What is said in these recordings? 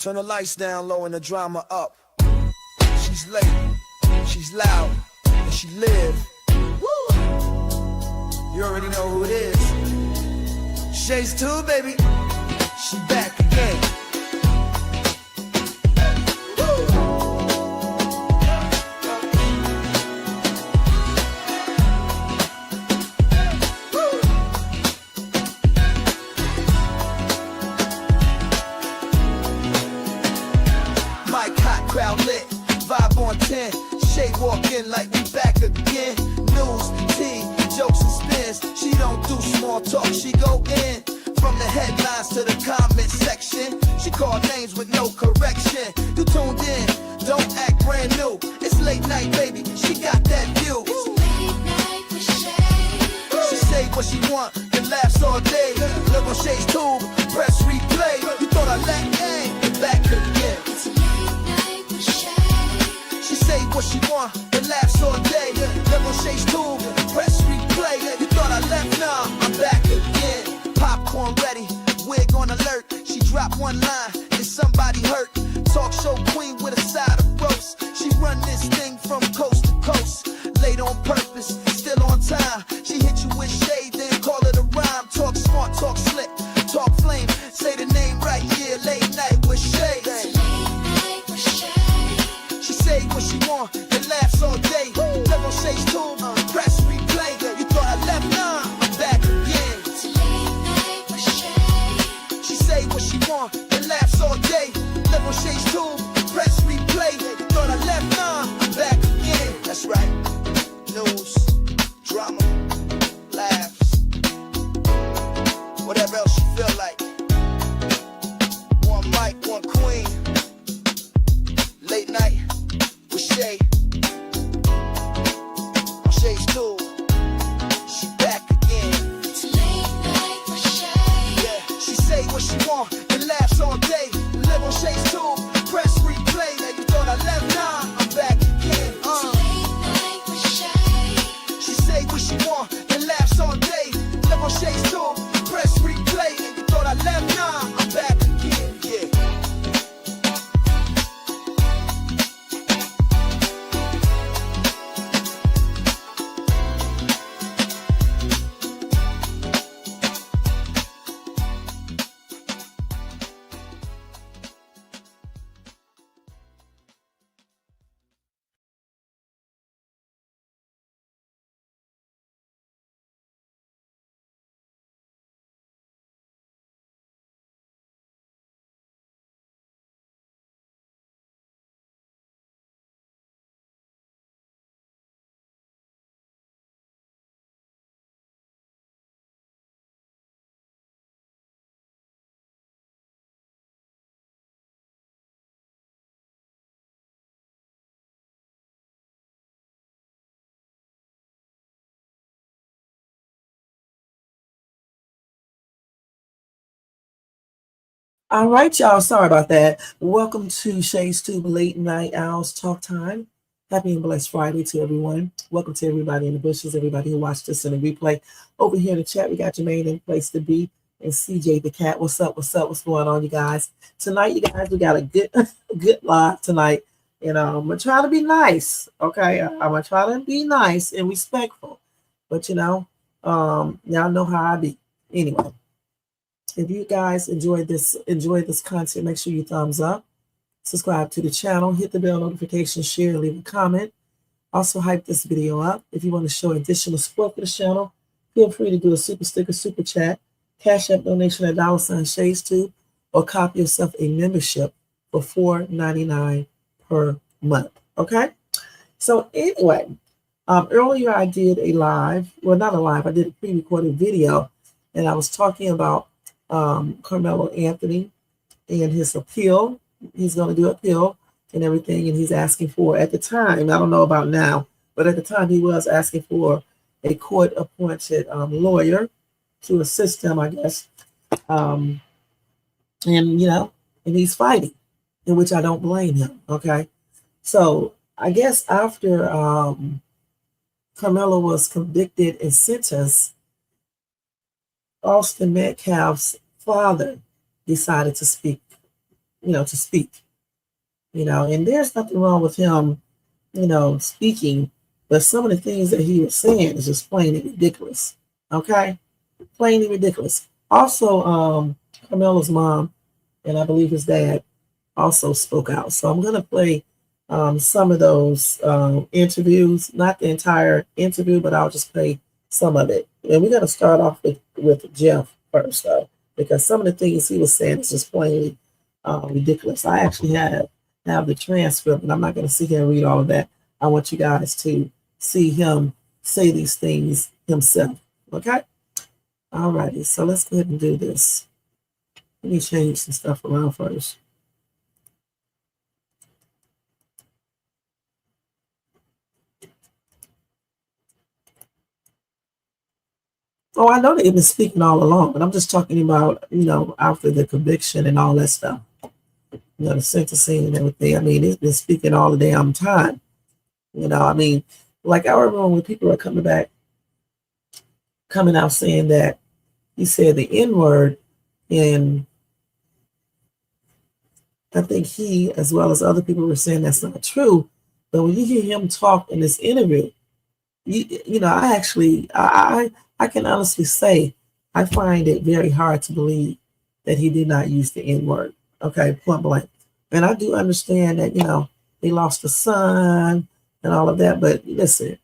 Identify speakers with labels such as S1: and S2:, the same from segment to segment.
S1: Turn the lights down low and the drama up. She's late, she's loud, and she live. Woo! You already know who it is. Shades 2, baby. She back again. Crowd lit, vibe on 10. Shade walk in like we back again. News, tea, jokes and spins. She don't do small talk, she go in. From the headlines to the comment section. She call names with no correction. You tuned in, don't act brand new. It's late night, baby, she got that view.
S2: It's late night with Shay.
S1: She say what she want, and laughs all day. Look on Shay's tube, press replay. You thought I let in, back again.
S2: It's late night with Shay.
S1: She say what she want, and laughs all day. Look on Shay's tube, press replay. You thought I left, nah, I'm back again. Popcorn ready, wig on alert. She dropped one line, is somebody hurt? Talk show queen with a side of roast. She run this thing from coast to coast. Late on purpose, still on time. She hit you with shade, then call it a rhyme. Talk smart, talk slick, talk flame. Say the name right, yeah, late night with Shay.
S2: It's late night with Shay.
S1: She say what she want, and laughs all day. Live on Shay's tube, press replay. You thought I left, nah, I'm back again.
S2: It's late night with Shay.
S1: She say what she want, and laughs all day. Live on Shay's tube, press replay. You thought I left, nah, I'm back again. That's right. News, drama, laughs, whatever else you feel like. One mic, one queen. Late night with Shay. On Shay's tube, she back again.
S2: It's late night with Shay.
S1: Yeah, she say what she want and laughs all day. Live on Shay's tube, press replay. Now you thought I left, nah, I'm back again.
S2: It's late night with Shay.
S1: She say what she want and laughs all day. Live on Shay's tube, press replay. You thought I left, nah, I'm back again. Yeah. All right, y'all. Sorry about that. Welcome to Shay's Tube Late Night Owls Talk Time. Happy and blessed Friday to everyone. Welcome to everybody in the bushes, everybody who watched us in the replay. Over here in the chat, we got Jermaine in Place to Be and CJ the Cat. What's up? What's up? What's going on, you guys? Tonight, you guys, we got a good live tonight. And I'm going to try to be nice, okay? I'm going to try to be nice and respectful. But, y'all know how I be. Anyway. If you guys enjoyed this content, make sure you thumbs up, subscribe to the channel, hit the bell notification, share, leave a comment. Also hype this video up. If you want to show additional support for the channel, feel free to do a super sticker, super chat, cash app donation at $ShadesTube, or copy yourself a membership for $4.99 per month. Okay? So anyway, earlier I did a live, well not a live, I did a pre-recorded video, and I was talking about Karmelo Anthony and his appeal. He's going to do appeal and everything, and he's asking for, at the time, I don't know about now, but at the time he was asking for a court-appointed lawyer to assist him, I guess. And he's fighting, in which I don't blame him, okay? So I guess after Karmelo was convicted and sentenced, Austin Metcalf's father decided to speak to speak, and there's nothing wrong with him, speaking, but some of the things that he was saying is just plain and ridiculous. Okay, plain and ridiculous. Also, Carmelo's mom and I believe his dad also spoke out. So I'm going to play some of those interviews, not the entire interview, but I'll just play some of it. And we're going to start off with Jeff first, though, because some of the things he was saying is just plainly ridiculous. I actually have the transcript, and I'm not going to sit here and read all of that. I want you guys to see him say these things himself. Okay? All righty. So let's go ahead and do this. Let me change some stuff around first. Oh, I know they've been speaking all along, but I'm just talking about, after the conviction and all that stuff. The sentencing and everything. I mean, it's been speaking all the damn time. I mean, like I remember when people are coming out saying that he said the N-word, and I think he, as well as other people, were saying that's not true. But when you hear him talk in this interview, I can honestly say I find it very hard to believe that he did not use the N-word. Okay, point blank. And I do understand that, they lost a son and all of that, but listen,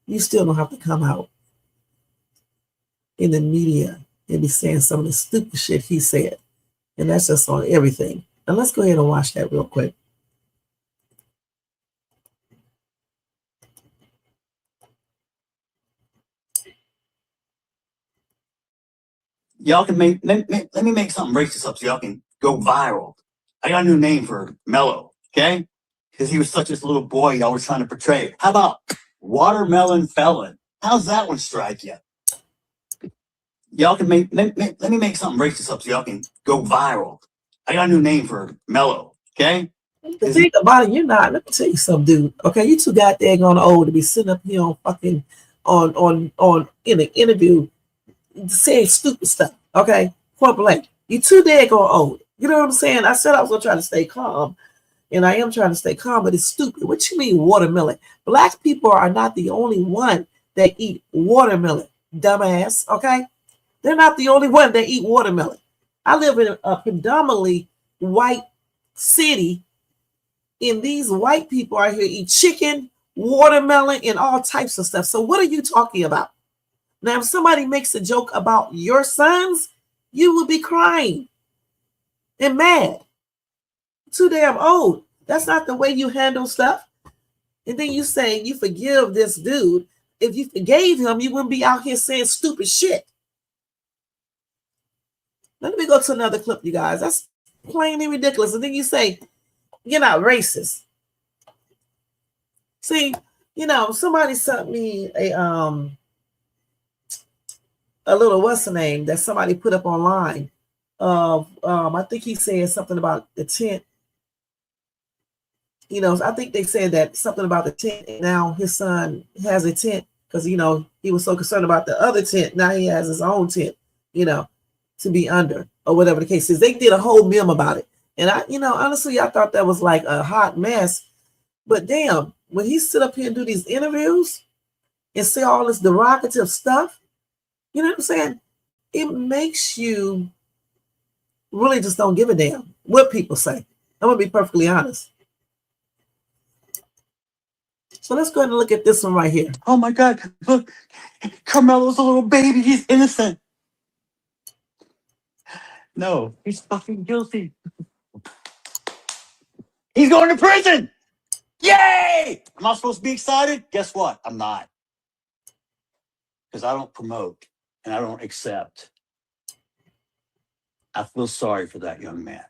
S1: you still don't have to come out in the media and be saying some of the stupid shit he said. And that's just on everything. And let's go ahead and watch that real quick.
S3: Y'all can let me make something racist up so y'all can go viral. I got a new name for Mello, okay? Because he was such a little boy y'all were trying to portray. How about Watermelon Felon? How's that one strike you? Y'all can let me make something racist up so y'all can go viral. I got a new name for Mello, okay?
S1: The thing about it, let me tell you something, dude. Okay, you too goddamn old to be sitting up here on fucking on in an interview saying stupid stuff. Okay, point blank. You too daggone old. You know what I'm saying? I said I was gonna try to stay calm, and I am trying to stay calm, but it's stupid. What you mean watermelon? Black people are not the only one that eat watermelon, dumbass. Okay, they're not the only one that eat watermelon. I live in a predominantly white city, and these white people are here eat chicken, watermelon, and all types of stuff. So what are you talking about? Now, if somebody makes a joke about your sons, you will be crying and mad. Too damn old. That's not the way you handle stuff. And then you say you forgive this dude. If you forgave him, you wouldn't be out here saying stupid shit. Let me go to another clip, you guys. That's plainly ridiculous. And then you say, you're not racist. See, somebody sent me a little what's the name that somebody put up online of I think he said something about the tent. I think they said that something about the tent, and now his son has a tent because he was so concerned about the other tent. Now he has his own tent, to be under, or whatever the case is. They did a whole meme about it. And I, honestly, I thought that was like a hot mess. But damn, when he sit up here and do these interviews and say all this derogative stuff, you know what I'm saying? It makes you really just don't give a damn what people say. I'm going to be perfectly honest. So let's go ahead and look at this one right here.
S3: Oh my God, look, Carmelo's a little baby. He's innocent. No, he's fucking guilty. He's going to prison. Yay! Am I supposed to be excited? Guess what? I'm not. Because I don't promote and I don't accept. I feel sorry for that young man.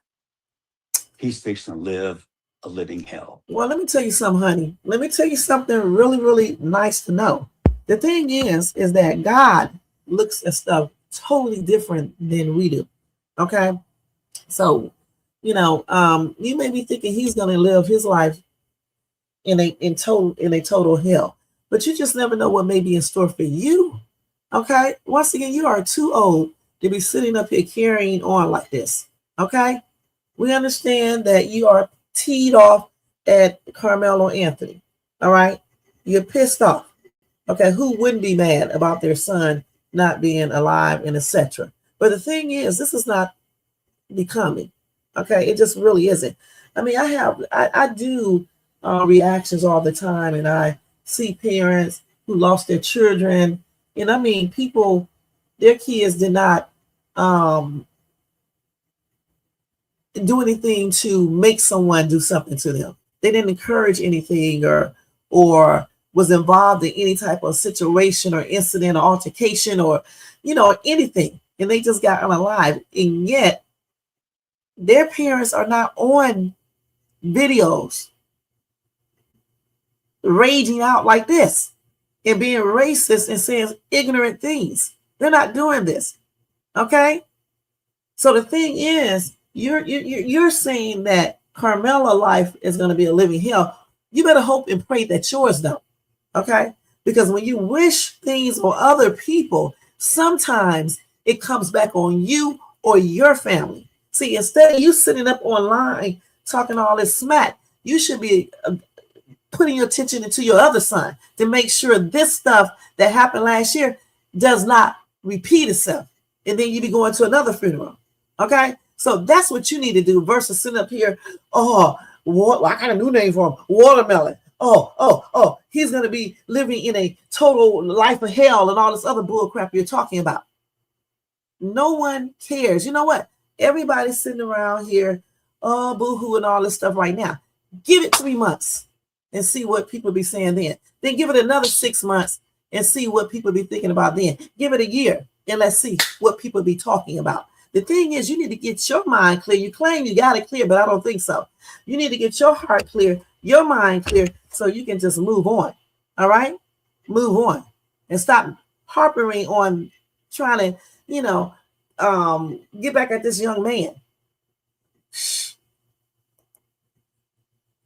S3: He's fixing to live a living hell.
S1: Well, let me tell you something, honey. Let me tell you something really, really nice to know. The thing is that God looks at stuff totally different than we do. Okay? So, you may be thinking he's going to live his life in a total hell, but you just never know what may be in store for you. Okay? Once again, you are too old to be sitting up here carrying on like this. Okay? We understand that you are teed off at Carmelo Anthony. All right. You're pissed off. Okay. Who wouldn't be mad about their son not being alive and etc.? But the thing is, this is not becoming. Okay. It just really isn't. I mean, I do reactions all the time, and I see parents who lost their children. And I mean, people, their kids did not um, do anything to make someone do something to them. They didn't encourage anything or was involved in any type of situation or incident or altercation or anything. And they just got unalive. And yet their parents are not on videos raging out like this and being racist and saying ignorant things. They're not doing this. Okay? So the thing is, you're saying that Carmela life is going to be a living hell. You better hope and pray that yours don't. Okay? Because when you wish things on other people, sometimes it comes back on you or your family. See, instead of you sitting up online talking all this smack, you should be putting your attention into your other son to make sure this stuff that happened last year does not repeat itself. And then you be going to another funeral. Okay? So that's what you need to do versus sitting up here, oh, I got a new name for him, watermelon. Oh, he's going to be living in a total life of hell and all this other bull crap you're talking about. No one cares. You know what? Everybody's sitting around here, oh, boo-hoo and all this stuff right now. Give it 3 months and see what people be saying then. Then give it another 6 months and see what people be thinking about then. Give it a year and let's see what people be talking about. The thing is, you need to get your mind clear. You claim you got it clear, but I don't think so. You need to get your heart clear, your mind clear, so you can just move on. All right? Move on. And stop harping on trying to, get back at this young man.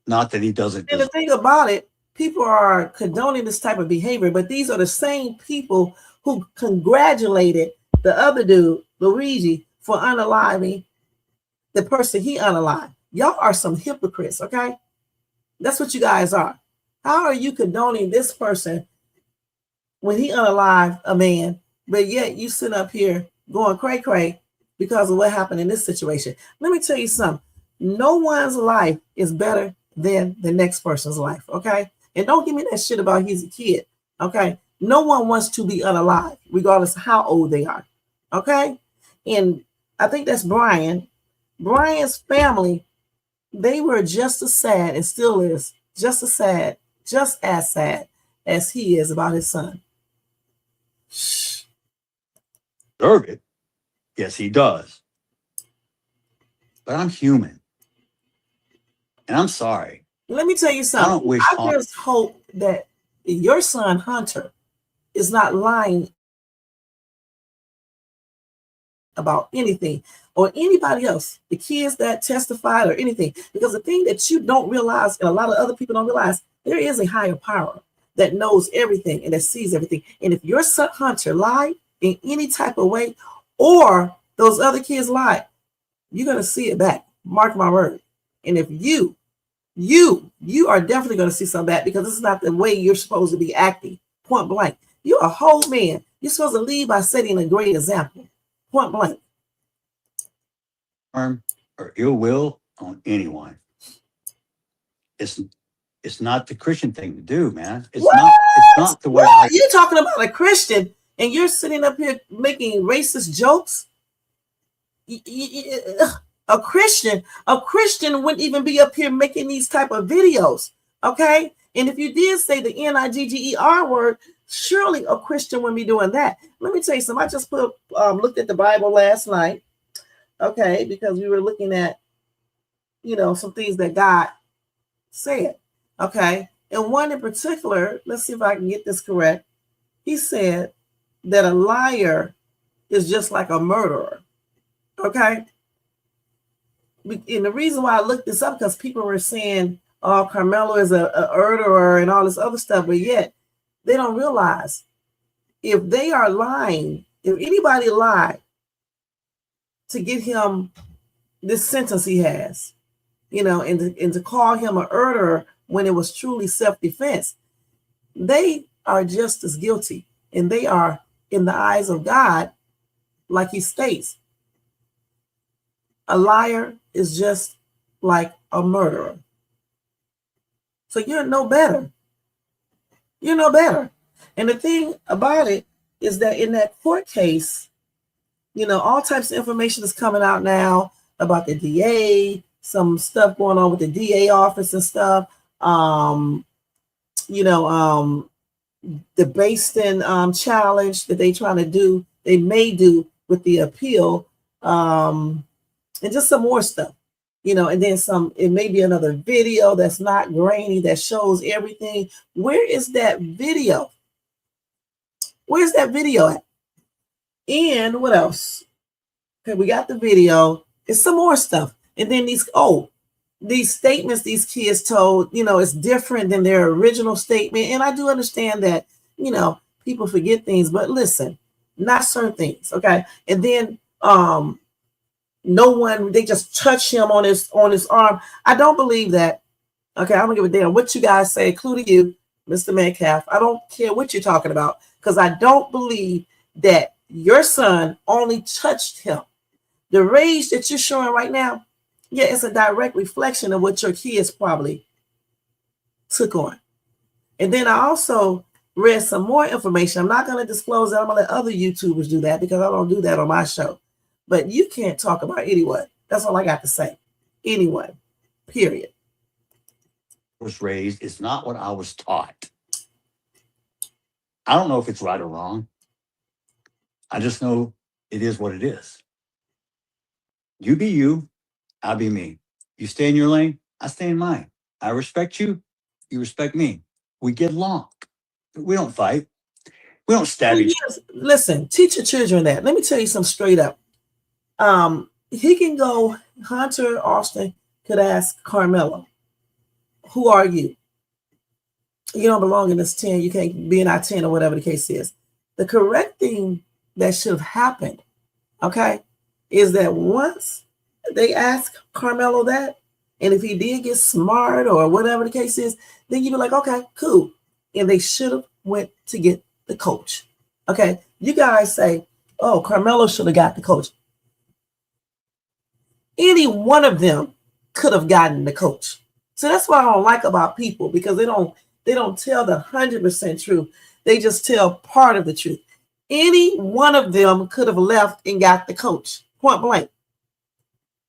S3: Not that he doesn't.
S1: And the thing about it, people are condoning this type of behavior, but these are the same people who congratulated the other dude, Luigi, for unaliving the person he unalived. Y'all are some hypocrites, okay? That's what you guys are. How are you condoning this person when he unalived a man, but yet you sit up here going cray-cray because of what happened in this situation? Let me tell you something. No one's life is better than the next person's life, okay? And don't give me that shit about he's a kid, okay? No one wants to be unalive, regardless of how old they are, okay? And I think that's Brian. Brian's family, they were just as sad and still is just as sad as he is about his son.
S3: Deserve it. Yes, he does. But I'm human. And I'm sorry.
S1: Let me tell you something.
S3: I don't wish
S1: I just hope that your son, Hunter, is not lying about anything or anybody else, the kids that testified or anything. Because the thing that you don't realize, and a lot of other people don't realize, there is a higher power that knows everything and that sees everything. And if your son, Hunter, lied in any type of way, or those other kids lied, you're going to see it back. Mark my word. And if you are definitely going to see some back, because this is not the way you're supposed to be acting. Point blank. You're a whole man. You're supposed to lead by setting a great example. Point blank.
S3: Or ill will on anyone. It's not the Christian thing to do, man. It's not the way.
S1: You're talking about a Christian and you're sitting up here making racist jokes. A Christian wouldn't even be up here making these type of videos. Okay. And if you did say the Nigger word, surely a Christian wouldn't be doing that. Let me tell you something. I just looked at the Bible last night. Okay. Because we were looking at, some things that God said. Okay. And one in particular, let's see if I can get this correct. He said that a liar is just like a murderer. Okay. And the reason why I looked this up, because people were saying, oh, Carmelo is a murderer and all this other stuff, but yet they don't realize if they are lying, if anybody lied to get him this sentence he has, and to call him a murderer when it was truly self-defense, they are just as guilty, and they are in the eyes of God, like he states, a liar is just like a murderer. So you're no better. You're no better. And the thing about it is that in that court case, all types of information is coming out now about the DA, some stuff going on with the DA office and stuff. The Baston challenge that they may do with the appeal, and just some more stuff, and then it may be another video that's not grainy, that shows everything. Where is that video? Where's that video at? And what else? Okay, we got the video. It's some more stuff. And then these statements these kids told, it's different than their original statement. And I do understand that, people forget things, but listen, not certain things. Okay. And then they just touch him on his arm. I don't believe that. Okay, I don't give a damn what you guys say, including you, Mr. Metcalf. I don't care what you're talking about, because I don't believe that your son only touched him. The rage that you're showing right now, yeah, it's a direct reflection of what your kids probably took on. And then I also read some more information. I'm not going to disclose that. I'm going to let other YouTubers do that, because I don't do that on my show. But you can't talk about anyone. That's all I got to say. Anyone, period.
S3: Was raised is not what I was taught. I don't know if it's right or wrong. I just know it is what it is. You be you, I'll be me. You stay in your lane, I stay in mine. I respect you, you respect me. We get along. We don't fight. We don't stab each other.
S1: Listen, teach your children that. Let me tell you something straight up. He can go, Hunter Austin could ask Karmelo, who are you? You don't belong in this 10. You can't be in our 10 or whatever the case is. The correct thing that should have happened, okay, is that once they ask Karmelo that, and if he did get smart or whatever the case is, then you'd be like, okay, cool. And they should have went to get the coach. Okay, you guys say, oh, Karmelo should have got the coach. Any one of them could have gotten the coach. So that's what I don't like about people, because they don't tell the 100% truth. They just tell part of the truth. Any one of them could have left and got the coach, point blank.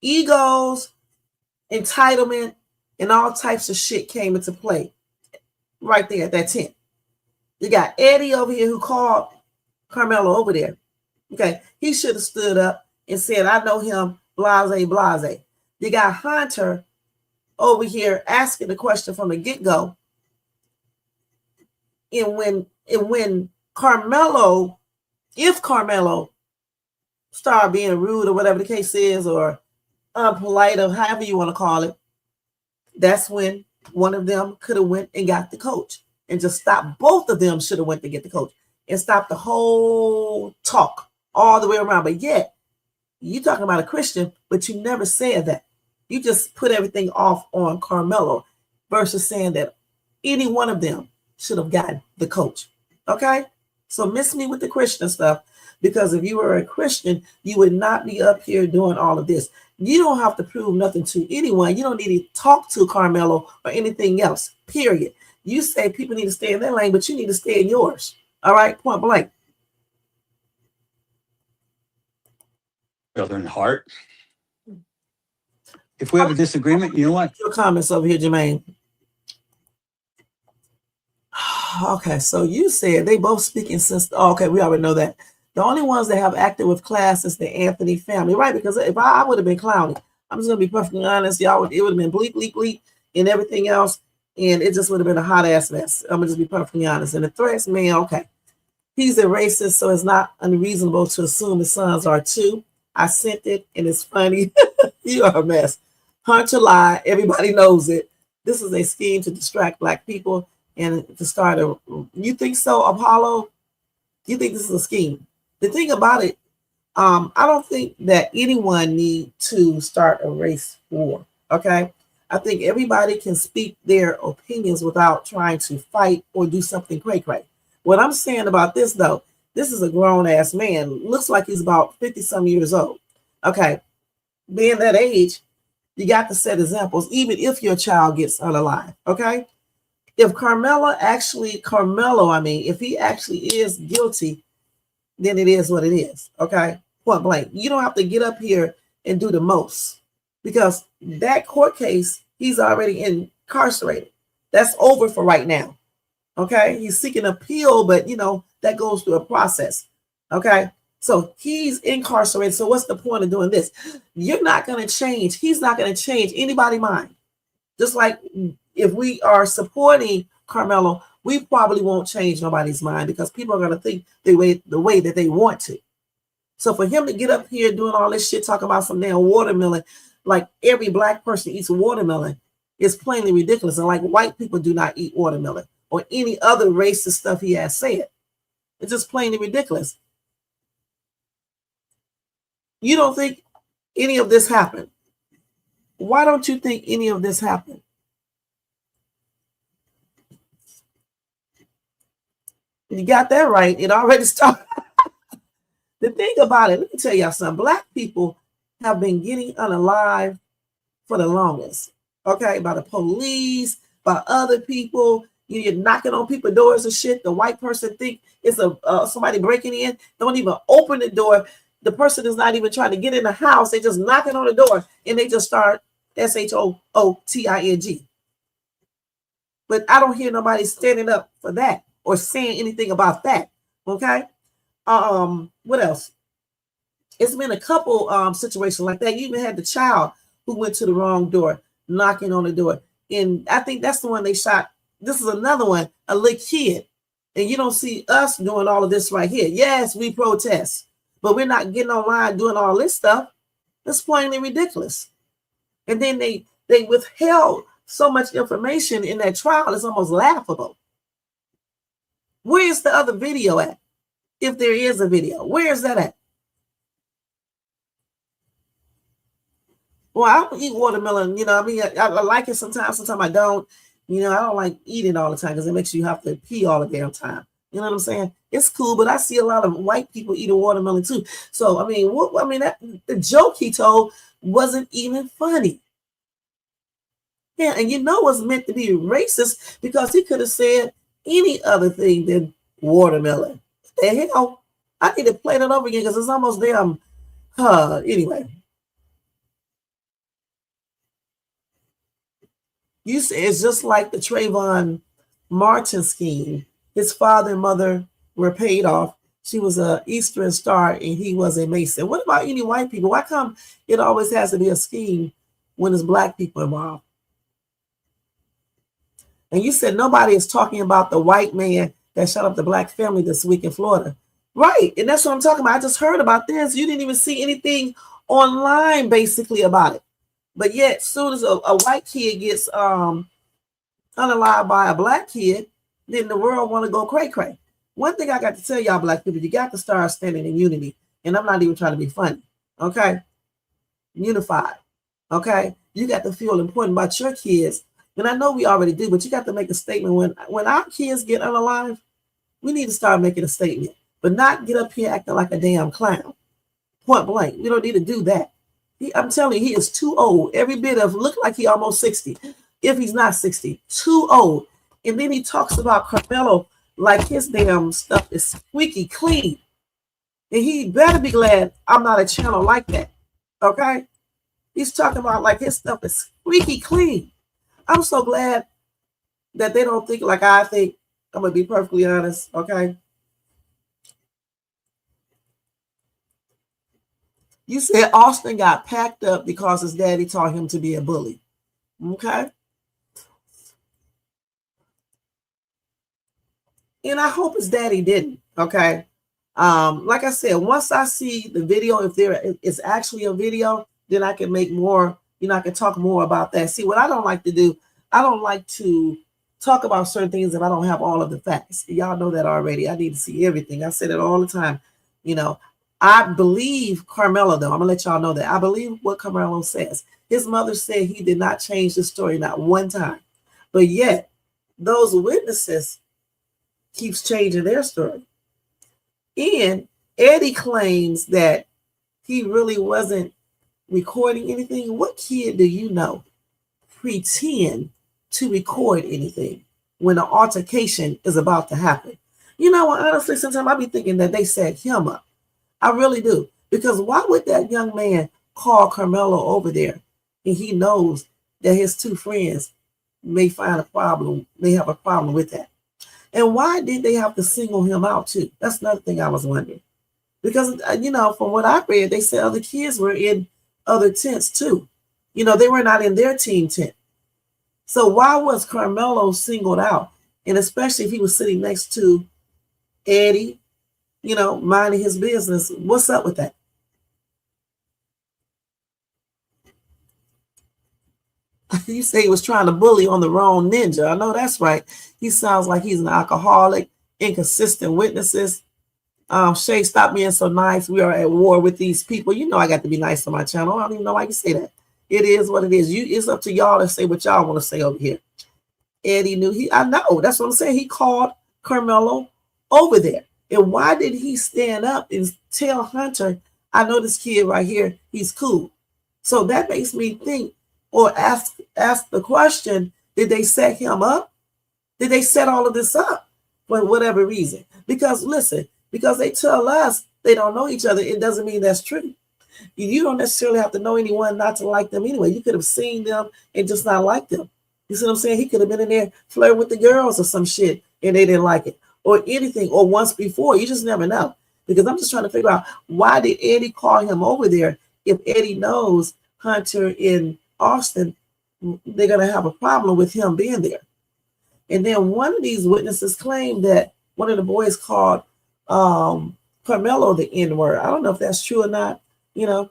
S1: Egos, entitlement, and all types of shit came into play right there at that tent. You got Eddie over here who called Karmelo over there. Okay, he should have stood up and said, I know him, blase, blase. You got Hunter over here asking the question from the get-go. And when Karmelo, if Karmelo started being rude or whatever the case is, or unpolite, or however you want to call it, that's when one of them could have went and got the coach, and just stopped. Both of them should have went to get the coach and stopped the whole talk all the way around. But yet, you talking about a Christian, but you never said that. You just put everything off on Karmelo versus saying that any one of them should have gotten the coach. Okay? So miss me with the Christian stuff, because if you were a Christian, you would not be up here doing all of this. You don't have to prove nothing to anyone. You don't need to talk to Karmelo or anything else, period. You say people need to stay in their lane, but you need to stay in yours. All right? Point blank.
S3: Brother in heart. If we have a disagreement, you know what?
S1: Your comments over here, Jermaine. Okay, so you said they both speaking since. Okay, we already know that. The only ones that have acted with class is the Anthony family, right? Because if I would have been clowning, I'm just gonna be perfectly honest, y'all. It would have been bleep, bleep, bleep, and everything else, and it just would have been a hot ass mess. I'm gonna just be perfectly honest. And the threats, man, okay, he's a racist, so it's not unreasonable to assume his sons are too. I sent it, and it's funny. You are a mess. Hunter lied. Everybody knows it. This is a scheme to distract Black people and to start you think so, Apollo? You think this is a scheme? The thing about it, I don't think that anyone need to start a race war. Okay. I think everybody can speak their opinions without trying to fight or do something cray cray. What I'm saying about this though, this is a grown ass man. Looks like he's about 50 some years old. Okay. Being that age, you got to set examples, even if your child gets unalive. Okay. If if he actually is guilty, then it is what it is. Okay. Point blank. You don't have to get up here and do the most because that court case, he's already incarcerated. That's over for right now. Okay. He's seeking appeal, but that goes through a process. Okay. So he's incarcerated. So what's the point of doing this? You're not going to change. He's not going to change anybody's mind. Just like if we are supporting Karmelo, we probably won't change nobody's mind because people are going to think the way that they want to. So for him to get up here doing all this shit, talking about some damn watermelon, like every black person eats a watermelon, is plainly ridiculous. And like white people do not eat watermelon or any other racist stuff he has said. It's just plainly ridiculous. You don't think any of this happened? Why don't you think any of this happened? You got that right. It already started. The thing about it, let me tell y'all something. Black people have been getting unalive for the longest. Okay, by the police, by other people. You're knocking on people's doors and shit. The white person think it's somebody breaking in. Don't even open the door. The person is not even trying to get in the house. They just knocking on the door and they just start SHOOTING. But I don't hear nobody standing up for that or saying anything about that. Okay. What else? It's been a couple situations like that. You even had the child who went to the wrong door, knocking on the door. And I think that's the one they shot. This is another one, a little kid. And you don't see us doing all of this right here. Yes, we protest, but we're not getting online doing all this stuff. That's plainly ridiculous. And then they withheld so much information in that trial, it's almost laughable. Where is the other video at? If there is a video, where is that at? Well, I don't eat watermelon. I mean, I like it sometimes I don't. I don't like eating all the time because it makes you have to pee all the damn time. You know what I'm saying? It's cool, but I see a lot of white people eating watermelon too. So, I mean, the joke he told wasn't even funny. Yeah, and it was meant to be racist because he could have said any other thing than watermelon. What the hell? I need to play that over again because it's almost damn. Anyway. You say it's just like the Trayvon Martin scheme. His father and mother were paid off. She was a Eastern Star and he was a Mason. What about any white people? Why come it always has to be a scheme when it's black people involved? And you said nobody is talking about the white man that shot up the black family this week in Florida. Right. And that's what I'm talking about. I just heard about this. You didn't even see anything online basically about it. But yet, as soon as a white kid gets unalived by a black kid, then the world want to go cray-cray. One thing I got to tell y'all black people, you got to start standing in unity. And I'm not even trying to be funny. Okay? Unified. Okay? You got to feel important about your kids. And I know we already do, but you got to make a statement. When our kids get unalive, we need to start making a statement. But not get up here acting like a damn clown. Point blank. We don't need to do that. I'm telling you, he is too old. Every bit of look like he almost 60. If he's not 60, too old. And then he talks about Karmelo like his damn stuff is squeaky clean. And he better be glad I'm not a channel like that. Okay? He's talking about like his stuff is squeaky clean. I'm so glad that they don't think like I think. I'm going to be perfectly honest. Okay? You said Austin got packed up because his daddy taught him to be a bully. Okay? And I hope his daddy didn't. Okay? Like I said, once I see the video, if there is actually a video, then I can make more, I can talk more about that. See, what I don't like to do, I don't like to talk about certain things if I don't have all of the facts. Y'all know that already. I need to see everything. I say that all the time. I believe Carmelo, though. I'm going to let y'all know that. I believe what Carmelo says. His mother said he did not change the story, not one time. But yet, those witnesses keeps changing their story. And Eddie claims that he really wasn't recording anything. What kid do you know pretend to record anything when an altercation is about to happen? You know, honestly, sometimes I be thinking that they set him up. I really do. Because why would that young man call Carmelo over there and he knows that his two friends may find a problem, may have a problem with that? And why did they have to single him out too? That's another thing I was wondering. Because, you know, from what I read, they said other kids were in other tents too. You know, they were not in their team tent. So why was Carmelo singled out? And especially if he was sitting next to Eddie, you know, minding his business. What's up with that? You say he was trying to bully on the wrong ninja. I know that's right. He sounds like he's an alcoholic, inconsistent witnesses. Shay, stop being so nice. We are at war with these people. You know I got to be nice on my channel. I don't even know why you say that. It is what it is. It's up to y'all to say what y'all want to say over here. Eddie knew I know. That's what I'm saying. He called Carmelo over there. And why did he stand up and tell Hunter, I know this kid right here, he's cool. So that makes me think or ask the question, did they set him up? Did they set all of this up for whatever reason? Because listen, because they tell us they don't know each other, it doesn't mean that's true. You don't necessarily have to know anyone not to like them anyway. You could have seen them and just not like them. You see what I'm saying? He could have been in there flirting with the girls or some shit and they didn't like it or anything or once before. You just never know. Because I'm just trying to figure out why did Eddie call him over there if Eddie knows Hunter in Austin, they're going to have a problem with him being there. And then one of these witnesses claimed that one of the boys called Carmelo the N-word. I don't know if that's true or not, you know,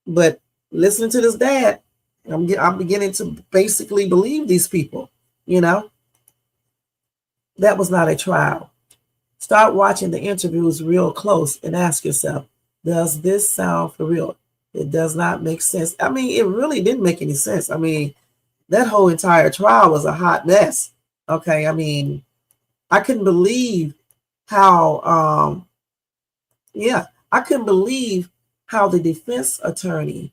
S1: but listening to this dad, I'm beginning to basically believe these people, you know. That was not a trial. Start watching the interviews real close and ask yourself, does this sound for real? It does not make sense. I mean, it really didn't make any sense. I mean, that whole entire trial was a hot mess. Okay, I mean, I couldn't believe how, I couldn't believe how the defense attorney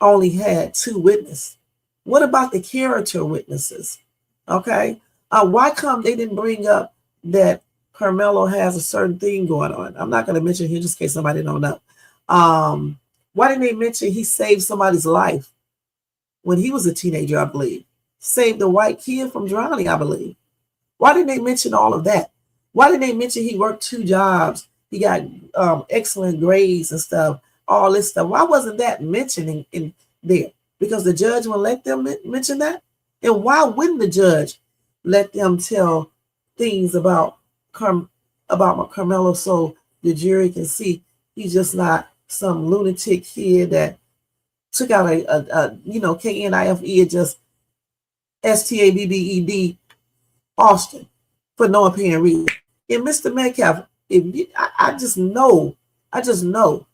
S1: only had 2 witnesses. What about the character witnesses? Okay, why come they didn't bring up that Carmelo has a certain thing going on? I'm not going to mention here just in case somebody don't know. Why didn't they mention he saved somebody's life when he was a teenager, I believe? Saved a white kid from drowning, I believe. Why didn't they mention all of that? Why didn't they mention he worked 2 jobs? He got excellent grades and stuff, all this stuff. Why wasn't that mentioned in there? Because the judge wouldn't let them mention that? And why wouldn't the judge let them tell things about Carmelo so the jury can see he's just not some lunatic kid that took out a KNIFE and just STABBED Austin for no apparent reason. And Mr. Metcalf, I just know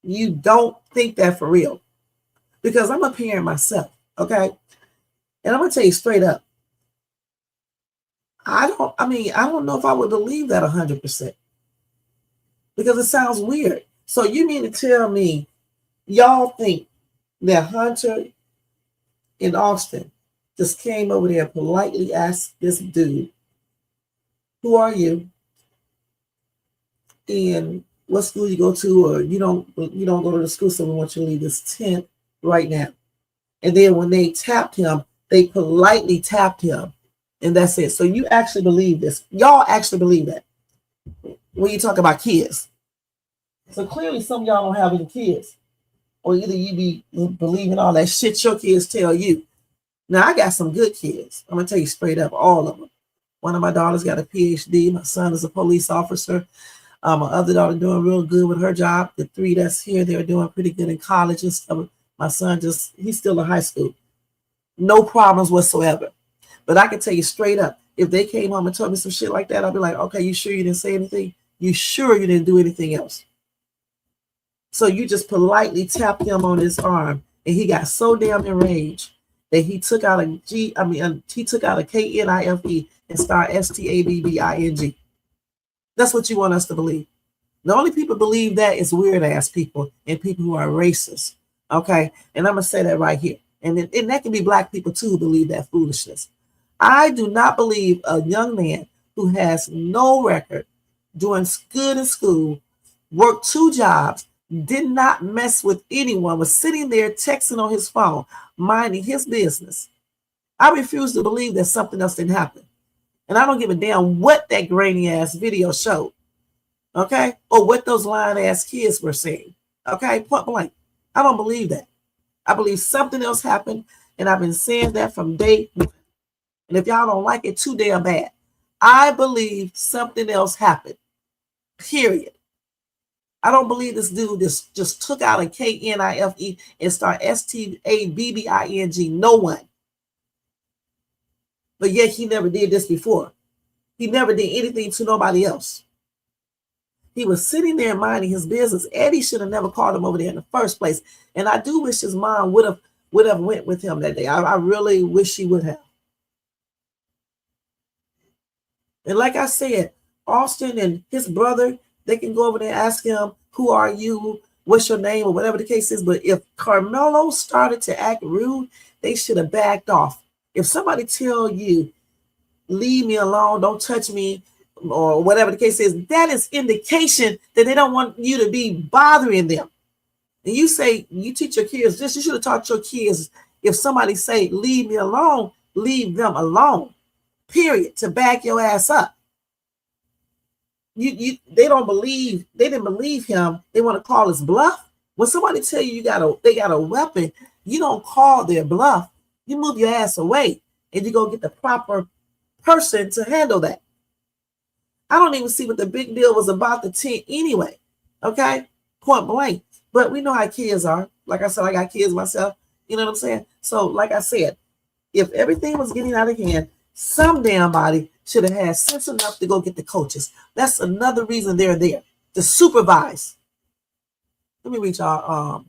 S1: you don't think that for real. Because I'm a parent myself, okay? And I'm gonna tell you straight up, I don't know if I would believe that 100%. Because it sounds weird. So you mean to tell me y'all think that Hunter in Austin just came over there and politely asked this dude, who are you? And what school you go to, or you don't go to the school, so we want you to leave this tent right now. And then when they tapped him, they politely tapped him. And that's it. So you actually believe this. Y'all actually believe that when you talk about kids. So clearly some of y'all don't have any kids. Or either you be believing all that shit your kids tell you. Now, I got some good kids. I'm going to tell you straight up, all of them. One of my daughters got a PhD. My son is a police officer. My other daughter doing real good with her job. The 3 that's here, they're doing pretty good in college and stuff. My son he's still in high school. No problems whatsoever. But I can tell you straight up, if they came home and told me some shit like that, I'd be like, okay, you sure you didn't say anything? You sure you didn't do anything else? So you just politely tapped him on his arm, and he got so damn enraged that he took out a he took out a KNIFE and started STABBING. That's what you want us to believe. The only people believe that is weird ass people and people who are racist. Okay, and I'm gonna say that right here, and that can be black people too who believe that foolishness. I do not believe a young man who has no record, doing good in school, worked 2 jobs, did not mess with anyone, was sitting there texting on his phone, minding his business. I refuse to believe that something else didn't happen. And I don't give a damn what that grainy ass video showed, okay? Or what those lying ass kids were saying, okay? Point blank. I don't believe that. I believe something else happened, and I've been saying that from day one. And if y'all don't like it, too damn bad. I believe something else happened, period. I don't believe this dude just took out a KNIFE and start STABBING. No one. But yet he never did this before. He never did anything to nobody else. He was sitting there minding his business. Eddie should have never called him over there in the first place. And I do wish his mom would have went with him that day. I really wish she would have. And like I said, Austin and his brother, they can go over there and ask him, who are you? What's your name? Or whatever the case is. But if Karmelo started to act rude, they should have backed off. If somebody tell you, leave me alone, don't touch me, or whatever the case is, that is indication that they don't want you to be bothering them. And you say, you teach your kids this, you should have taught your kids, if somebody say, leave me alone, leave them alone, period, to back your ass up. They didn't believe him. They want to call his bluff. When somebody tell you they got a weapon, you don't call their bluff. You move your ass away and you go get the proper person to handle that. I don't even see what the big deal was about the tent anyway. Okay, point blank. But we know how kids are. Like I said, I got kids myself. You know what I'm saying? So, like I said, if everything was getting out of hand, some damn body should have had sense enough to go get the coaches. That's another reason they're there, to supervise. Let me read y'all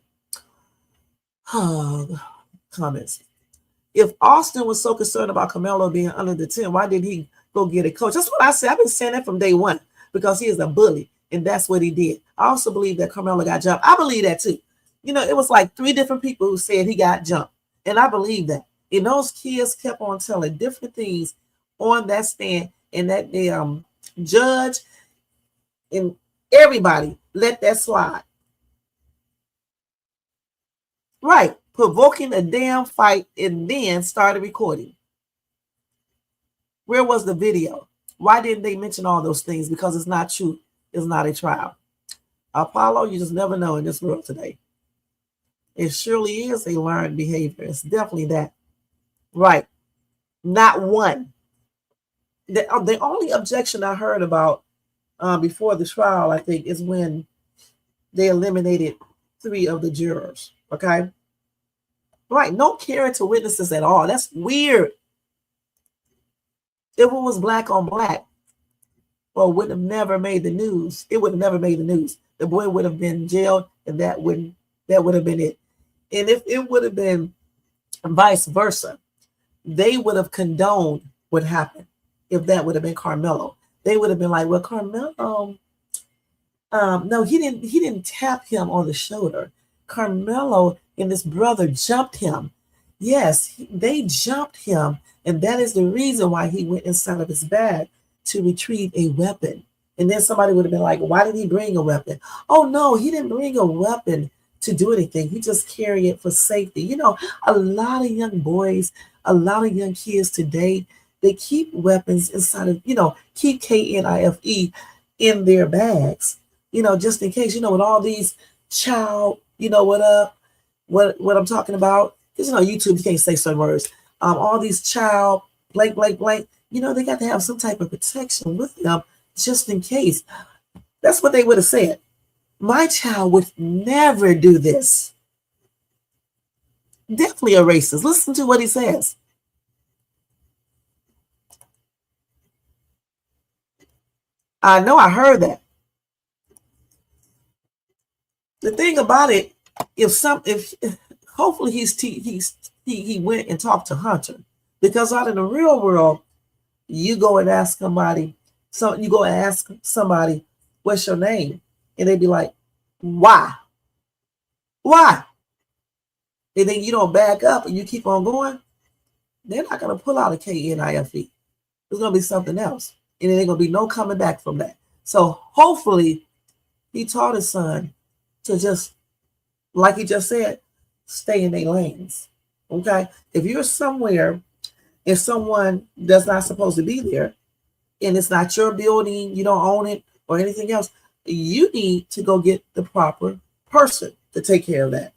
S1: comments. If Austin was so concerned about Karmelo being under the tent, why did he go get a coach? That's what I said. I've been saying that from day one, because he is a bully, and that's what he did. I also believe that Karmelo got jumped. I believe that too. You know, it was like 3 different people who said he got jumped, and I believe that. And those kids kept on telling different things on that stand, and that judge and everybody let that slide. Right. Provoking a damn fight and then started recording. Where was the video? Why didn't they mention all those things? Because it's not true. It's not a trial. Apollo, you just never know in this world today. It surely is a learned behavior. It's definitely that. Right. Not one. The only objection I heard about before the trial, I think, is when they eliminated 3 of the jurors. Okay. Right. No character witnesses at all. That's weird. If it was black on black, well, it would have never made the news. It would have never made the news. The boy would have been jailed, and that would have been it. And if it would have been vice versa, they would have condoned what happened. If that would have been Karmelo, they would have been like, well, Karmelo, no, he didn't tap him on the shoulder. Karmelo and his brother jumped him. Yes, they jumped him, and that is the reason why he went inside of his bag to retrieve a weapon. And then somebody would have been like, why did he bring a weapon? Oh, no, he didn't bring a weapon to do anything. He just carried it for safety. You know, a lot of young boys, a lot of young kids today, they keep weapons inside of, keep KNIFE in their bags, just in case, with all these child, what I'm talking about. Because, YouTube, you can't say certain words. All these child, blank, blank, blank, they got to have some type of protection with them just in case. That's what they would have said. My child would never do this. Definitely a racist. Listen to what he says. I know I heard that. The thing about it, if hopefully he went and talked to Hunter, because out in the real world, you go and ask somebody, what's your name, and they be like, why, and then you don't back up and you keep on going, they're not gonna pull out a KNIFE. There's gonna be something else, and there ain't gonna be no coming back from that. So hopefully, he taught his son to just, like he just said, stay in their lanes. Okay? If you're somewhere and someone that's not supposed to be there, and it's not your building, you don't own it or anything else, you need to go get the proper person to take care of that.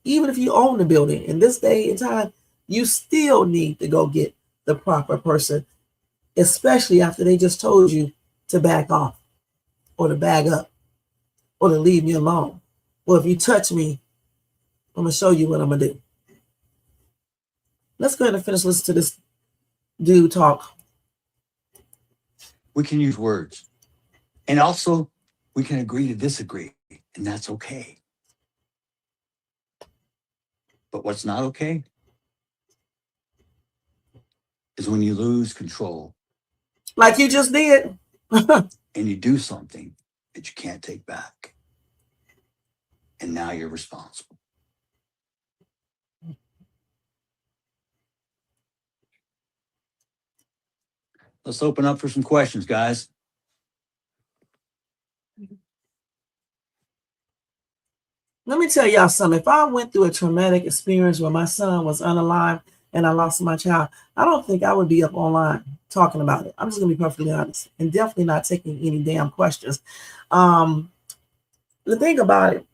S1: Even if you own the building, in this day and time, you still need to go get the proper person, especially after they just told you to back off or to bag up or to leave me alone. Well, if you touch me, I'm going to show you what I'm going to do. Let's go ahead and finish listening to this dude talk.
S3: We can use words. And also, we can agree to disagree, and that's okay. But what's not okay is when you lose control
S1: Like you just did.
S3: and you do something that you can't take back. And now you're responsible. Let's open up for some questions, guys.
S1: Let me tell y'all something. If I went through a traumatic experience where my son was unalive and I lost my child, I don't think I would be up online talking about it. I'm just going to be perfectly honest, and definitely not taking any damn questions. The thing about it,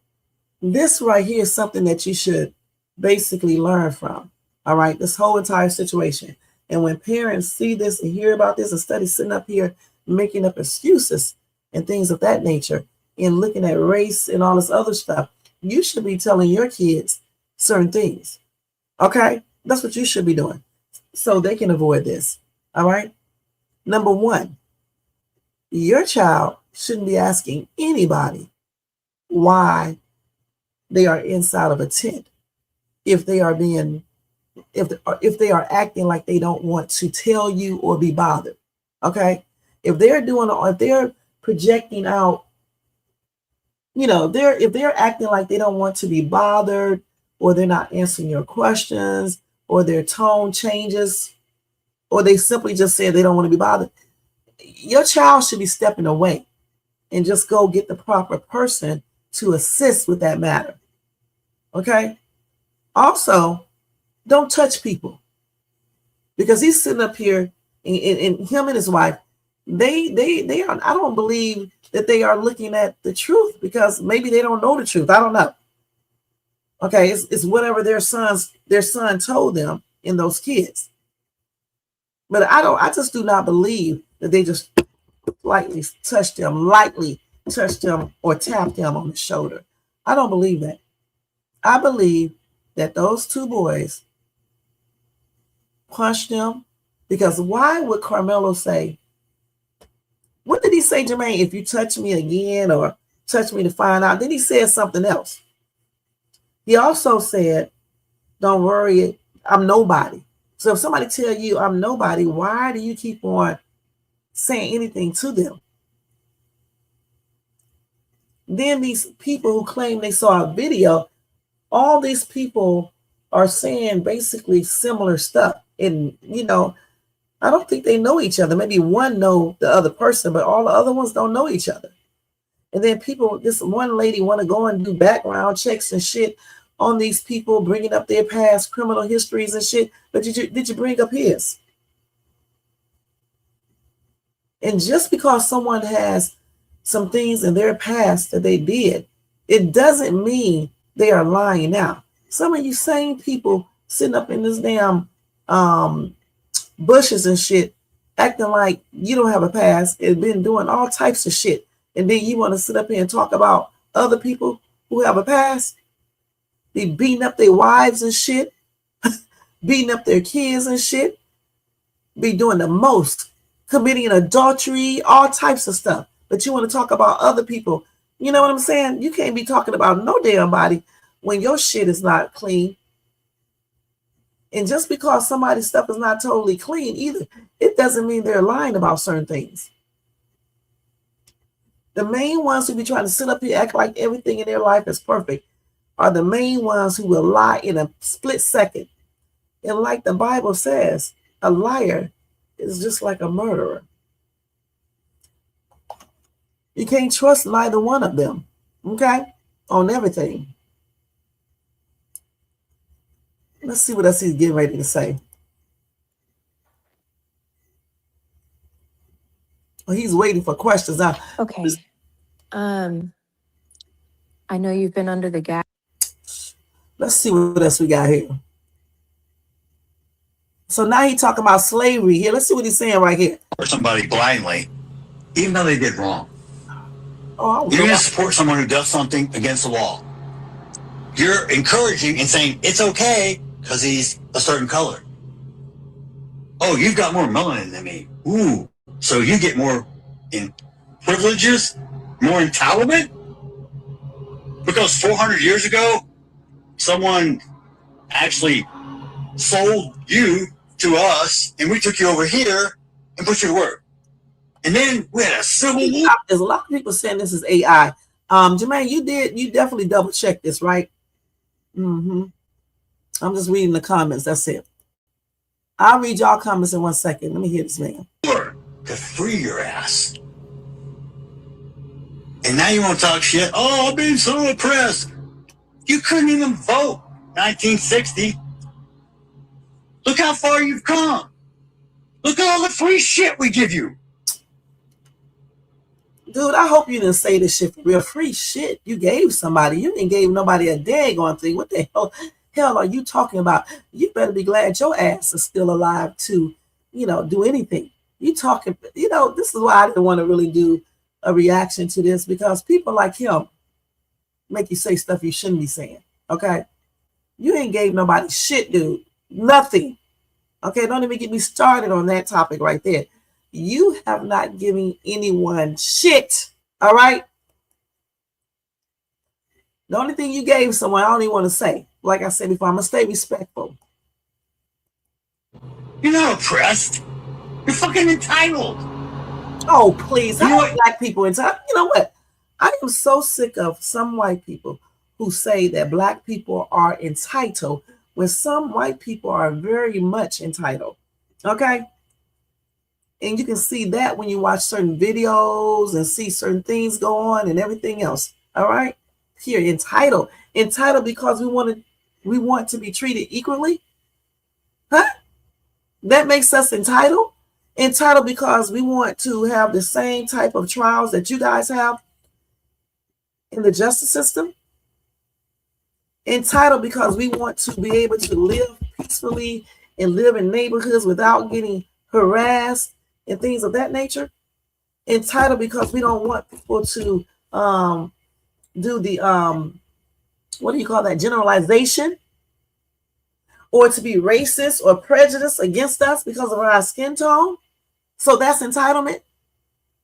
S1: this right here is something that you should basically learn from. All right, this whole entire situation. And when parents see this and hear about this, instead of sitting up here making up excuses and things of that nature and looking at race and all this other stuff, you should be telling your kids certain things. Okay? That's what you should be doing so they can avoid this. All right? Number one, your child shouldn't be asking anybody why they are inside of a tent if they are acting like they don't want to tell you or be bothered. Okay? If they're projecting out, if they're acting like they don't want to be bothered, or they're not answering your questions, or their tone changes, or they simply just say they don't want to be bothered, your child should be stepping away and just go get the proper person to assist with that matter. Okay? Also, don't touch people, because he's sitting up here and him and his wife, they are, I don't believe that they are looking at the truth, because maybe they don't know the truth. I don't know. Okay, it's whatever their son told them in those kids. But I just do not believe that they just lightly touched them or tapped them on the shoulder. I don't believe that. I believe that those two boys punched them, because why would Karmelo say, what did he say, Jermaine? If you touch me again or touch me to find out, then he said something else. He also said, don't worry, I'm nobody. So if somebody tell you I'm nobody, why do you keep on saying anything to them? Then these people who claim they saw a video, all these people are saying basically similar stuff. And, I don't think they know each other. Maybe one know the other person, but all the other ones don't know each other. And then this one lady want to go and do background checks and shit on these people, bringing up their past criminal histories and shit. But did you bring up his? And just because someone has some things in their past that they did, it doesn't mean they are lying now. Some of you same people sitting up in this damn bushes and shit, acting like you don't have a past and been doing all types of shit, and then you want to sit up here and talk about other people who have a past, be beating up their wives and shit, beating up their kids and shit, be doing the most, committing adultery, all types of stuff. But you want to talk about other people You know what I'm saying? You can't be talking about no damn body when your shit is not clean. And just because somebody's stuff is not totally clean either, it doesn't mean they're lying about certain things. The main ones who be trying to sit up here act like everything in their life is perfect are the main ones who will lie in a split second. And like the Bible says, a liar is just like a murderer. You can't trust neither one of them, okay, on everything. Let's see what else he's getting ready to say. Well, he's waiting for questions now.
S4: Okay. I know you've been under the gas.
S1: Let's see what else we got here. So now he's talking about slavery here. Let's see what he's saying right here.
S3: Or somebody blindly, even though they did wrong.
S1: Oh,
S3: You're going to support someone who does something against the law. You're encouraging and saying it's okay because he's a certain color. Oh, you've got more melanin than me. Ooh, so you get more in privileges, more entitlement? Because 400 years ago, someone actually sold you to us, and we took you over here and put you to work. And then we had a civil war.
S1: There's a lot of people saying this is AI. Jermaine, you definitely double check this, right? I'm just reading the comments. That's it. I'll read y'all comments in 1 second. Let me hear this man.
S3: To free your ass. And now you want to talk shit? Oh, I've been so oppressed. You couldn't even vote 1960. Look how far you've come. Look at all the free shit we give you.
S1: Dude, I hope you didn't say this shit for real. Free shit you gave somebody. You didn't give nobody a daggone thing. What the hell are you talking about? You better be glad your ass is still alive to, do anything. You talking, this is why I didn't want to really do a reaction to this, because people like him make you say stuff you shouldn't be saying. Okay? You ain't gave nobody shit, dude. Nothing. Okay, don't even get me started on that topic right there. You have not given anyone shit. All right? The only thing you gave someone, I don't even want to say. Like I said before, I'm going to stay respectful.
S3: You're not oppressed. You're fucking entitled.
S1: Oh, please.
S3: You know
S1: How
S3: what?
S1: are black people entitled? You know what? I am so sick of some white people who say that black people are entitled when some white people are very much entitled. Okay? And you can see that when you watch certain videos and see certain things go on and everything else. All right? Here, entitled. Entitled because we want to be treated equally. Huh? That makes us entitled. Entitled because we want to have the same type of trials that you guys have in the justice system. Entitled because we want to be able to live peacefully and live in neighborhoods without getting harassed and things of that nature. Entitled because we don't want people to do the what do you call that, generalization, or to be racist or prejudiced against us because of our skin tone. So that's entitlement.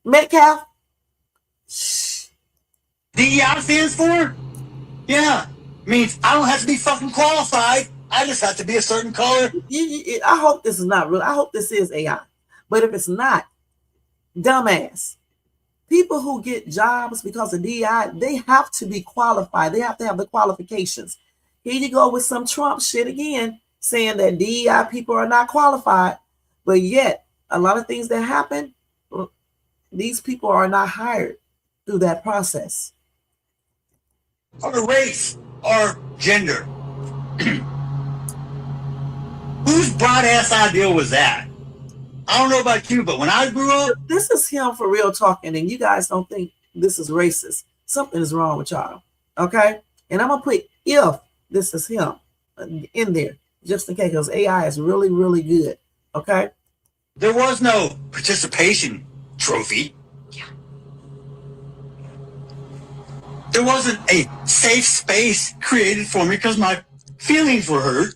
S1: Metcalf?
S3: DEI stands for? Yeah. Means I don't have to be fucking qualified. I just have to be a certain color.
S1: I hope this is not real. I hope this is AI. But if it's not, dumbass. People who get jobs because of DEI, they have to be qualified. They have to have the qualifications. Here you go with some Trump shit again, saying that DEI people are not qualified. But yet, a lot of things that happen, these people are not hired through that process.
S3: Or race or gender. Whose broad ass idea was that? I don't know about you, but when I grew up,
S1: This is him for real talking, and you guys don't think this is racist. Something is wrong with y'all. Okay? And I'm going to put if this is him in there, just in case, because AI is really, really good. Okay?
S3: there was no participation trophy. There wasn't a safe space created for me because my feelings were hurt.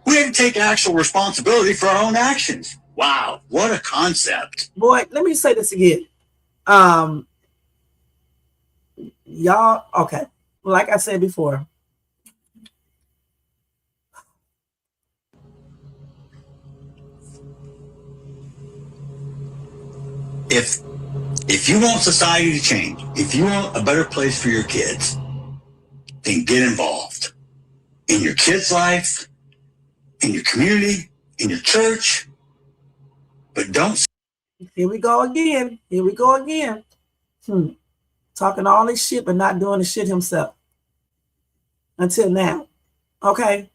S3: We had to take actual responsibility for our own actions. Wow, what a concept.
S1: Boy, let me say this again. Y'all, okay. Like I said before,
S3: If you want society to change, if you want a better place for your kids, then get involved in your kids' life, in your community, in your church. But don't.
S1: here we go again. Here we go again. Talking all this shit, but not doing the shit himself. Until now. Okay?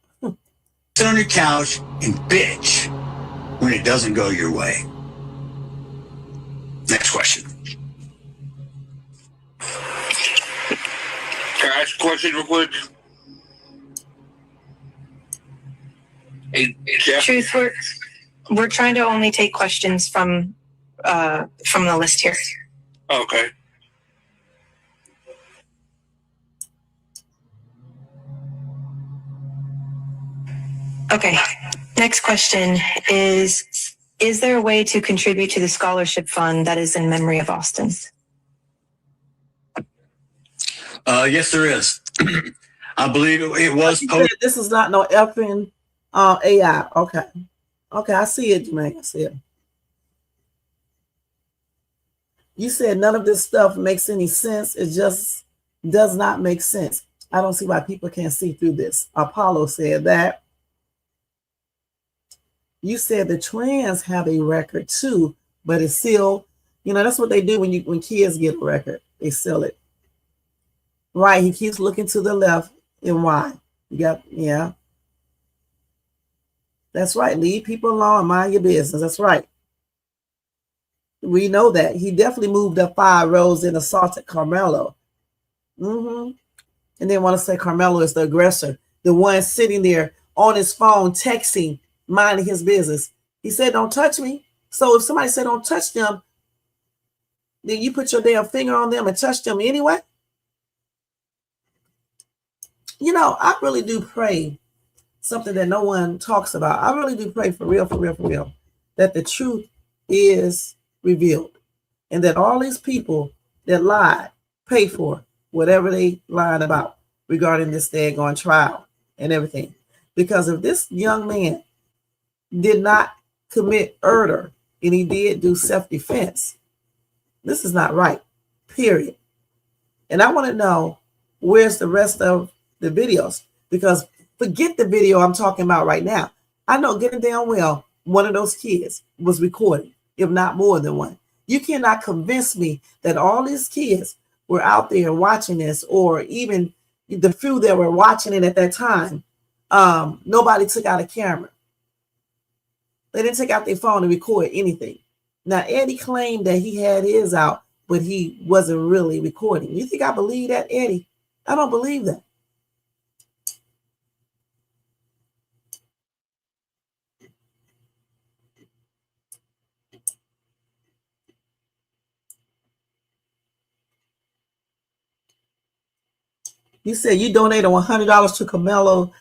S3: Sit on your couch and bitch when it doesn't go your way. Next question.
S5: Can I ask a question real quick? Hey, Jeff.
S6: Truth, we're trying to only take questions from the list here.
S5: Okay.
S6: Okay. Next question is there a way to contribute to the scholarship fund that is in memory of Austin?
S3: Yes, there is. I believe it was
S1: You said
S3: posted.
S1: this is not no effing AI. Okay. Okay, I see it, Jermaine. I see it. You said none of this stuff makes any sense. It just does not make sense. I don't see why people can't see through this. Apollo said that. You said the trans have a record too, but it's still, that's what they do when kids get a record. They sell it. Right, he keeps looking to the left and why? Yeah. That's right. Leave people alone and mind your business. That's right. We know that. He definitely moved up 5 rows and assaulted Karmelo. And then want to say Karmelo is the aggressor, the one sitting there on his phone texting, minding his business. He said, don't touch me. So if somebody said don't touch them, then you put your damn finger on them and touch them anyway? I really do pray something that no one talks about. I really do pray for real, that the truth is revealed and that all these people that lied pay for whatever they lied about regarding this daggone trial and everything. Because if this young man did not commit murder and he did do self-defense, this is not right, period. And I want to know where's the rest of the videos, because forget the video I'm talking about right now. I know getting damn well one of those kids was recording, if not more than one. You cannot convince me that all these kids were out there watching this, or even the few that were watching it at that time. Nobody took out a camera. They didn't take out their phone to record anything. Now, Eddie claimed that he had his out, but he wasn't really recording. You think I believe that, Eddie? I don't believe that. You said you donated $100 to Karmelo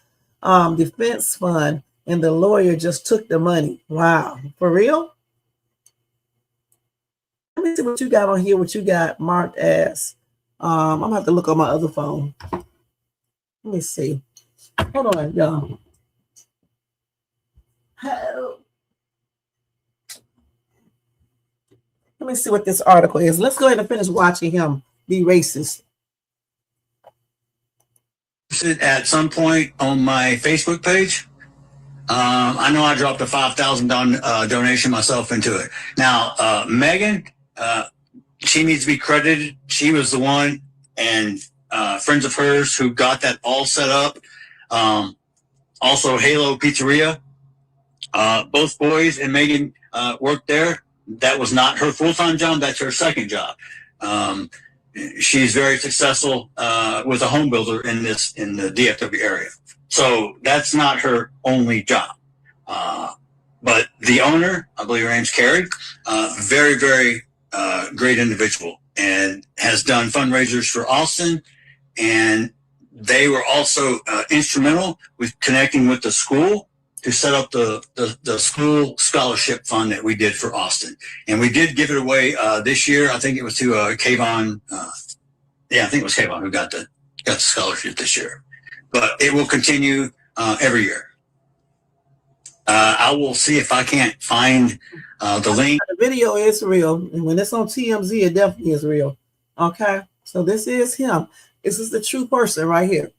S1: defense fund, and the lawyer just took the money. Wow, for real? Let me see what you got on here. What you got marked as? I'm gonna have to look on my other phone. Let me see. Hold on, y'all. Let me see what this article is. Let's go ahead and finish watching him be racist.
S3: At some point on my Facebook page. I know I dropped a $5,000 donation myself into it. Now, Megan, she needs to be credited. She was the one, and friends of hers who got that all set up. Also, Halo Pizzeria. Both boys and Megan worked there. That was not her full-time job. That's her second job. She's very successful with a home builder in the DFW area. So that's not her only job. But the owner, I believe her name's Carrie, very, very great individual, and has done fundraisers for Austin. And they were also instrumental with connecting with the school to set up the school scholarship fund that we did for Austin. And we did give it away this year. I think it was to Kayvon. I think it was Kayvon who got the scholarship this year. But it will continue every year. I will see if I can't find the link.
S1: The video is real, and when it's on TMZ, it definitely is real. Okay, so this is him. This is the true person right here.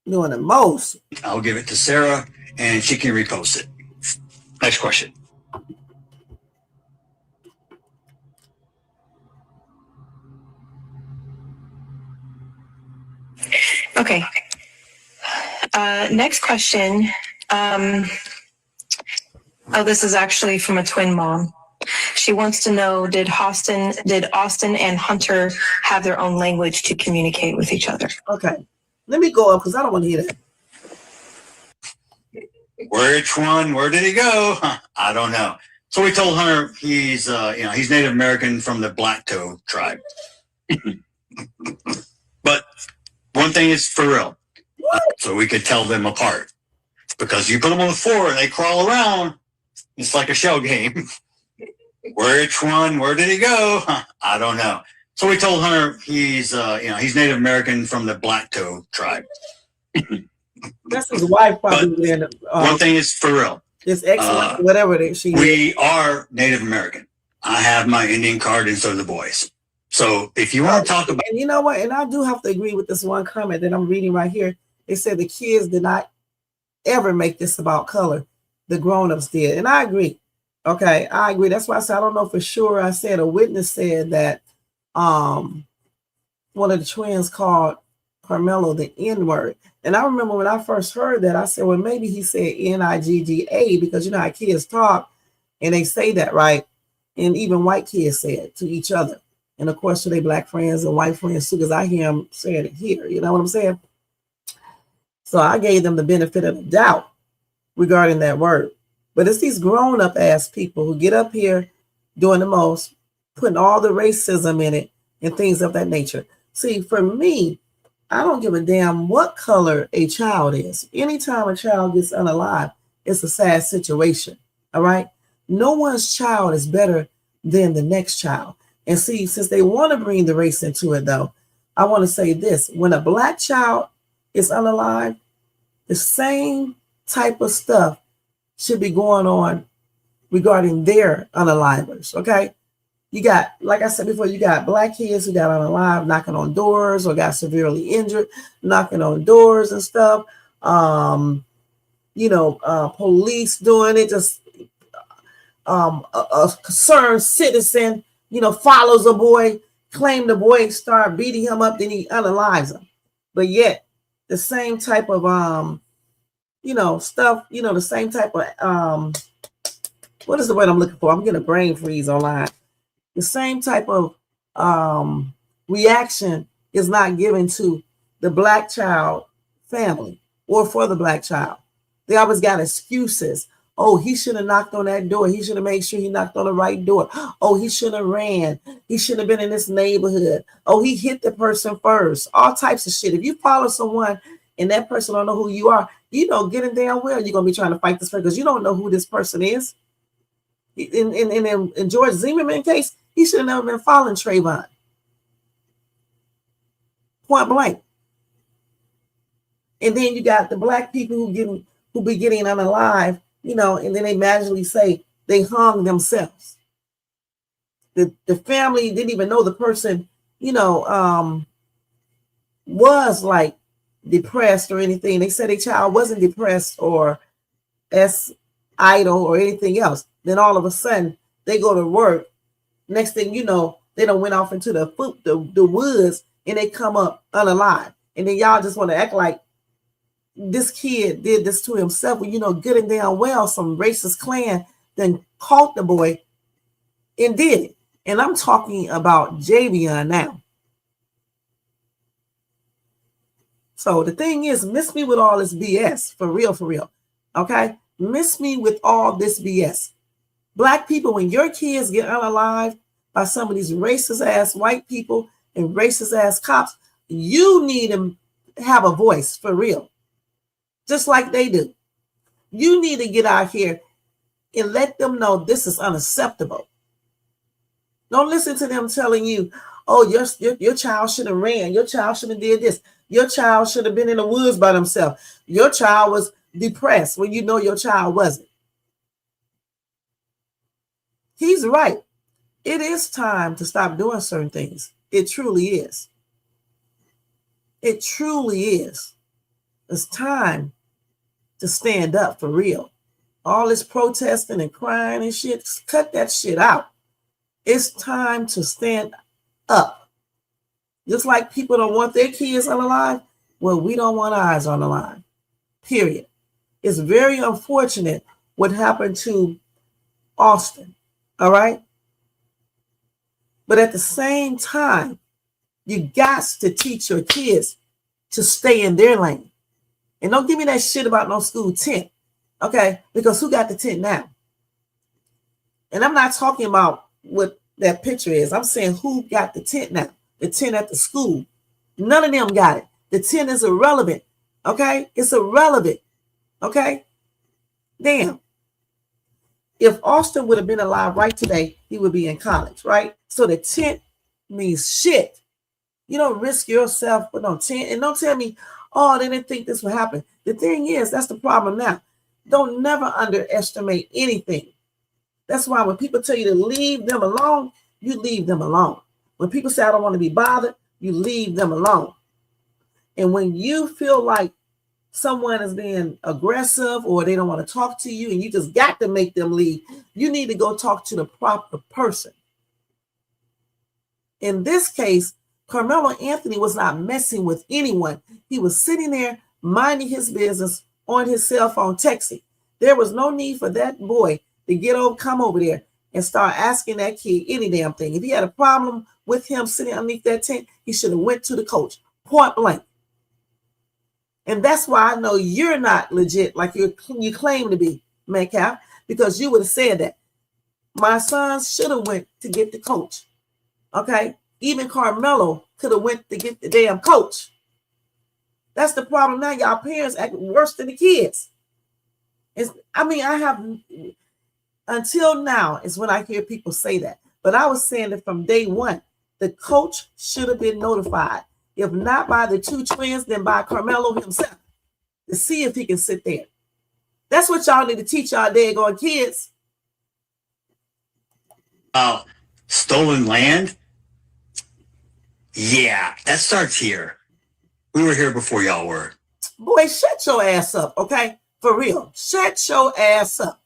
S1: Doing the most.
S3: I'll give it to Sarah, and she can repost it. Next question.
S6: Okay. Next question. This is actually from a twin mom. She wants to know, did Austin and Hunter have their own language to communicate with each other?
S1: Okay. Let me go up because I don't want to hear that.
S3: Which one? Where did he go? I don't know. So we told Hunter he's he's Native American from the Black Toe tribe. But one thing is for real. So we could tell them apart. Because you put them on the floor and they crawl around, it's like a shell game. Which one? Where did he go? I don't know. So we told Hunter he's Native American from the Black Toe tribe.
S1: That's his wife probably.
S3: One thing is for real.
S1: His ex, whatever she is.
S3: We are Native American. I have my Indian card, and so do the boys. So if you want to talk about,
S1: and you know what, and I do have to agree with this one comment that I'm reading right here. They said the kids did not ever make this about color. The grown-ups did, and I agree. Okay, I agree. That's why I said I don't know for sure. I said a witness said that one of the twins called Karmelo the N-word. And I remember when I first heard that, I said, well, maybe he said N-I-G-G-A, because you know how kids talk and they say that, right? And even white kids say it to each other. And of course, to their black friends and white friends too, because I hear them saying it here. You know what I'm saying? So I gave them the benefit of the doubt regarding that word. But it's these grown-up ass people who get up here doing the most, putting all the racism in it and things of that nature. See, for me, I don't give a damn what color a child is. Anytime a child gets unalive, it's a sad situation. All right. No one's child is better than the next child. And see, since they want to bring the race into it, though, I want to say this. When a black child is unalive, the same type of stuff should be going on regarding their unalivers. Okay. You got, like I said before, you got black kids who got unalive knocking on doors or got severely injured, knocking on doors and stuff. Police doing it. Just a concerned citizen, follows a boy, claim the boy, start beating him up, then he unalives him. But yet, the same type of stuff, the same type of what is the word I'm looking for? I'm getting a brain freeze online. The same type of reaction is not given to the black child family or for the black child. They always got excuses. Oh, he should have knocked on that door. He should have made sure he knocked on the right door. Oh, he shouldn't have ran. He shouldn't have been in this neighborhood. Oh, he hit the person first. All types of shit. If you follow someone and that person don't know who you are, getting damn well you're going to be trying to fight this person because you don't know who this person is. In George Zimmerman case, he should have never been following Trayvon. Point blank. And then you got the black people who be getting unalive, and then they magically say they hung themselves. The family didn't even know the person, was like depressed or anything. They said a child wasn't depressed or idle or anything else. Then all of a sudden they go to work. Next thing you know, they done went off into the woods and they come up unalive. And then y'all just want to act like this kid did this to himself. Well, good and damn well some racist clan then caught the boy and did it. And I'm talking about Javion now. So the thing is, miss me with all this BS, for real. Okay? Miss me with all this BS. Black people, when your kids get unalive by some of these racist ass white people and racist ass cops, you need to have a voice for real. just like they do. You need to get out here and let them know this is unacceptable. Don't listen to them telling you, oh, your child should have ran. Your child should have did this. Your child should have been in the woods by themselves. Your child was depressed when you know your child wasn't. He's right. It is time to stop doing certain things. It truly is. It truly is. It's time to stand up for real. All this protesting and crying and shit, cut that shit out. It's time to stand up. Just like people don't want their kids on the line, well, we don't want ours on the line. Period. It's very unfortunate what happened to Austin. All right? But at the same time, you got to teach your kids to stay in their lane. And don't give me that shit about no school tent. Okay? Because who got the tent now? And I'm not talking about what that picture is. I'm saying who got the tent now? The tent at the school. None of them got it. The tent is irrelevant. Okay? It's irrelevant. Okay? Damn. If Austin would have been alive right today, he would be in college, right? So the tent means shit. You don't risk yourself with no tent. And don't tell me, oh, they didn't think this would happen. The thing is, that's the problem now. Don't never underestimate anything. That's why when people tell you to leave them alone, you leave them alone. When people say, I don't want to be bothered, you leave them alone. And when you feel like someone is being aggressive or they don't want to talk to you and you just got to make them leave, you need to go talk to the proper person. In this case, Karmelo Anthony was not messing with anyone. He was sitting there minding his business on his cell phone texting. There was no need for that boy to come over there and start asking that kid any damn thing. If he had a problem with him sitting underneath that tent, he should have went to the coach, point blank. And that's why I know you're not legit like you claim to be, Metcalf, because you would have said that. My sons should have went to get the coach. Okay? Even Karmelo could have went to get the damn coach. That's the problem now. Y'all parents act worse than the kids. Until now is when I hear people say that. But I was saying that from day one, the coach should have been notified. If not by the two twins, then by Karmelo himself, to see if he can sit there. That's what y'all need to teach y'all daggone kids.
S3: Stolen land? Yeah, that starts here. We were here before y'all were.
S1: Boy, shut your ass up, okay? For real. Shut your ass up.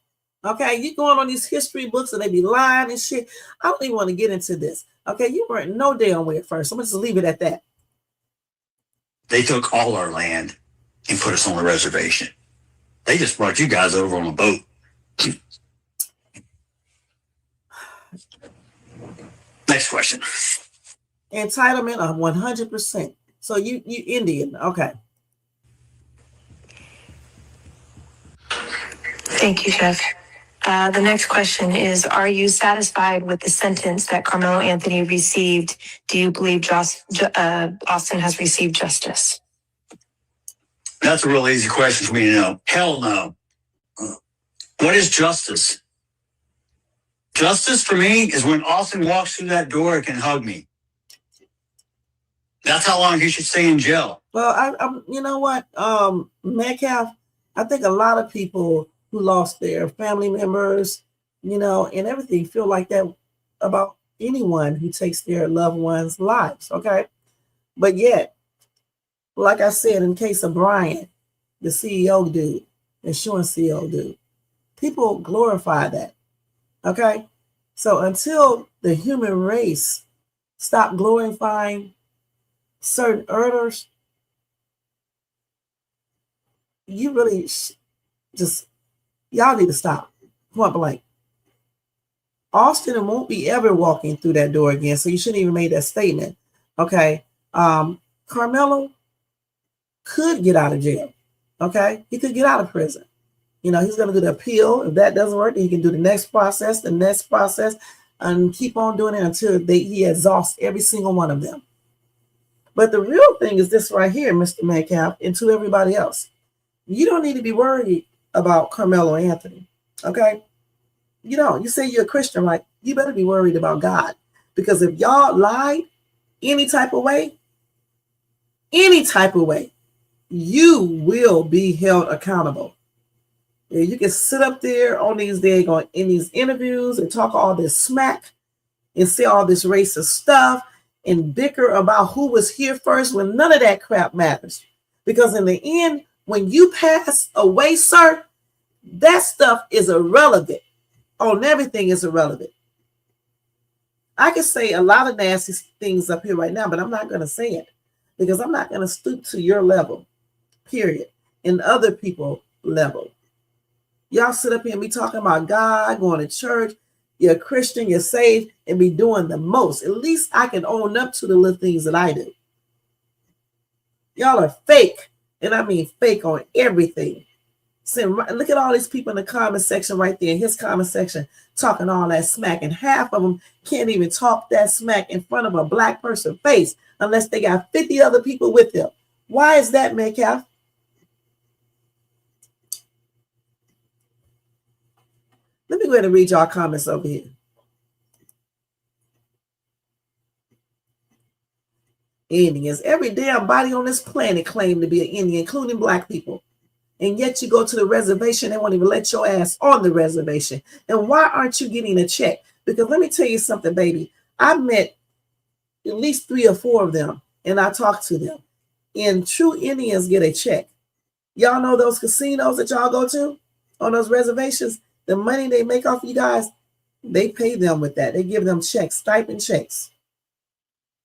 S1: Okay? You going on these history books and they be lying and shit. I don't even want to get into this. Okay? You weren't no damn way at first. I'm going to just leave it at that.
S3: They took all our land and put us on a reservation. They just brought you guys over on a boat. Next question.
S1: Entitlement of 100%. So you Indian. Okay.
S6: Thank you, Jeff. The next question is, are you satisfied with the sentence that Karmelo Anthony received? Do you believe Austin has received justice?
S3: That's a real easy question for me to know. Hell no. What is justice? Justice for me is when Austin walks through that door and can hug me. That's how long he should stay in jail.
S1: Well, I'm you know what, Metcalf, I think a lot of people who lost their family members, and everything feel like that about anyone who takes their loved ones' lives, okay? But yet, like I said, in case of Brian, the CEO dude, insurance CEO dude, people glorify that, okay? So until the human race stop glorifying certain earners, you really y'all need to stop. Point blank. Austin won't be ever walking through that door again, so you shouldn't even make that statement. Okay. Karmelo could get out of jail. Okay. He could get out of prison. He's going to do the appeal. If that doesn't work, then he can do the next process, and keep on doing it until he exhausts every single one of them. But the real thing is this right here, Mr. Metcalf, and to everybody else. You don't need to be worried about Karmelo Anthony. Okay? You don't. You say you're a Christian, right? You better be worried about God. Because if y'all lied any type of way, you will be held accountable. Yeah, you can sit up there on these in these interviews and talk all this smack and say all this racist stuff and bicker about who was here first when none of that crap matters. Because in the end, when you pass away, sir, that stuff is irrelevant. On everything is irrelevant. I can say a lot of nasty things up here right now, but I'm not going to say it because I'm not going to stoop to your level, period, and other people's level. Y'all sit up here and be talking about God, going to church, you're a Christian, you're saved, and be doing the most. At least I can own up to the little things that I do. Y'all are fake, and I mean fake on everything. Look at all these people in the comment section right there, in his comment section, talking all that smack, and half of them can't even talk that smack in front of a black person's face unless they got 50 other people with them. Why is that, Metcalf? Let me go ahead and read y'all comments over here. Indians. Every damn body on this planet claim to be an Indian, including black people. And yet you go to the reservation, they won't even let your ass on the reservation. And why aren't you getting a check? Because let me tell you something, baby. I met at least 3 or 4 of them, and I talked to them. And true Indians get a check. Y'all know those casinos that y'all go to on those reservations? The money they make off you guys, they pay them with that. They give them checks, stipend checks.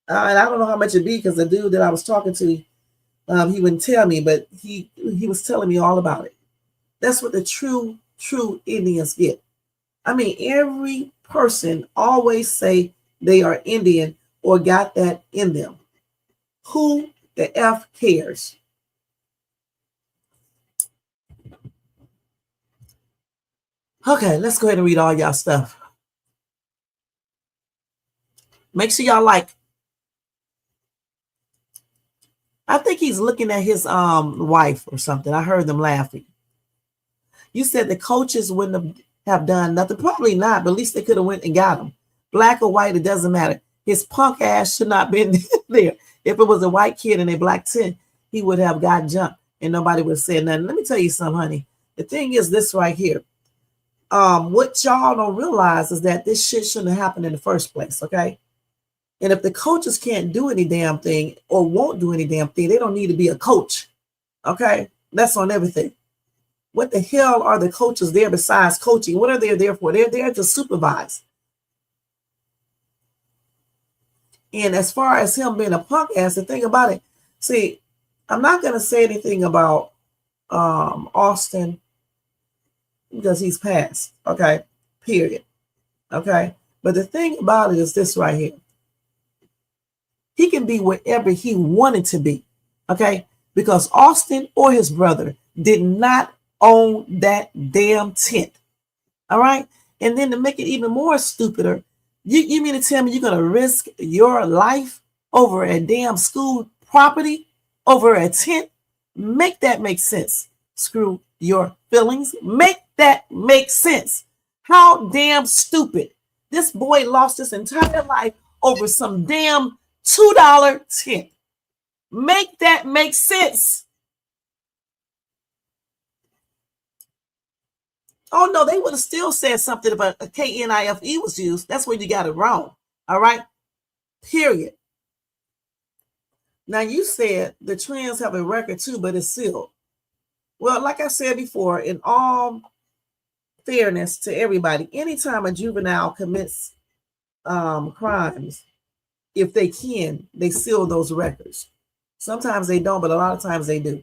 S1: And I don't know how much it'd be because the dude that I was talking to, he wouldn't tell me, but he was telling me all about it. That's what the true Indians get. I mean, every person always say they are Indian or got that in them. Who the F cares? Okay, let's go ahead and read all y'all stuff. Make sure y'all like. I think he's looking at his wife or something. I heard them laughing. You said the coaches wouldn't have done nothing. Probably not, but at least they could have went and got him. Black or white, it doesn't matter. His punk ass should not have been there. If it was a white kid in a black tent, he would have got jumped and nobody would have said nothing. Let me tell you something, honey. The thing is this right here. What y'all don't realize is that this shit shouldn't have happened in the first place, okay? And if the coaches can't do any damn thing or won't do any damn thing, they don't need to be a coach, okay? That's on everything. What the hell are the coaches there besides coaching? What are they there for? They're there to supervise. And as far as him being a punk ass, the thing about it, see, I'm not going to say anything about Austin because he's passed, okay, period, okay? But the thing about it is this right here. He can be wherever he wanted to be, okay? Because Austin or his brother did not own that damn tent, all right? And then to make it even more stupider, you mean to tell me you're going to risk your life over a damn school property, over a tent? Make that make sense. Screw your feelings. Make that make sense. How damn stupid. This boy lost his entire life over some damn $2 tent. Make that make sense. Oh, no, they would have still said something about a KNIFE was used. That's where you got it wrong. All right? Period. Now, you said the trans have a record too, but it's sealed. Well, like I said before, in all fairness to everybody, anytime a juvenile commits crimes, if they can, they seal those records. Sometimes they don't, but a lot of times they do.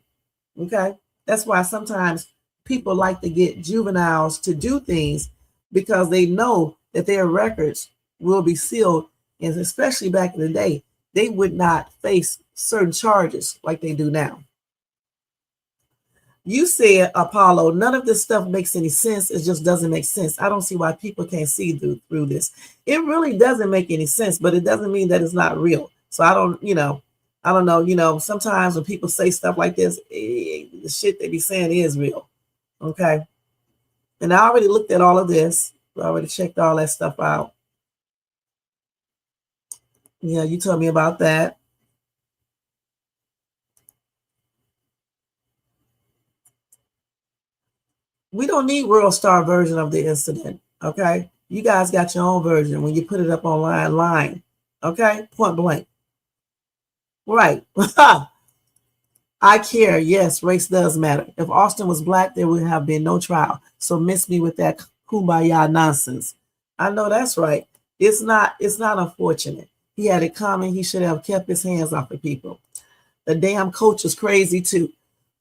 S1: Okay? That's why sometimes people like to get juveniles to do things because they know that their records will be sealed. And especially back in the day, they would not face certain charges like they do now. You said, Apollo, none of this stuff makes any sense. It just doesn't make sense. I don't see why people can't see through this. It really doesn't make any sense, but it doesn't mean that it's not real. So I don't, I don't know, sometimes when people say stuff like this, the shit they be saying is real. Okay. And I already looked at all of this. I already checked all that stuff out. Yeah, you told me about that. We don't need World Star version of the incident. Okay. You guys got your own version when you put it up online. Okay. Point blank. Right. I care. Yes, race does matter. If Austin was black, there would have been no trial. So miss me with that kumbaya nonsense. I know that's right. It's not unfortunate. He had it coming. He should have kept his hands off of people. The damn coach was crazy too.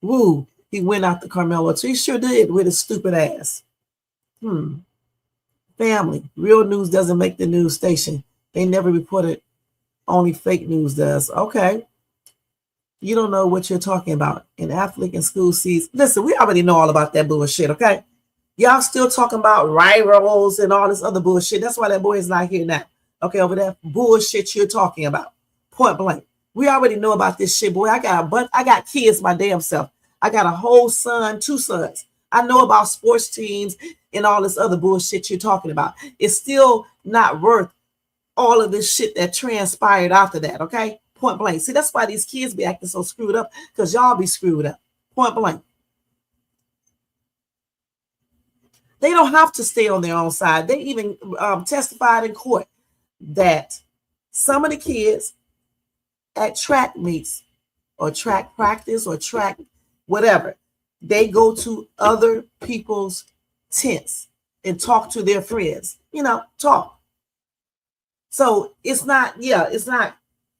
S1: Woo. He went out the Carmelo. So he sure did with his stupid ass. Family. Real news doesn't make the news station. They never reported. Only fake news does. Okay. You don't know what you're talking about. An athlete in school sees. Listen, we already know all about that bullshit, okay? Y'all still talking about rivals and all this other bullshit. That's why that boy is not here now. Okay, over that bullshit you're talking about. Point blank. We already know about this shit, boy. I got kids my damn self. I got a whole son, 2 sons. I know about sports teams and all this other bullshit you're talking about. It's still not worth all of this shit that transpired after that, okay? Point blank. See, that's why these kids be acting so screwed up, because y'all be screwed up. Point blank. They don't have to stay on their own side. They even testified in court that some of the kids at track meets or track practice or track whatever, they go to other people's tents and talk to their friends, talk. So it's not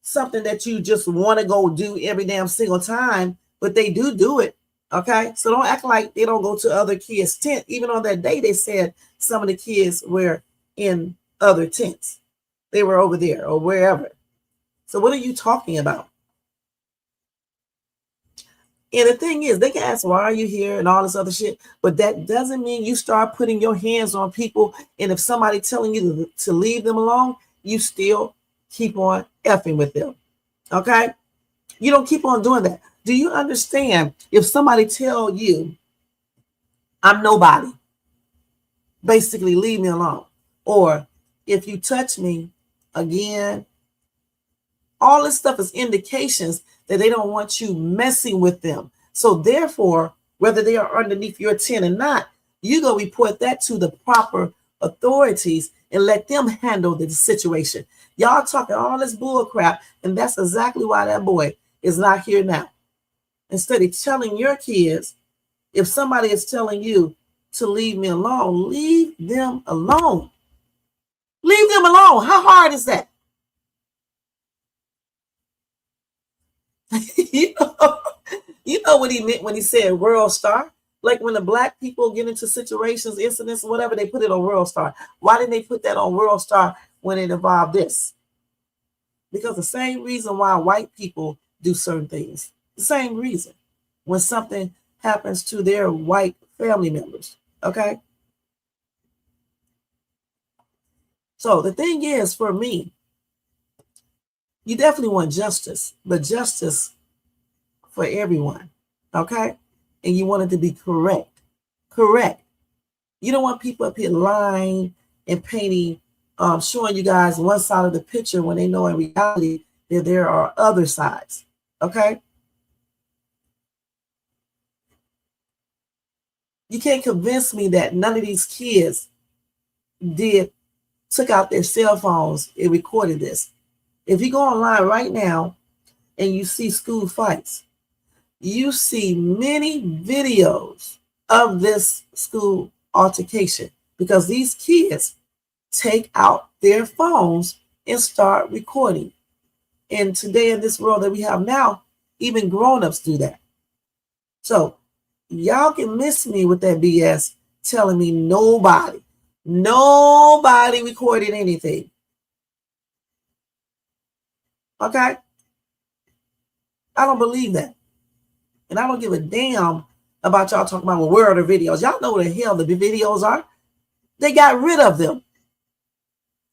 S1: something that you just want to go do every damn single time, but they do it. Okay. So don't act like they don't go to other kids' tent. Even on that day, they said some of the kids were in other tents. They were over there or wherever. So what are you talking about? And the thing is, they can ask, why are you here and all this other shit, but that doesn't mean you start putting your hands on people. And if somebody telling you to leave them alone, you still keep on effing with them. Okay? You don't keep on doing that. Do you understand if somebody tell you, I'm nobody, basically leave me alone, or if you touch me again, all this stuff is indications that they don't want you messing with them. So therefore, whether they are underneath your tent or not, you go report that to the proper authorities and let them handle the situation. Y'all talking all this bull crap, and that's exactly why that boy is not here now. Instead of telling your kids, if somebody is telling you to leave me alone, leave them alone. Leave them alone. How hard is that? you know what he meant when he said world star? Like when the black people get into situations, incidents, whatever, they put it on World Star. Why didn't they put that on World Star when it involved this? Because the same reason why white people do certain things, the same reason when something happens to their white family members. Okay. So the thing is, for me, you definitely want justice, but justice for everyone. Okay. And you want it to be correct. Correct. You don't want people up here lying and painting, showing you guys one side of the picture when they know in reality that there are other sides. Okay? You can't convince me that none of these kids took out their cell phones and recorded this. If you go online right now and you see school fights, you see many videos of this school altercation because these kids take out their phones and start recording. And today in this world that we have now, even grown-ups do that. So y'all can miss me with that BS telling me nobody recorded anything. Okay? I don't believe that. And I don't give a damn about y'all talking about, well, where are the videos? Y'all know where the hell the videos are. They got rid of them.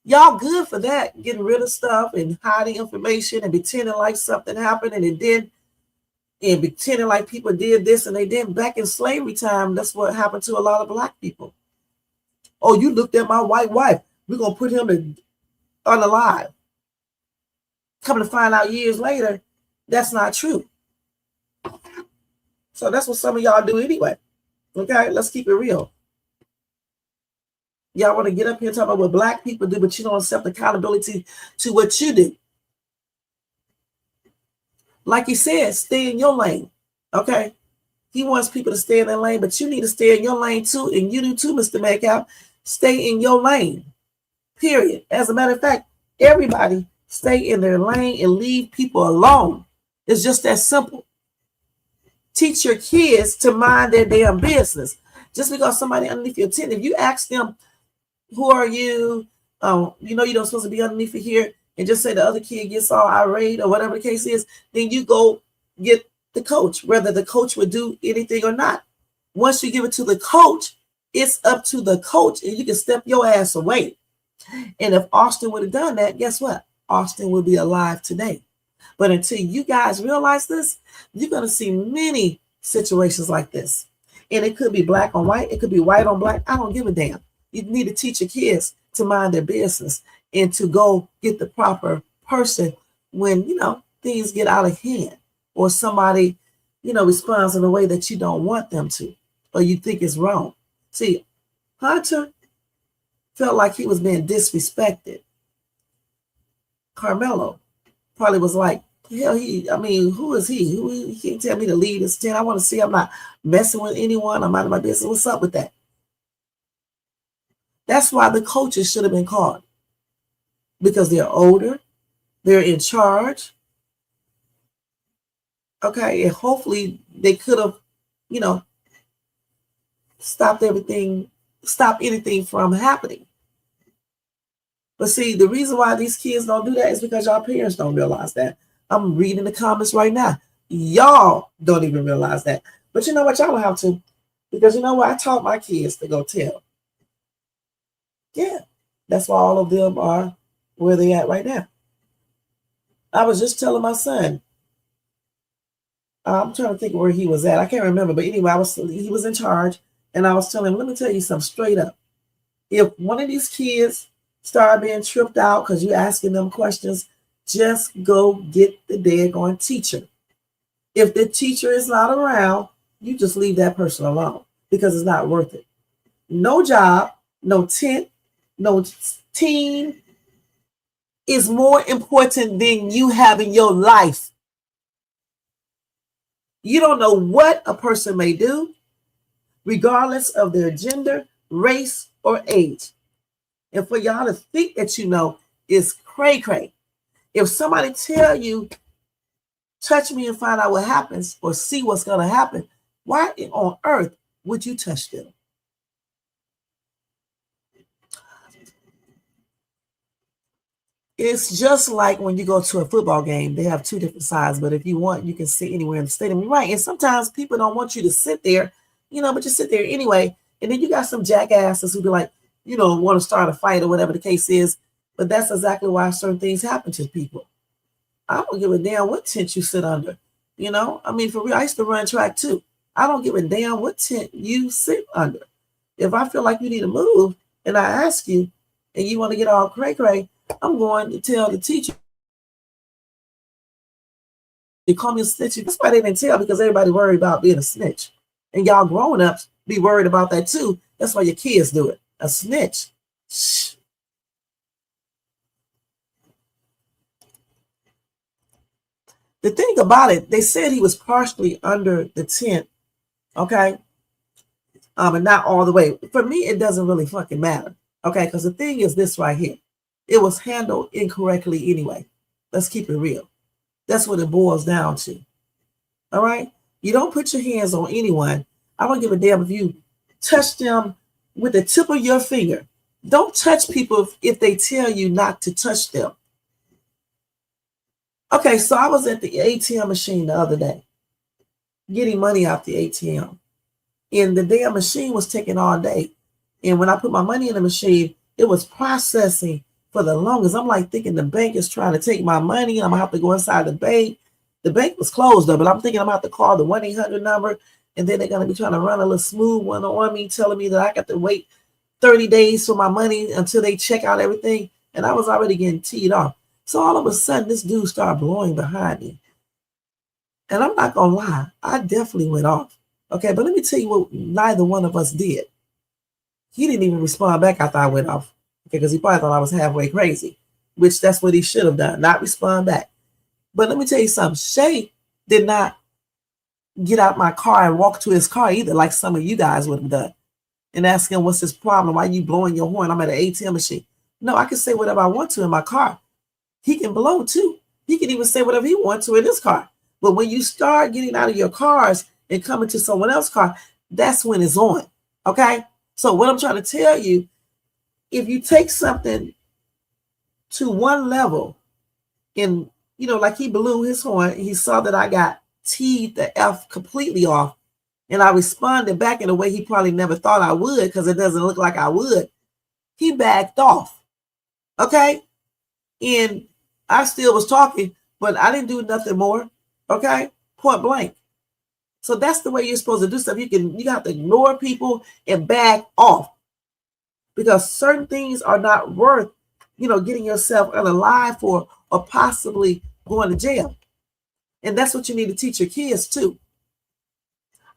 S1: Y'all good for that, getting rid of stuff and hiding information and pretending like something happened and it didn't, and pretending like people did this and they didn't. Back in slavery time, that's what happened to a lot of black people. Oh, you looked at my white wife. We're going to put him unalive. Coming to find out years later, that's not true. So that's what some of y'all do anyway. Okay, let's keep it real. Y'all want to get up here and talk about what black people do, but you don't accept accountability to what you do. Like he said, stay in your lane. Okay? He wants people to stay in their lane, but you need to stay in your lane too. And you do too, Mr. Metcalf. Stay in your lane. Period. As a matter of fact, everybody stay in their lane and leave people alone. It's just that simple. Teach your kids to mind their damn business. Just because somebody underneath your tent, if you ask them, who are you? You know you don't supposed to be underneath it here, and just say the other kid gets all irate or whatever the case is, then you go get the coach, whether the coach would do anything or not. Once you give it to the coach, it's up to the coach, and you can step your ass away. And if Austin would have done that, guess what? Austin would be alive today. But until you guys realize this, you're going to see many situations like this. And it could be black on white. It could be white on black. I don't give a damn. You need to teach your kids to mind their business and to go get the proper person when, things get out of hand or somebody, responds in a way that you don't want them to or you think is wrong. See, Hunter felt like he was being disrespected. Karmelo probably was like, hell, who is he? He can't tell me to leave this tent. I want to see I'm not messing with anyone. I'm out of my business. What's up with that? That's why the coaches should have been called. Because they're older, they're in charge. Okay, and hopefully they could have, stopped anything from happening. But see, the reason why these kids don't do that is because y'all parents don't realize that. I'm reading the comments right now. Y'all don't even realize that. But you know what? Y'all don't have to. Because you know what? I taught my kids to go tell. Yeah, that's why all of them are where they at right now. I was just telling my son, I'm trying to think where he was at. I can't remember, but anyway, he was in charge, and I was telling him, let me tell you something straight up. If one of these kids start being tripped out because you're asking them questions, just go get the daggone teacher. If the teacher is not around, you just leave that person alone because it's not worth it. No job, no tent, no team is more important than you having your life. You don't know what a person may do, regardless of their gender, race, or age. And for y'all to think that you know is cray-cray. If somebody tell you, touch me and find out what happens or see what's going to happen, why on earth would you touch them? It's just like when you go to a football game, they have two different sides, but if you want, you can sit anywhere in the stadium. Right. And sometimes people don't want you to sit there, but you sit there anyway. And then you got some jackasses who be like, want to start a fight or whatever the case is. But that's exactly why certain things happen to people. I don't give a damn what tent you sit under. For real, I used to run track too. I don't give a damn what tent you sit under. If I feel like you need to move and I ask you and you want to get all cray-cray, I'm going to tell the teacher. They call me a snitch. That's why they didn't tell, because everybody worried about being a snitch. And y'all grown ups be worried about that too. That's why your kids do it. A snitch. Shh. The thing about it, they said he was partially under the tent, okay? And not all the way. For me, it doesn't really fucking matter, okay? Because the thing is this right here. It was handled incorrectly anyway. Let's keep it real. That's what it boils down to. All right? You don't put your hands on anyone. I don't give a damn if you touch them with the tip of your finger. Don't touch people if they tell you not to touch them. Okay, so I was at the ATM machine the other day, getting money out the ATM. And the damn machine was taking all day. And when I put my money in the machine, it was processing for the longest. I'm like thinking the bank is trying to take my money. I'm gonna have to go inside the bank. The bank was closed though, but I'm thinking I'm gonna have to call the 1-800 number, and then they're gonna be trying to run a little smooth one on me, telling me that I got to wait 30 days for my money until they check out everything. And I was already getting teed off. So all of a sudden, this dude started blowing behind me. And I'm not gonna lie, I definitely went off. Okay, but let me tell you what neither one of us did. He didn't even respond back after I went off. Okay, because he probably thought I was halfway crazy, which that's what he should have done, not respond back. But let me tell you something. Shay did not get out my car and walk to his car either, like some of you guys would have done, and ask him, what's his problem? Why are you blowing your horn? I'm at an ATM machine. No, I can say whatever I want to in my car. He can blow too. He can even say whatever he wants to in his car. But when you start getting out of your cars and coming to someone else's car, that's when it's on. Okay? So what I'm trying to tell you, if you take something to one level and, like he blew his horn, he saw that I got teed the F completely off, and I responded back in a way he probably never thought I would, because it doesn't look like I would. He backed off. Okay? And I still was talking, but I didn't do nothing more. Okay? Point blank. So that's the way you're supposed to do stuff. You have to ignore people and back off, because certain things are not worth, getting yourself unalive for, or possibly going to jail. And that's what you need to teach your kids too.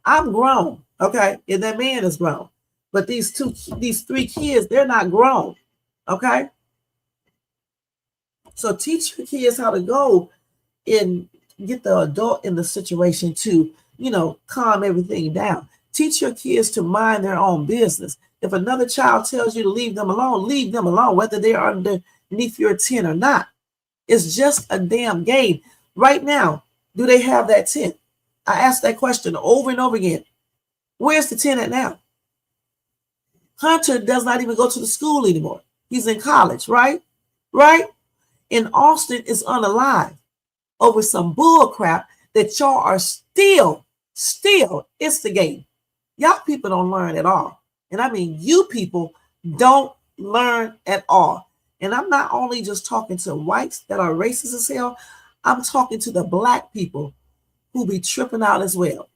S1: I'm grown, okay, and that man is grown, but these 3 kids, they're not grown, okay. So teach your kids how to go and get the adult in the situation to, calm everything down. Teach your kids to mind their own business. If another child tells you to leave them alone, whether they're underneath your 10 or not. It's just a damn game. Right now, do they have that 10? I asked that question over and over again. Where's the 10 at now? Hunter does not even go to the school anymore. He's in college, right? Right? And Austin is unalive over some bull crap that y'all are still instigating. Y'all people don't learn at all. And I mean, you people don't learn at all. And I'm not only just talking to whites that are racist as hell, I'm talking to the black people who be tripping out as well.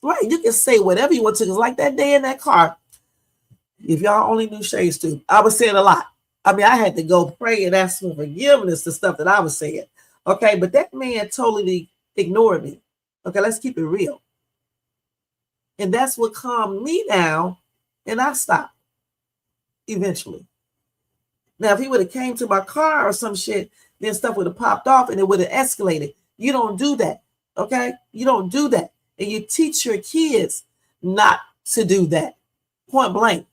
S1: Right, you can say whatever you want to, because like that day in that car, if y'all only knew Shades too, I was saying a lot. I mean, I had to go pray and ask for forgiveness to stuff that I was saying. Okay, but that man totally ignored me. Okay, let's keep it real. And that's what calmed me down, and I stopped eventually. Now, if he would have came to my car or some shit, then stuff would have popped off and it would have escalated. You don't do that, okay? You don't do that. And you teach your kids not to do that. Point blank.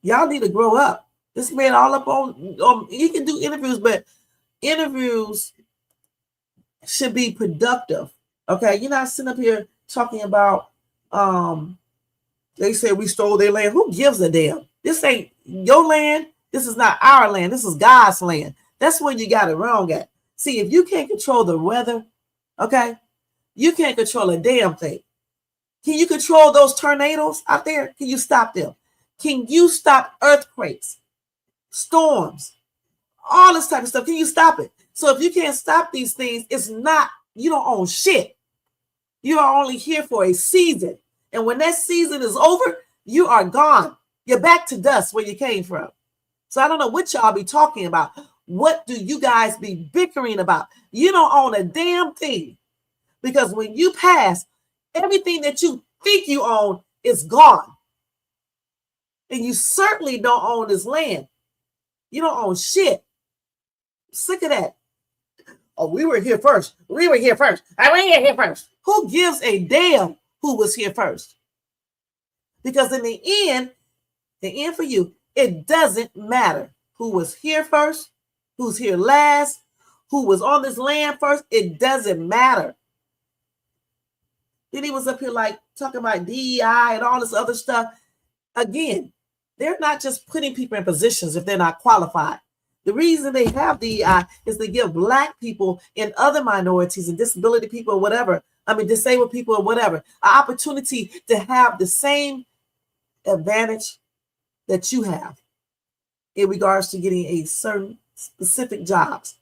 S1: Y'all need to grow up. This man all up on he can do interviews, but interviews should be productive. Okay, you're not sitting up here talking about they say we stole their land. Who gives a damn? This ain't your land. This is not our land. This is God's land. That's where you got it wrong at. See, if you can't control the weather, okay, you can't control a damn thing. Can you control those tornadoes out there? Can you stop them? Can you stop earthquakes, storms, all this type of stuff? Can you stop it? So if you can't stop these things, it's not, you don't own shit. You are only here for a season. And when that season is over, you are gone. You're back to dust where you came from. So I don't know what y'all be talking about. What do you guys be bickering about? You don't own a damn thing. Because when you pass, everything that you think you own is gone. And you certainly don't own this land. You don't own shit. I'm sick of that. Oh, we were here first. We were here first. I went here first. Who gives a damn who was here first? Because in the end for you, it doesn't matter who was here first, who's here last, who was on this land first. It doesn't matter. Then he was up here like talking about DEI and all this other stuff. Again, they're not just putting people in positions if they're not qualified. The reason they have DEI is to give Black people and other minorities and disability people or whatever, disabled people or whatever, an opportunity to have the same advantage that you have in regards to getting a certain specific jobs.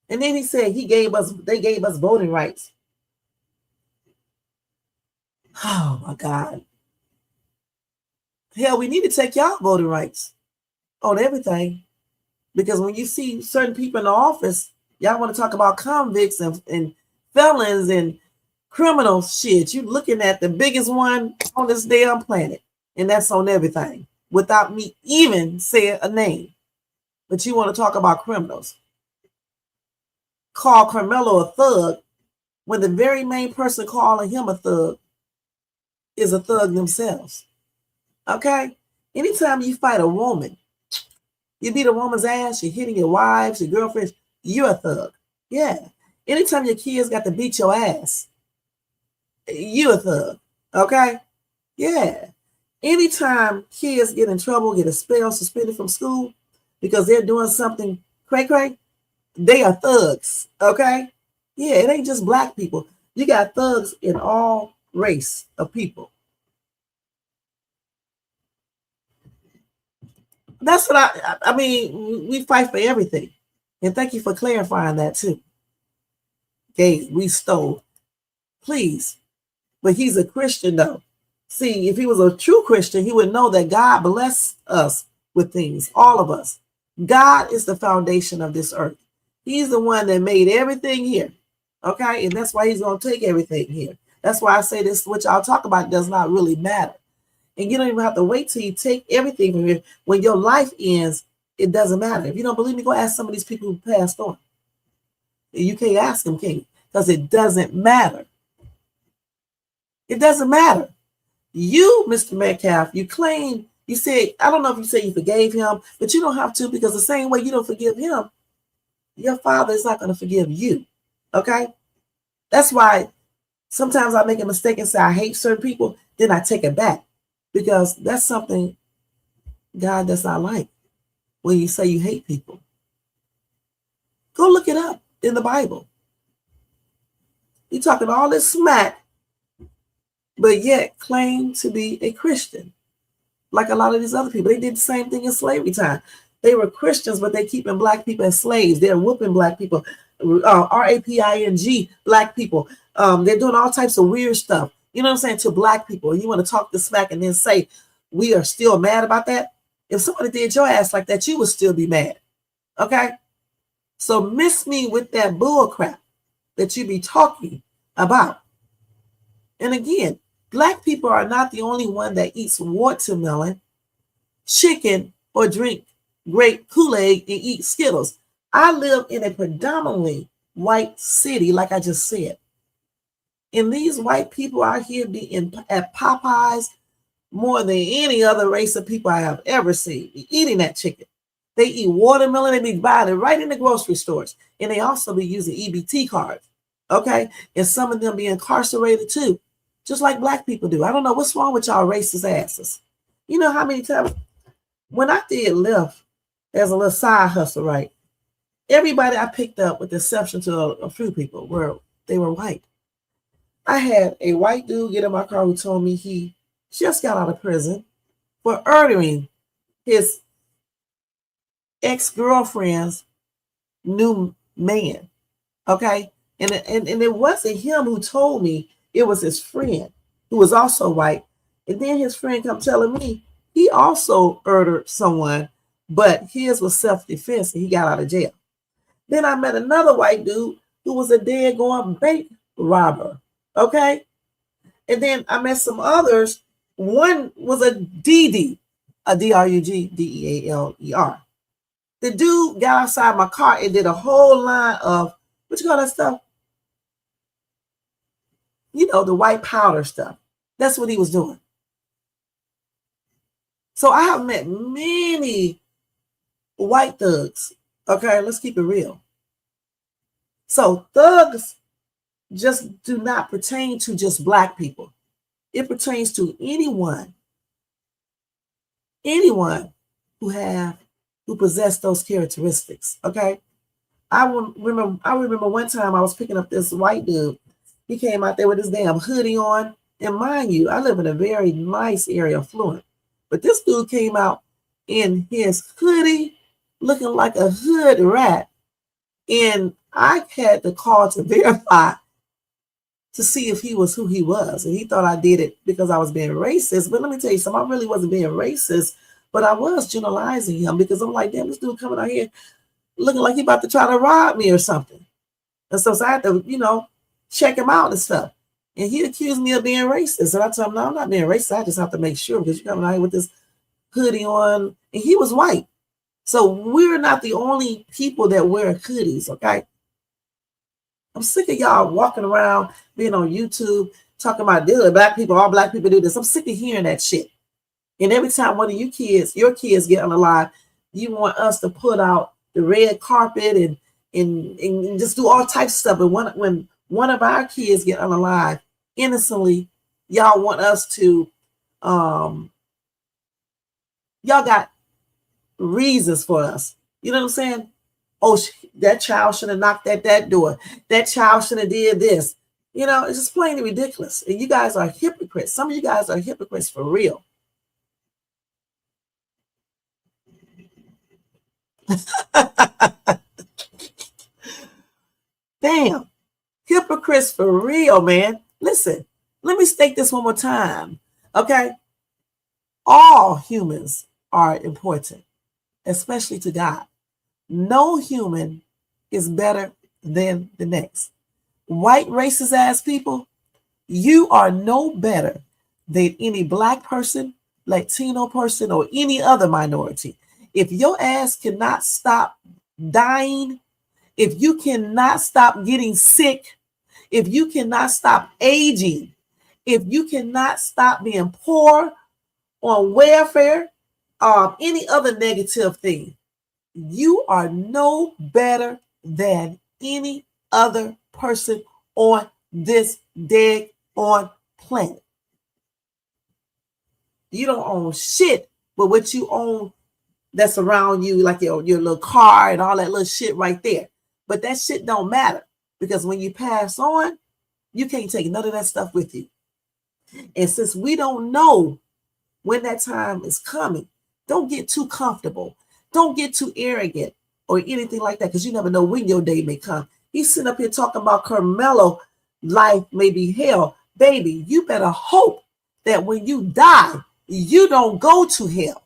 S1: And then he said they gave us voting rights. Oh my God. Hell, we need to take y'all voting rights on everything. Because when you see certain people in the office, y'all want to talk about convicts and felons and criminals. Shit, you looking at the biggest one on this damn planet. And that's on everything without me even saying a name. But you want to talk about criminals. Call Karmelo a thug when the very main person calling him a thug is a thug themselves. Okay? Anytime you fight a woman, you beat a woman's ass, you're hitting your wives, your girlfriends, you're a thug. Yeah. Anytime your kids got to beat your ass, you're a thug. Okay? Yeah. Anytime kids get in trouble, get expelled, suspended from school because they're doing something cray-cray, they are thugs. Okay? Yeah, it ain't just black people. You got thugs in all race of people. That's what I mean, we fight for everything. And thank you for clarifying that too. Okay, we stole. Please. But he's a Christian though. See, if he was a true Christian, he would know that God bless us with things, all of us. God is the foundation of this earth. He's the one that made everything here. Okay, and that's why he's going to take everything here. That's why I say this, what y'all talk about does not really matter. And you don't even have to wait till you take everything from here. When your life ends, it doesn't matter. If you don't believe me, go ask some of these people who passed on. You can't ask them, can you? Because it doesn't matter. It doesn't matter. You, Mr. Metcalf, you claim, you said, I don't know if you say you forgave him, but you don't have to, because the same way you don't forgive him, your father is not going to forgive you. Okay? That's why sometimes I make a mistake and say I hate certain people, then I take it back. Because that's something God does not like when you say you hate people. Go look it up in the Bible. You're talking all this smack, but yet claim to be a Christian. Like a lot of these other people. They did the same thing in slavery time. They were Christians, but they're keeping black people as slaves. They're whooping black people. RAPING, black people. They're doing all types of weird stuff. You know what I'm saying? To black people. And you want to talk this smack and then say, we are still mad about that? If somebody did your ass like that, you would still be mad. Okay? So miss me with that bull crap that you be talking about. And again, black people are not the only one that eats watermelon, chicken, or drink grape Kool-Aid and eat Skittles. I live in a predominantly white city, like I just said. And these white people out here be at Popeyes more than any other race of people I have ever seen eating that chicken. They eat watermelon. They be buying it right in the grocery stores. And they also be using EBT cards. Okay? And some of them be incarcerated too. Just like black people do. I don't know what's wrong with y'all racist asses. You know how many times when I did Lyft as a little side hustle, right? Everybody I picked up, with the exception to a few people, they were white. I had a white dude get in my car who told me he just got out of prison for ordering his ex-girlfriend's new man. Okay? And it wasn't him who told me, it was his friend who was also white. And then his friend come telling me he also murdered someone, but his was self-defense and he got out of jail. Then I met another white dude who was a dead going bank robber. Okay? And then I met some others. One was a DD, a DRUGDEALER. The dude got outside my car and did a whole line of, what you call that stuff? You know, the white powder stuff. That's what he was doing. So I have met many white thugs. Okay, let's keep it real. So thugs just do not pertain to just black people. It pertains to anyone who possess those characteristics. Okay. I remember one time I was picking up this white dude. He came out there with his damn hoodie on, And mind you, I live in a very nice area, affluent. But this dude came out in his hoodie, looking like a hood rat. And I had to call to verify to see if he was who he was. And he thought I did it because I was being racist. But let me tell you something, I really wasn't being racist, but I was generalizing him because I'm like, damn, this dude coming out here looking like he about to try to rob me or something. And so I had to, check him out and stuff. And he accused me of being racist. And I told him, no, I'm not being racist. I just have to make sure because you're coming out here with this hoodie on. And he was white. So we're not the only people that wear hoodies, okay? I'm sick of y'all walking around, being on YouTube, talking about black people, all black people do this. I'm sick of hearing that shit. And every time one of your kids get unalive, you want us to put out the red carpet and just do all types of stuff. And when one of our kids get unalive innocently, y'all want us to, y'all got reasons for us. You know what I'm saying? Oh, that child should have knocked at that door. That child should have did this. It's just plain ridiculous. And you guys are hypocrites. Some of you guys are hypocrites for real. Damn. Hypocrites for real, man. Listen, let me state this one more time. Okay? All humans are important, especially to God. No human is better than the next. White racist ass people, you are no better than any black person, Latino person, or any other minority. If your ass cannot stop dying, if you cannot stop getting sick, if you cannot stop aging, if you cannot stop being poor on welfare, any other negative thing, you are no better than any other person on this dead on planet. You don't own shit, but what you own that's around you, like your little car and all that little shit right there. But that shit don't matter because when you pass on, you can't take none of that stuff with you. And since we don't know when that time is coming, don't get too comfortable. Don't get too arrogant or anything like that because you never know when your day may come. He's sitting up here talking about Karmelo, life may be hell. Baby, you better hope that when you die, you don't go to hell.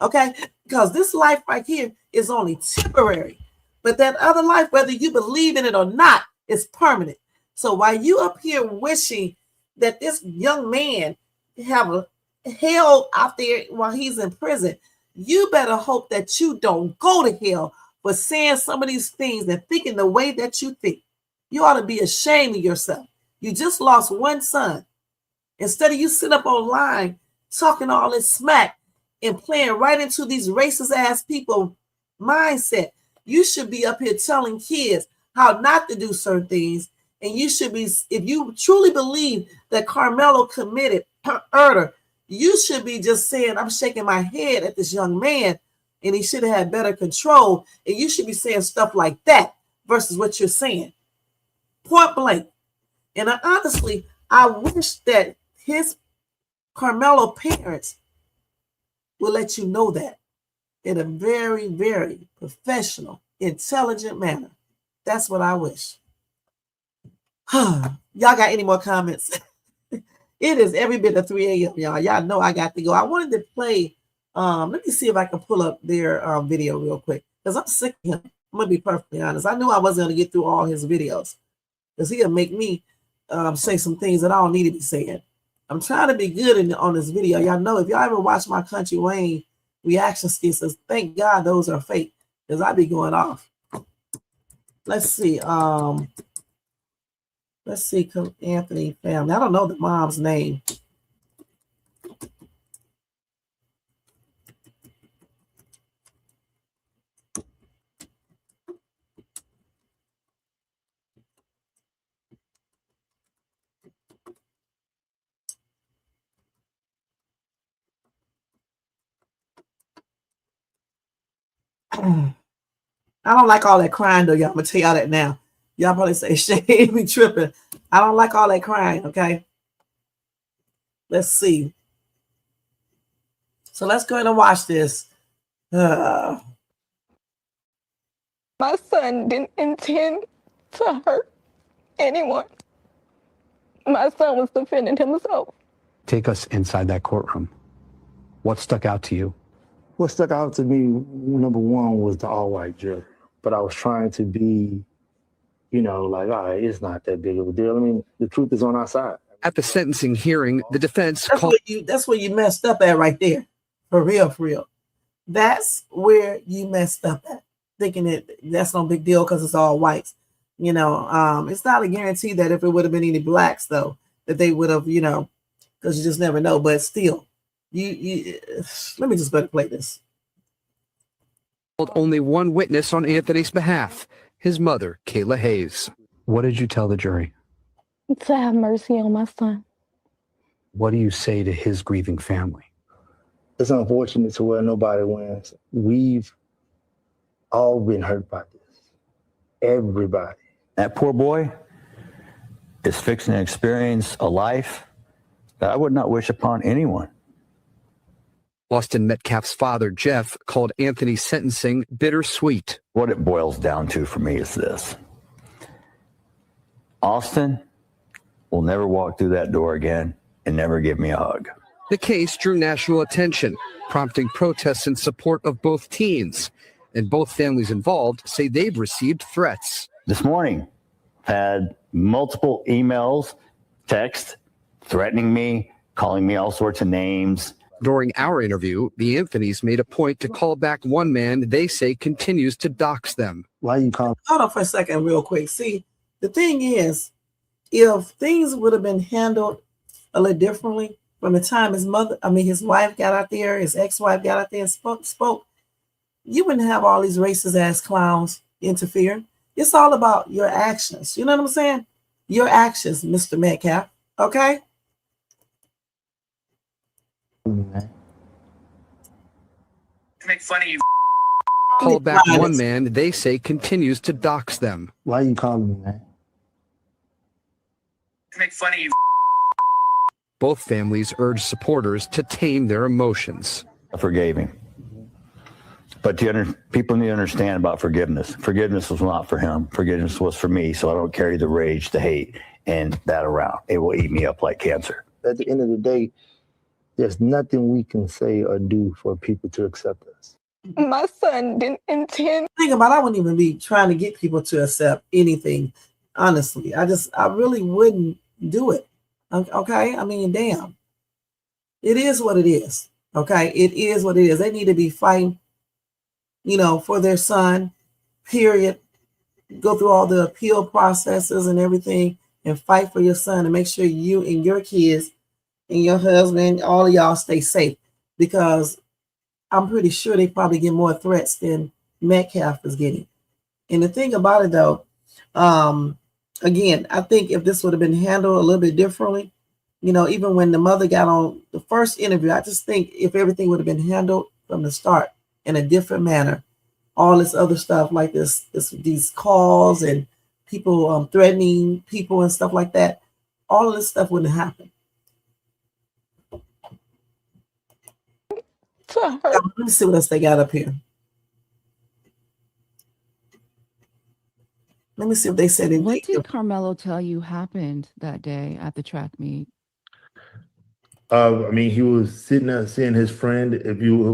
S1: Okay? Because this life right here is only temporary. But that other life, whether you believe in it or not, is permanent. So while you up here wishing that this young man have a hell out there while he's in prison, you better hope that you don't go to hell for saying some of these things and thinking the way that you think. You ought to be ashamed of yourself. You just lost one son. Instead of you sitting up online talking all this smack and playing right into these racist ass people mindset, you should be up here telling kids how not to do certain things. And you should be, if you truly believe that Karmelo committed murder, you should be just saying, I'm shaking my head at this young man and he should have had better control. And you should be saying stuff like that versus what you're saying. Point blank. And honestly, I wish that his Karmelo parents will let you know that in a very, very professional, intelligent manner. That's what I wish. Y'all got any more comments? It is every bit of 3 a.m., y'all. Y'all know I got to go. I wanted to play, let me see if I can pull up their video real quick because I'm sick of him. I'm going to be perfectly honest. I knew I wasn't going to get through all his videos because he'll make me say some things that I don't need to be saying. I'm trying to be good on this video. Y'all know if y'all ever watch my Country Wayne reaction skits, thank God those are fake because I be going off. Let's see. Let's see, Anthony family. I don't know the mom's name. I don't like all that crying though, y'all. I'm gonna tell y'all that now. Y'all probably say, Shay be tripping. I don't like all that crying, okay? Let's see. So let's go ahead and watch this.
S7: My son didn't intend to hurt anyone. My son was defending himself.
S8: Take us inside that courtroom. What stuck out to you?
S9: What stuck out to me, number one, was the all-white jury. But I was trying to be, like, all right, it's not that big of a deal. I mean, the truth is on our side.
S8: At the sentencing hearing, the defense called.
S1: That's where you messed up at right there. For real, for real. That's where you messed up at. Thinking that that's no big deal because it's all whites. It's not a guarantee that if it would have been any blacks, though, that they would have, because you just never know. But still, you let me just go ahead and play this.
S8: Only one witness on Anthony's behalf, his mother, Kayla Hayes. What did you tell the jury?
S7: To have mercy on my son.
S8: What do you say to his grieving family?
S9: It's unfortunate to where nobody wins. We've all been hurt by this. Everybody.
S3: That poor boy is fixing to experience a life that I would not wish upon anyone.
S8: Austin Metcalf's father, Jeff, called Anthony's sentencing bittersweet.
S3: What it boils down to for me is this. Austin will never walk through that door again and never give me a hug.
S8: The case drew national attention, prompting protests in support of both teens. And both families involved say they've received threats.
S3: This morning, had multiple emails, texts, threatening me, calling me all sorts of names.
S8: During our interview, the Anthonys made a point to call back one man they say continues to dox them.
S9: Why you calling?
S1: Hold on for a second real quick. See, the thing is, if things would have been handled a little differently from the time his wife got out there, his ex-wife got out there and spoke, you wouldn't have all these racist ass clowns interfere. It's all about your actions. You know what I'm saying? Your actions, Mr. Metcalf. Okay?
S10: To make fun of you.
S8: Called back one man they say continues to dox them.
S9: Why you calling me, man?
S10: To make fun of you.
S8: Both families urge supporters to tame their emotions.
S3: I forgave him. But people need to understand about forgiveness. Forgiveness was not for him. Forgiveness was for me, so I don't carry the rage, the hate, and that around. It will eat me up like cancer.
S9: At the end of the day, there's nothing we can say or do for people to accept us.
S7: My son didn't intend.
S1: Think about it, I wouldn't even be trying to get people to accept anything, honestly. I really wouldn't do it. Okay? I mean, damn. It is what it is. Okay? It is what it is. They need to be fighting, for their son, period. Go through all the appeal processes and everything and fight for your son and make sure you and your kids and your husband, all of y'all stay safe, because I'm pretty sure they probably get more threats than Metcalf is getting. And the thing about it, though, again, I think if this would have been handled a little bit differently, even when the mother got on the first interview, I just think if everything would have been handled from the start in a different manner, all this other stuff like these calls and people threatening people and stuff like that, all of this stuff wouldn't have happened. Let me see what else they got up here. Let me see if they said anything.
S11: What did Karmelo tell you happened that day at the track meet?
S12: He was sitting there seeing his friend.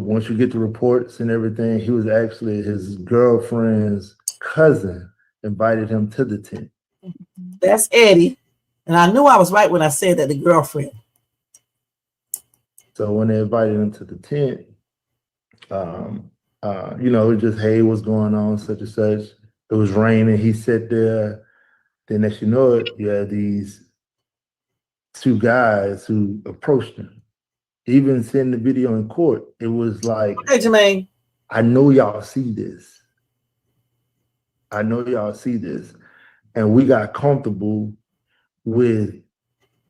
S12: Once you get the reports and everything, he was actually his girlfriend's cousin invited him to the tent.
S1: That's Eddie. And I knew I was right when I said that, the girlfriend.
S12: So when they invited him to the tent, it was just, hey, what's going on, such and such. It was raining. He sat there. Then next you know it, you had these two guys who approached him. Even seeing the video in court, it was like,
S1: hey, Jermaine,
S12: I know y'all see this. I know y'all see this. And we got comfortable with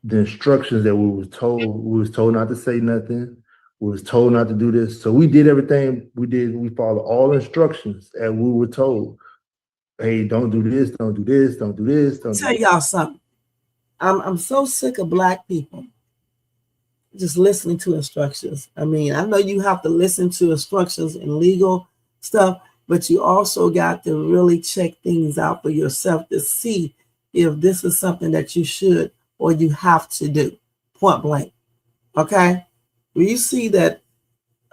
S12: the instructions that we was told. We was told not to say nothing. We was told not to do this. So we did everything we did. We followed all instructions and we were told, hey, don't do this, don't do this, don't do this, don't do
S1: tell y'all something. I'm so sick of black people just listening to instructions. I mean, I know you have to listen to instructions in legal stuff, but you also got to really check things out for yourself to see if this is something that you should or you have to do, point blank. Okay? When you see that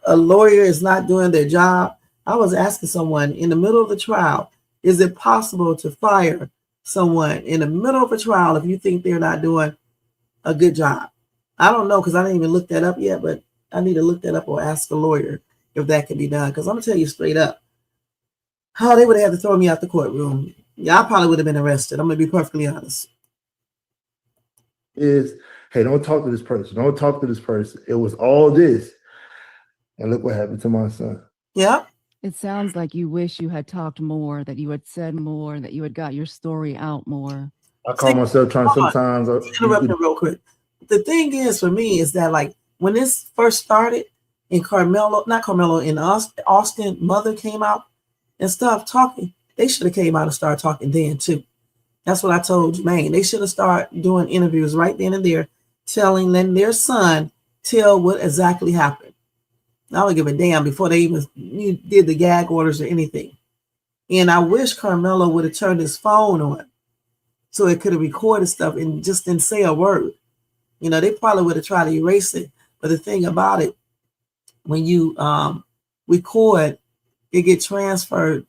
S1: a lawyer is not doing their job, I was asking someone in the middle of the trial, is it possible to fire someone in the middle of a trial if you think they're not doing a good job? I don't know because I didn't even look that up yet, but I need to look that up or ask a lawyer if that can be done. Because I'm going to tell you straight up, how they would have had to throw me out the courtroom. Yeah, I probably would have been arrested. I'm going to be perfectly honest.
S12: Is, hey, don't talk to this person. Don't talk to this person. It was all this. And look what happened to my son.
S1: Yeah.
S11: It sounds like you wish you had talked more, that you had said more, that you had got your story out more.
S12: I call myself trying sometimes.
S1: Interrupt you real quick. The thing is for me is that like when this first started and in Austin, mother came out and stuff talking, they should have came out and started talking then too. That's what I told Jermaine. They should have started doing interviews right then and there, letting their son tell what exactly happened. I don't give a damn before they even did the gag orders or anything. And I wish Karmelo would have turned his phone on so it could have recorded stuff and just didn't say a word. You know, they probably would have tried to erase it. But the thing about it, when you record, it gets transferred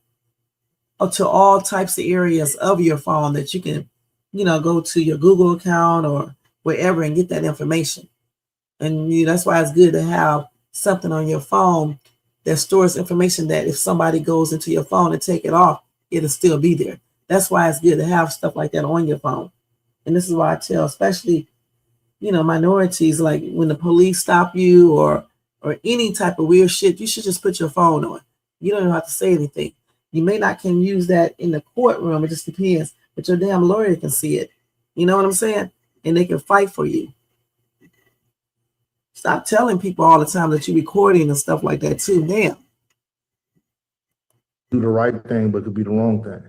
S1: to all types of areas of your phone that you can, go to your Google account or wherever and get that information. And that's why it's good to have something on your phone that stores information that if somebody goes into your phone and take it off, it'll still be there. That's why it's good to have stuff like that on your phone. And this is why I tell, especially, minorities, like when the police stop you or any type of weird shit, you should just put your phone on. You don't even have to say anything. You may not can use that in the courtroom. It just depends. But your damn lawyer can see it. You know what I'm saying? And they can fight for you. Stop telling people all the time that you're recording and stuff like that too. Damn.
S12: Do the right thing, but could be the wrong thing.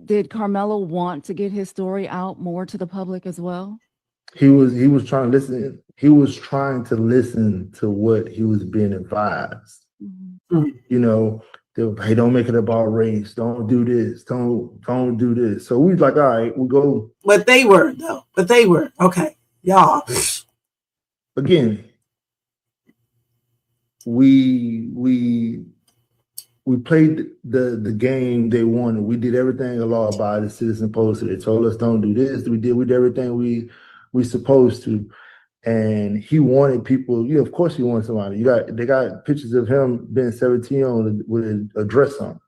S11: Did Karmelo want to get his story out more to the public as well?
S12: He was trying to listen. He was trying to listen to what he was being advised.
S1: Mm-hmm.
S12: Hey, don't make it about race. Don't do this. Don't do this. So we was like, all right, we'll go.
S1: But they were though. Okay, y'all.
S12: Again, we played the game they wanted. We did everything a law abiding citizen posted. They told us don't do this. We did everything we supposed to. And he wanted people, of course he wanted somebody. They got pictures of him being 17 with a dress on,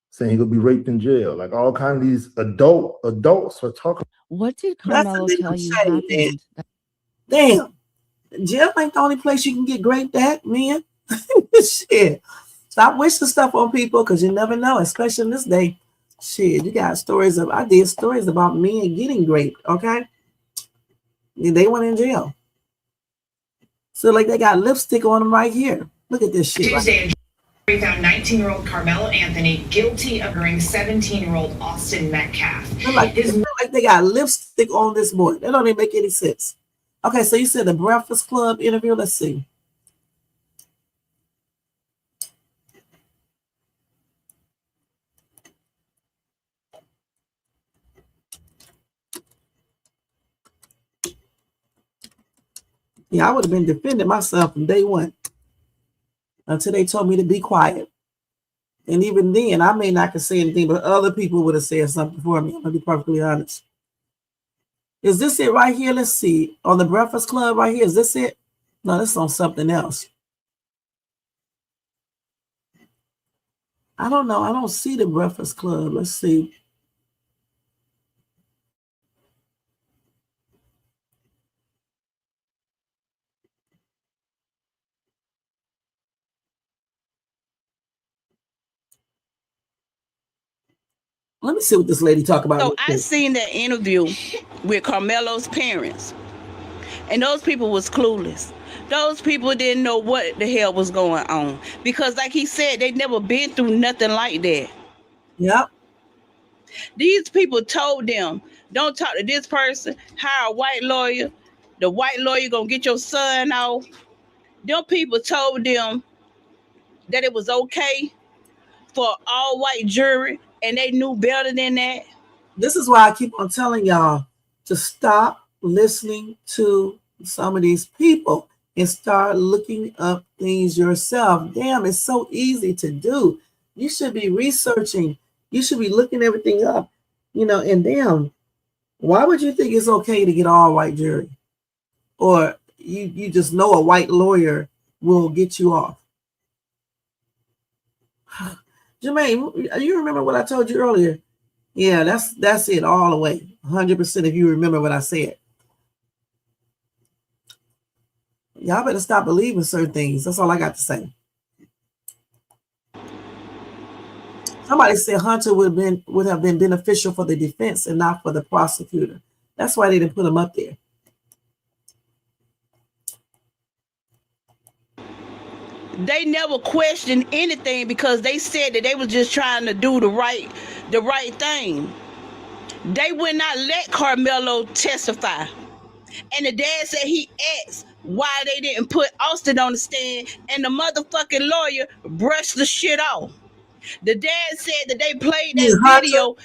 S12: saying he could be raped in jail. Like all kind of these adults are talking.
S11: What did Karmelo tell you happened?
S1: Damn. Jail ain't the only place you can get raped at, man. Shit. Stop wishing stuff on people because you never know, especially in this day. Shit, you got I did stories about men getting raped, okay? They went in jail. So like they got lipstick on them right here. Look at this shit.
S13: Tuesday, we found 19-year-old Karmelo Anthony guilty of murdering 17-year-old Austin Metcalf.
S1: Like they got lipstick on this boy. That don't even make any sense. Okay, so you said the Breakfast Club interview. Let's see. Yeah, I would have been defending myself from day one until they told me to be quiet. And even then, I may not could say anything, but other people would have said something for me. I'm going to be perfectly honest. Is this it right here? Let's see. On the Breakfast Club right here, is this it? No, this is on something else. I don't know. I don't see the Breakfast Club. Let's see. Let me see what this lady talk about.
S14: So I seen that interview with Karmelo's parents, and those people was clueless. Those people didn't know what the hell was going on because, like he said, they never been through nothing like that.
S1: Yep.
S14: These people told them, don't talk to this person, hire a white lawyer. the white lawyer gonna get your son off. Them people told them that it was okay for all white jury, and they knew better than that.
S1: This is why I keep on telling y'all to stop listening to some of these people and start looking up things yourself. Damn, it's so easy to do. You should be researching. You should be looking everything up, and damn, why would you think it's okay to get all white jury? Or you just know a white lawyer will get you off. Jermaine, you remember what I told you earlier? Yeah, that's it all the way. 100% if you remember what I said. Y'all better stop believing certain things. That's all I got to say. Somebody said Hunter would have been beneficial for the defense and not for the prosecutor. That's why they didn't put him up there.
S14: They never questioned anything because they said that they was just trying to do the right thing. They would not let Karmelo testify. And the dad said he asked why they didn't put Austin on the stand, and the motherfucking lawyer brushed the shit off. The dad said that they played that video,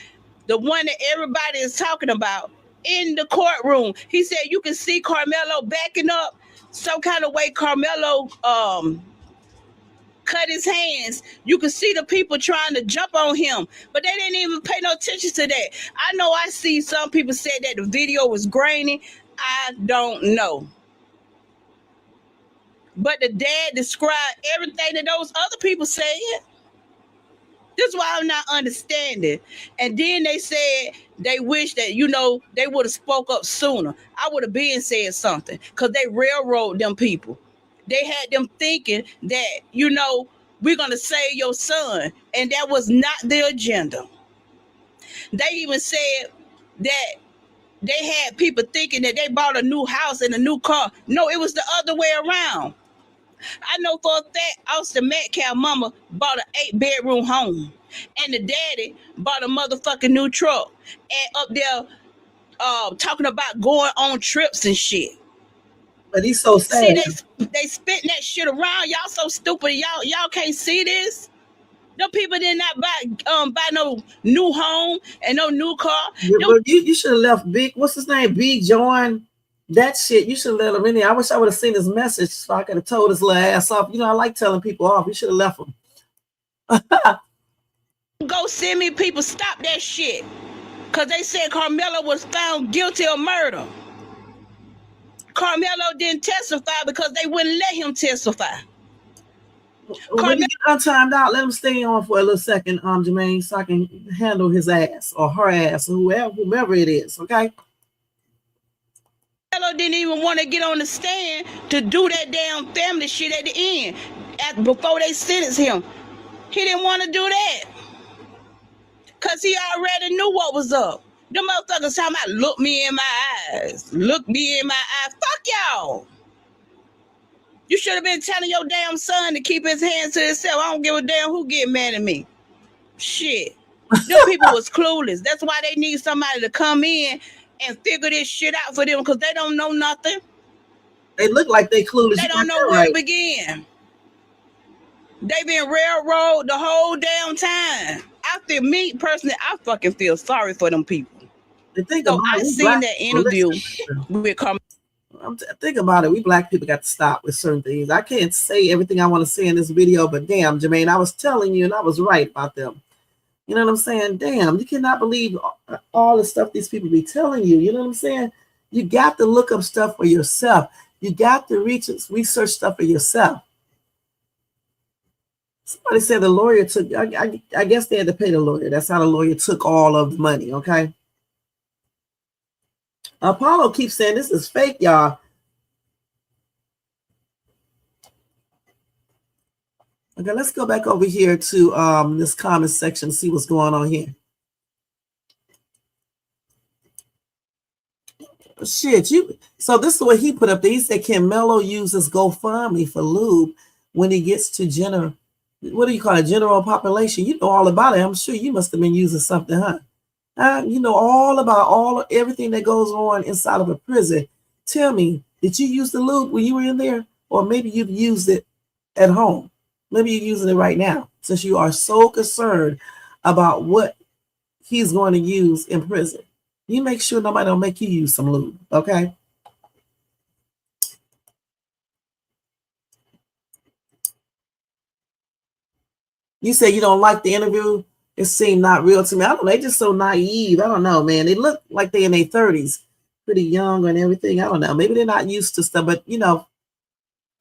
S14: the one that everybody is talking about, in the courtroom. He said you can see Karmelo backing up some kind of way. Karmelo cut his hands. You can see the people trying to jump on him, but they didn't even pay no attention to that. I know I see some people said that the video was grainy. I don't know. But the dad described everything that those other people said. This is why I'm not understanding. And then they said they wish that, they would have spoke up sooner. I would have been said something because they railroaded them people. They had them thinking that, we're going to save your son. And that was not the agenda. They even said that they had people thinking that they bought a new house and a new car. No, it was the other way around. I know for a fact Austin Metcalf mama bought an 8-bedroom home. And the daddy bought a motherfucking new truck. And up there talking about going on trips and shit.
S1: But he's so sad.
S14: See, they spitting that shit around. Y'all so stupid. Y'all can't see this. No people did not buy no new home and no new car.
S1: You should have left Big. What's his name? Big John. That shit. You should have let him in there. I wish I would have seen his message so I could have told his little ass off. I like telling people off. You should have left him.
S14: Go send me people. Stop that shit. Because they said Karmelo was found guilty of murder. Karmelo didn't testify because they wouldn't let him testify.
S1: When you get untimed out, let him stay on for a little second, Jermaine, so I can handle his ass or her ass or whomever it is, okay?
S14: Karmelo didn't even want to get on the stand to do that damn family shit at the end, before they sentenced him. He didn't want to do that because he already knew what was up. Them motherfuckers talking about look me in my eyes. Look me in my eyes. Fuck y'all. You should have been telling your damn son to keep his hands to himself. I don't give a damn who get mad at me. Shit. Them people was clueless. That's why they need somebody to come in and figure this shit out for them because they don't know nothing.
S1: They look like they clueless.
S14: They don't know where to begin. They been railroaded the whole damn time. Me personally, I fucking feel sorry for them people. So I seen that interview with Karmelo.
S1: Think about it. We black people got to stop with certain things. I can't say everything I want to say in this video, but damn, Jermaine, I was telling you and I was right about them. You know what I'm saying? Damn, you cannot believe all the stuff these people be telling you. You know what I'm saying? You got to look up stuff for yourself. You got to research stuff for yourself. Somebody said the lawyer took, I guess they had to pay the lawyer. That's how the lawyer took all of the money, okay? Apollo keeps saying this is fake, y'all. Okay, let's go back over here to this comment section, see what's going on here. Shit, so this is what he put up there. He said, Karmelo uses GoFundMe for lube when he gets to general population. You know all about it. I'm sure you must have been using something, huh? You know all about everything that goes on inside of a prison. Tell me, Did you use the lube when you were in there? Or maybe you've used it at home. Maybe you're using it right now, since you are so concerned about what he's going to use in prison. You make sure nobody don't make you use some lube, okay? You say you don't like the interview. It seemed not real to me. I don't know. They just so naive. I don't know, man. They look like they're in their 30s, pretty young and everything. I don't know. Maybe they're not used to stuff, but you know,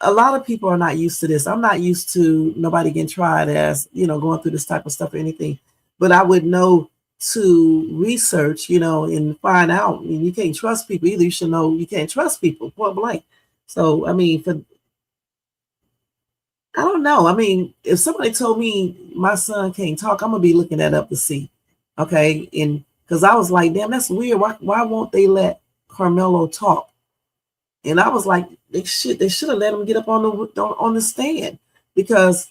S1: a lot of people are not used to this. I'm not used to nobody getting tried as, you know, going through this type of stuff or anything. But I would know to research, you know, and find out. I mean, you can't trust people either. You should know you can't trust people, point blank. So, I mean, I don't know. I mean, if somebody told me my son can't talk, I'm gonna be looking that up to see. Okay. And because I was like, damn, that's weird. Why won't they let Karmelo talk? And I was like, they should have let him get up on the stand, because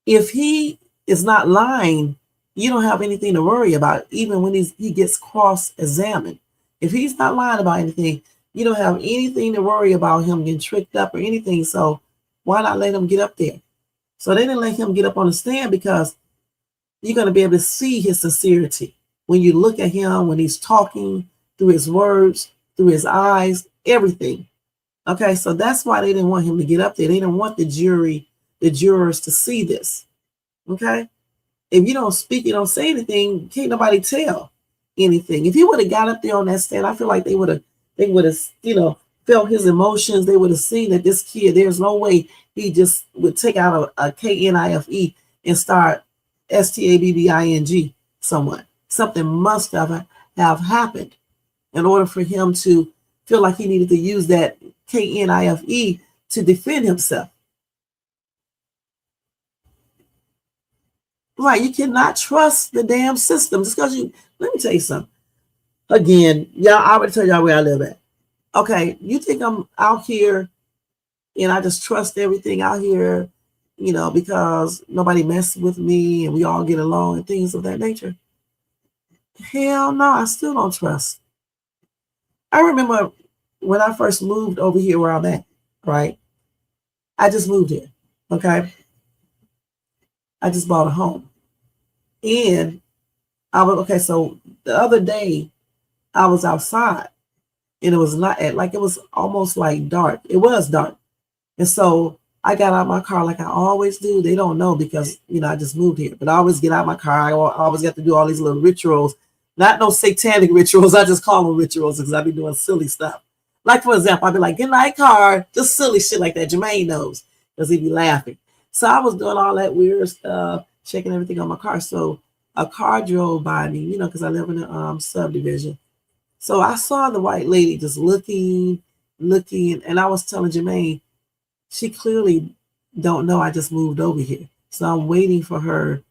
S1: if he is not lying, you don't have anything to worry about, even when he gets cross-examined. If he's not lying about anything, you don't have anything to worry about him getting tricked up or anything. So why not let him get up there? So they didn't let him get up on the stand because you're going to be able to see his sincerity when you look at him, when he's talking, through his words, through his eyes, everything. Okay, so that's why they didn't want him to get up there. They didn't want the jurors to see this. Okay, if you don't speak, you don't say anything, can't nobody tell anything. If he would have got up there on that stand, I feel like they would have, you know, felt his emotions. They would have seen that this kid, there's no way he just would take out a KNIFE and start STABBING someone. Something must have happened in order for him to feel like he needed to use that KNIFE to defend himself. Right, you cannot trust the damn system. Just because let me tell you something. Again, y'all, I already tell y'all where I live at. Okay, you think I'm out here and I just trust everything out here, you know, because nobody messes with me and we all get along and things of that nature? Hell no, I still don't trust. I remember when I first moved over here where I'm at, right? I just moved here, okay? I just bought a home. And I was, okay, so the other day I was outside and it was not like, it was almost like dark. It was dark. And so I got out of my car like I always do. They don't know because, you know, I just moved here, but I always get out of my car. I always got to do all these little rituals, not no satanic rituals. I just call them rituals because I be doing silly stuff. Like, for example, I'd be like, good night, car. Just silly shit like that. Jermaine knows because he'd be laughing. So I was doing all that weird stuff, checking everything on my car. So a car drove by me, you know, because I live in a subdivision. So I saw the white lady just looking, and I was telling Jermaine, she clearly don't know I just moved over here. So I'm waiting for her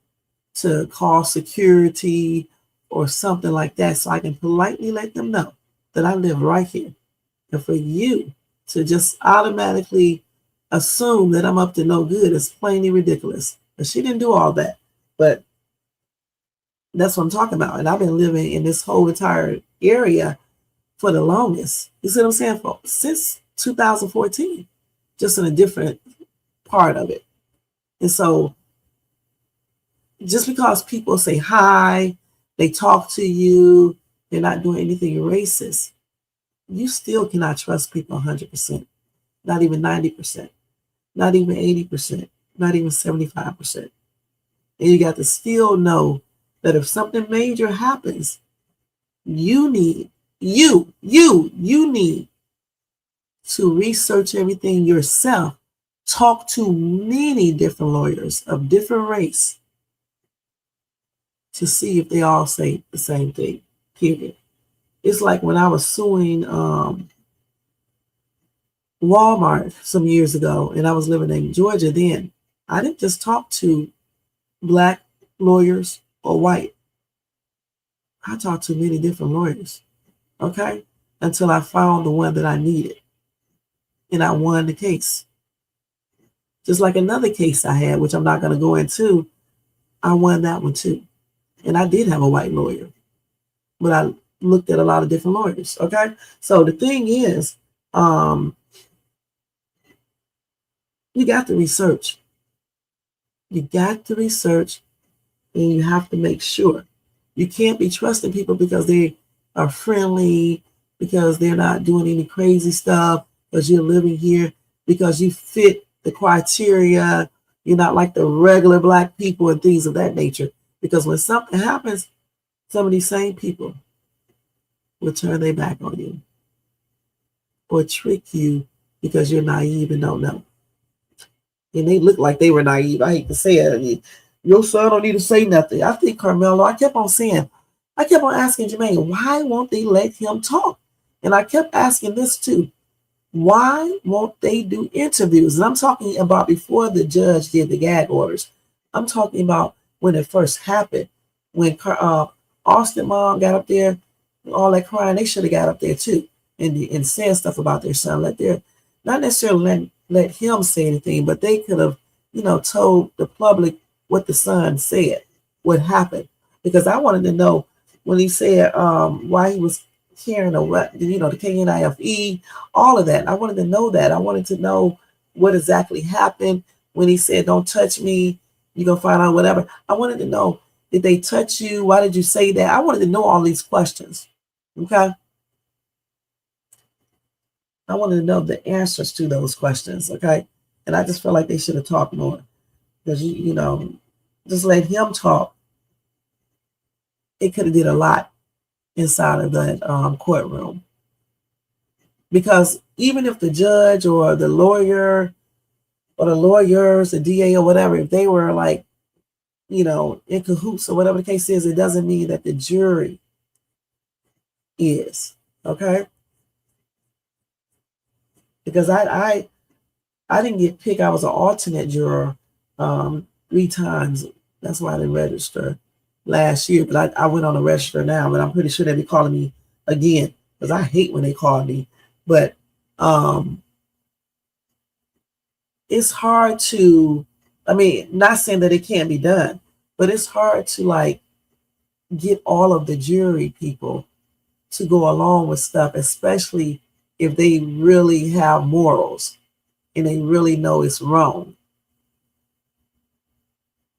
S1: to call security or something like that so I can politely let them know that I live right here. And for you to just automatically assume that I'm up to no good is plainly ridiculous. But she didn't do all that. But that's what I'm talking about. And I've been living in this whole entire area for the longest. You see what I'm saying? Since 2014, just in a different part of it. And so just because people say hi, they talk to you, they're not doing anything racist, you still cannot trust people 100%, not even 90%, not even 80%, not even 75%. And you got to still know that if something major happens, you need to research everything yourself. Talk to many different lawyers of different race to see if they all say the same thing, period. It's like when I was suing Walmart some years ago and I was living in Georgia then, I didn't just talk to black lawyers or white. I talked to many different lawyers, okay, until I found the one that I needed. And I won the case. Just like another case I had, which I'm not going to go into, I won that one too. And I did have a white lawyer, but I looked at a lot of different lawyers, okay? So the thing is, You got to research. You got to research, and you have to make sure. You can't be trusting people because they are friendly, because they're not doing any crazy stuff, because you're living here, because you fit the criteria. You're not like the regular black people and things of that nature. Because when something happens, some of these same people will turn their back on you or trick you because you're naive and don't know. And they look like they were naive. I hate to say it. Your son don't need to say nothing. I think Karmelo, I kept on asking Jermaine, why won't they let him talk? And I kept asking this too. Why won't they do interviews? And I'm talking about before the judge did the gag orders. I'm talking about when it first happened. When Austin mom got up there, all that crying, they should have got up there too and said stuff about their son. Not necessarily let him say anything, but they could have, told the public what the son said, what happened. Because I wanted to know when he said why he was carrying the KNIFE, all of that. I wanted to know that. I wanted to know what exactly happened when he said, "Don't touch me, you're gonna find out whatever." I wanted to know, did they touch you? Why did you say that? I wanted to know all these questions. Okay. I wanted to know the answers to those questions. Okay. And I just felt like they should have talked more. Because just let him talk. It could have did a lot inside of that courtroom. Because even if the judge or the lawyer or the lawyers, the DA or whatever, if they were like, in cahoots or whatever the case is, it doesn't mean that the jury is. Okay. Because I didn't get picked. I was an alternate juror 3 times. That's why I didn't register last year. But I went on the register now, but I'm pretty sure they'll be calling me again because I hate when they call me. But it's hard to, not saying that it can't be done, but it's hard to get all of the jury people to go along with stuff, especially if they really have morals and they really know it's wrong.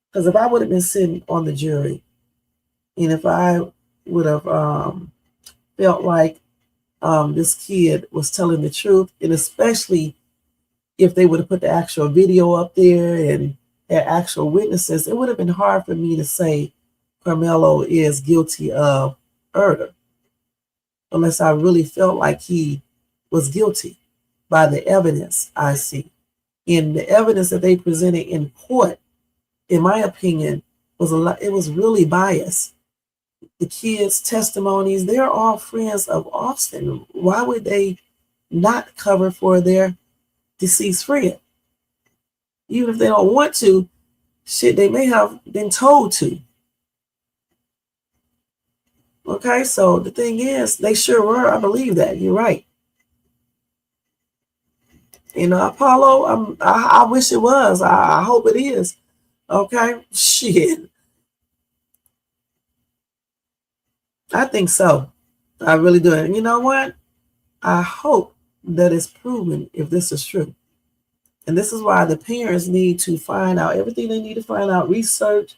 S1: Because if I would have been sitting on the jury and if I would have felt like this kid was telling the truth, and especially if they would have put the actual video up there and had actual witnesses, it would have been hard for me to say Karmelo is guilty of murder unless I really felt like he was guilty by the evidence I see. And the evidence that they presented in court, in my opinion, it was really biased. The kids' testimonies, they're all friends of Austin. Why would they not cover for their deceased friend? Even if they don't want to, they may have been told to. Okay, so the thing is, they sure were. I believe that. You're right. Apollo, I wish it was. I hope it is. Okay, shit. I think so. I really do. And you know what? I hope that it's proven if this is true. And this is why the parents need to find out everything they need to find out, research.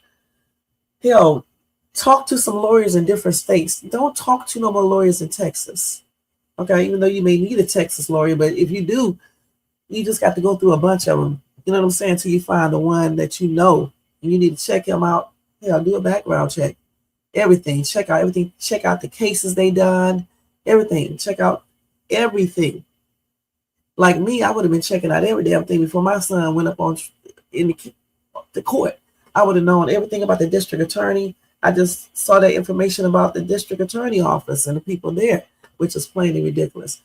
S1: Hell, talk to some lawyers in different states. Don't talk to no more lawyers in Texas. Okay, even though you may need a Texas lawyer, but if you do, you just got to go through a bunch of them. You know what I'm saying? Until you find the one that you know, and you need to check him out. Hell, do a background check. Everything. Check out everything. Check out the cases they done. Everything. Check out everything. Like me, I would have been checking out every damn thing before my son went up in the court. I would have known everything about the district attorney. I just saw that information about the district attorney office and the people there, which is plainly ridiculous.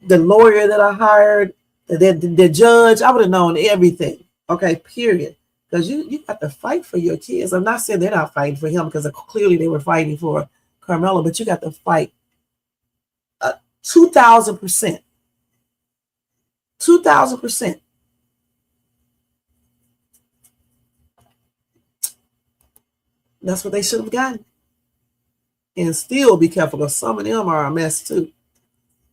S1: The lawyer that I hired, the judge, I would have known everything. Okay, period. Because you got to fight for your kids. I'm not saying they're not fighting for him because clearly they were fighting for Karmelo, but you got to fight 2,000%. 2,000%. That's what they should have gotten. and still be careful because some of them are a mess too.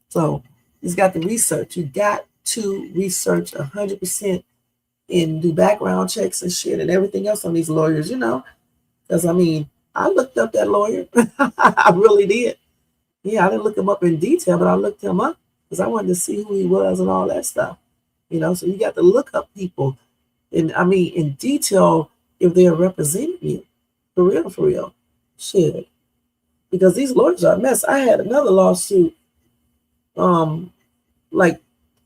S1: So he's got to research. You got to research 100% and do background checks and shit and everything else on these lawyers, because I mean, I looked up that lawyer. I really did. Yeah, I didn't look him up in detail, but I looked him up because I wanted to see who he was and all that stuff. So you got to look up people, and I mean in detail if they're representing you, for real, shit. Because these lawyers are a mess. I had another lawsuit, like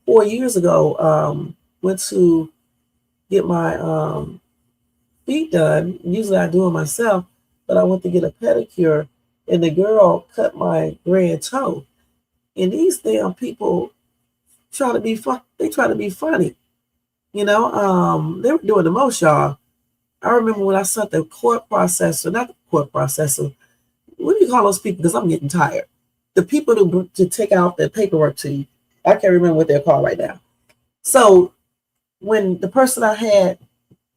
S1: 4 years ago. Went to get my feet done. Usually I do it myself, but I went to get a pedicure, and the girl cut my grand toe. And these damn people try to be funny. They were doing the most, y'all. I remember when I sent the court processor, not the court processor. What do you call those people? Because I'm getting tired. The people to take out the paperwork to you. I can't remember what they're called right now. So when the person I had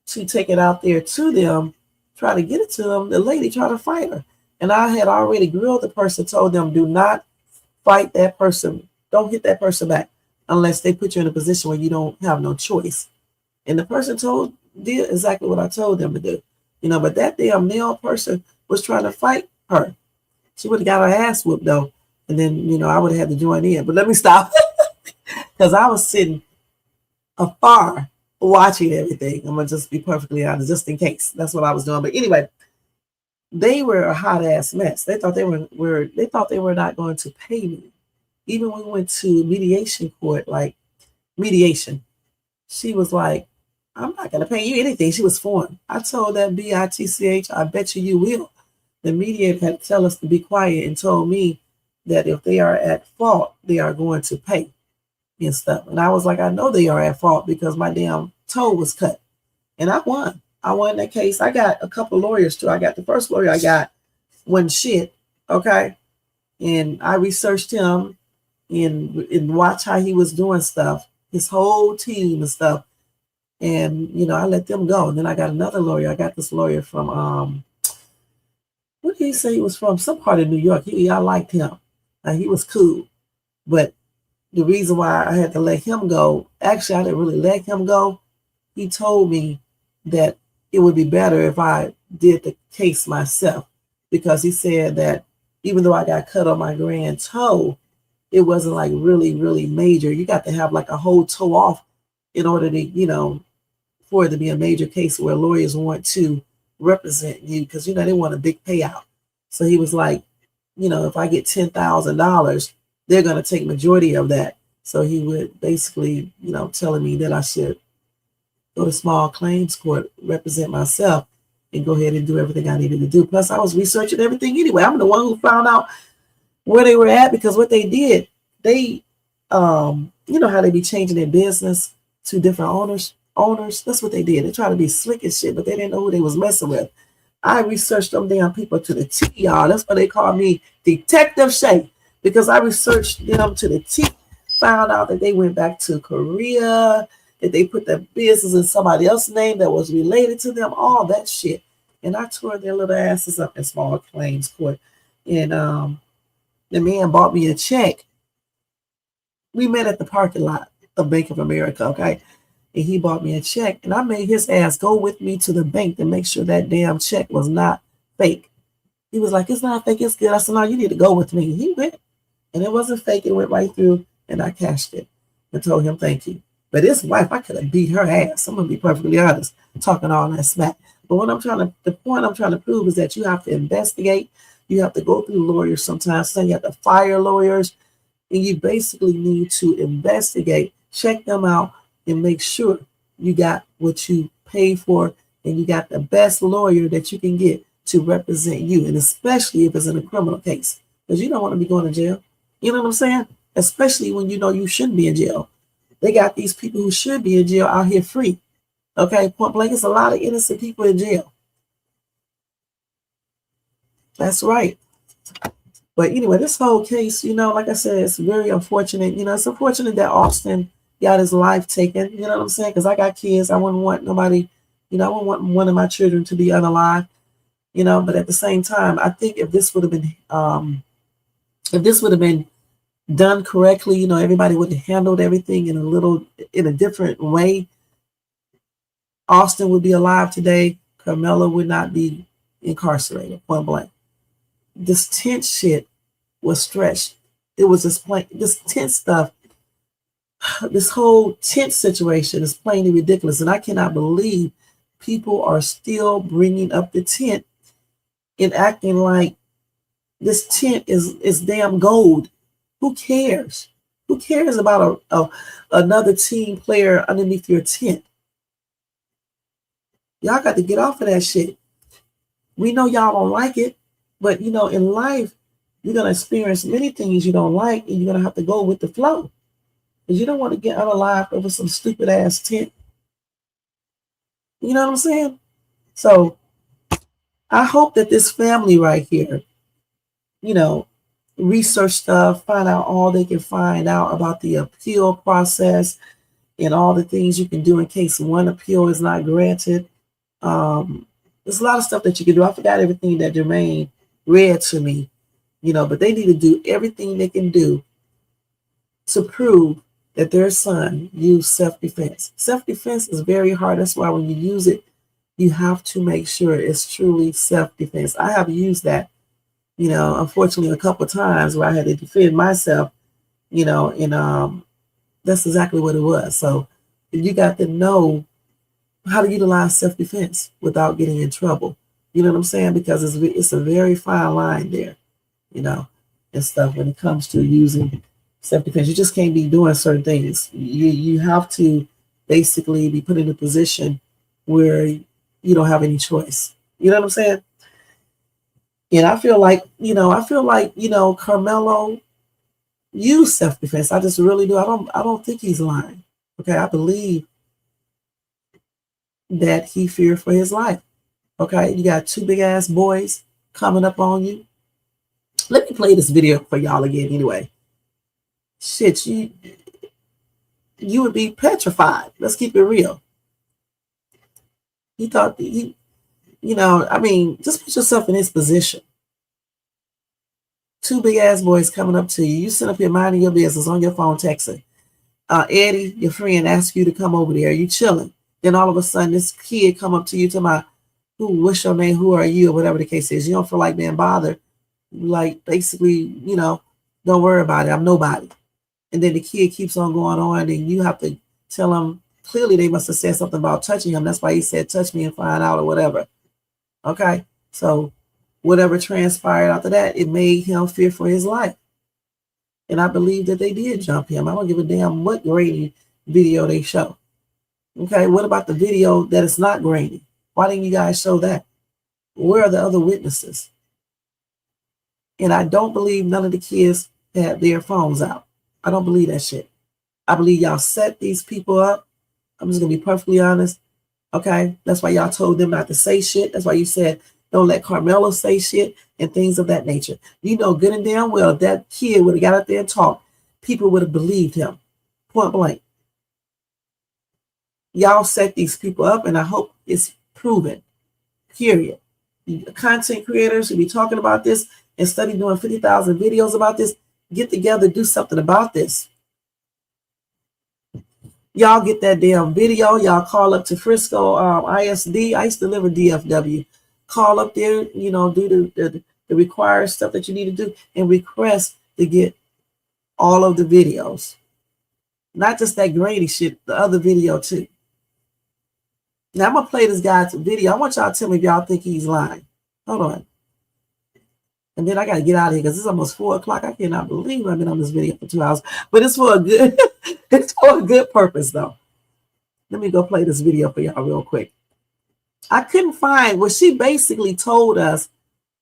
S1: to take it out there to them, try to get it to them, the lady tried to fight her. And I had already grilled the person, told them, do not fight that person. Don't hit that person back unless they put you in a position where you don't have no choice. And the person did exactly what I told them to do. But that damn male person was trying to fight her. She would have got her ass whooped though. And then, I would have had to join in. But let me stop. Because I was sitting afar watching everything. I'm going to just be perfectly honest, just in case. That's what I was doing. But anyway, they were a hot ass mess. They thought they were not going to pay me. Even when we went to mediation court, like mediation, she was like, I'm not going to pay you anything. She was foreign. I told that bitch, I bet you will. The mediator had to tell us to be quiet and told me that if they are at fault, they are going to pay and stuff. And I was like, I know they are at fault because my damn toe was cut. And I won. I won that case. I got a couple of lawyers too. I got the first lawyer I got wasn't shit. Okay. And I researched him and watched how he was doing stuff, his whole team and stuff. And, I let them go. And then I got another lawyer. I got this lawyer from, what did he say he was from? Some part of New York. I liked him. He was cool. But the reason why I had to let him go, actually, I didn't really let him go. He told me that it would be better if I did the case myself, because he said that even though I got cut on my grand toe, it wasn't like really, really major. You got to have like a whole toe off in order to, for it to be a major case where lawyers want to represent you, because, they want a big payout. So he was like, if I get $10,000, they're going to take majority of that. So he would basically, telling me that I should go to small claims court, represent myself, and go ahead and do everything I needed to do. Plus, I was researching everything anyway. I'm the one who found out where they were at, because what they did, they, how they be changing their business to different owners. That's what they did. They tried to be slick as shit, but they didn't know who they was messing with. I researched them damn people to the T, y'all. That's why they call me Detective Shay, because I researched them to the T, found out that they went back to Korea, that they put their business in somebody else's name that was related to them, all that shit. And I tore their little asses up in small claims court. And the man bought me a check. We met at the parking lot of Bank of America, okay? And he bought me a check, and I made his ass go with me to the bank to make sure that damn check was not fake. He was like, it's not fake, it's good. I said, no, you need to go with me. He went, and it wasn't fake. It went right through, and I cashed it and told him thank you. But his wife, I could have beat her ass. I'm going to be perfectly honest, talking all that smack. But the point I'm trying to prove is that you have to investigate. You have to go through lawyers sometimes. So you have to fire lawyers, and you basically need to investigate, check them out, and make sure you got what you pay for, and you got the best lawyer that you can get to represent you, and especially if it's in a criminal case, because you don't want to be going to jail. You know what I'm saying? Especially when you know you shouldn't be in jail. They got these people who should be in jail out here free. Okay, point blank, it's a lot of innocent people in jail. That's right. But anyway, this whole case, like I said, it's very unfortunate. It's unfortunate that Austin got his life taken. You know what I'm saying? Because I got kids. I wouldn't want nobody, I wouldn't want one of my children to be unalive. But at the same time, I think if this would have been done correctly, everybody would have handled everything in a different way. Austin would be alive today. Karmelo would not be incarcerated, point blank. This tent shit was stretched. It was this tent stuff. This whole tent situation is plainly ridiculous, and I cannot believe people are still bringing up the tent and acting like this tent is damn gold. Who cares? Who cares about another team player underneath your tent? Y'all got to get off of that shit. We know y'all don't like it, but in life, you're gonna experience many things you don't like, and you're gonna have to go with the flow. Because you don't want to get unalived over some stupid ass tent. You know what I'm saying? So I hope that this family right here, research stuff, find out all they can find out about the appeal process and all the things you can do in case one appeal is not granted. There's a lot of stuff that you can do. I forgot everything that Jermaine read to me, but they need to do everything they can do to prove that their son used self-defense. Self-defense is very hard. That's why when you use it, you have to make sure it's truly self-defense. I have used that, unfortunately a couple of times where I had to defend myself, and that's exactly what it was. So you got to know how to utilize self-defense without getting in trouble. You know what I'm saying? Because it's a very fine line there, and stuff when it comes to using self-defense. You just can't be doing certain things. You have to basically be put in a position where you don't have any choice. You know what I'm saying? And I feel like Karmelo used self-defense. I just really do. I don't think he's lying. Okay, I believe that he feared for his life. Okay, you got two big ass boys coming up on you. Let me play this video for y'all again anyway. Shit, you would be petrified. Let's keep it real. He thought just put yourself in his position. Two big ass boys coming up to you. You sit up here minding your business on your phone texting. Eddie, your friend, asks you to come over there. You chilling. Then all of a sudden this kid come up to you to my what's your name, who are you, or whatever the case is. You don't feel like being bothered. Like basically, don't worry about it. I'm nobody. And then the kid keeps on going on, and you have to tell him, clearly they must have said something about touching him. That's why he said, touch me and find out or whatever. Okay? So whatever transpired after that, it made him fear for his life. And I believe that they did jump him. I don't give a damn what grainy video they show. Okay? What about the video that is not grainy? Why didn't you guys show that? Where are the other witnesses? And I don't believe none of the kids had their phones out. I don't believe that shit. I believe y'all set these people up. I'm just going to be perfectly honest. Okay? That's why y'all told them not to say shit. That's why you said don't let Karmelo say shit and things of that nature. You know good and damn well if that kid would have got up there and talked, people would have believed him. Point blank. Y'all set these people up, and I hope it's proven. Period. Content creators who be talking about this and study doing 50,000 videos about this, get together, do something about this. Y'all get that damn video. Y'all call up to Frisco ISD. I used to live in DFW. Call up there, do the required stuff that you need to do and request to get all of the videos. Not just that grainy shit, the other video too. Now I'm going to play this guy's video. I want y'all to tell me if y'all think he's lying. Hold on. And then I got to get out of here because it's almost 4 o'clock. I cannot believe I've been on this video for 2 hours. But it's for a good, it's for a good purpose, though. Let me go play this video for y'all real quick. I couldn't find what she basically told us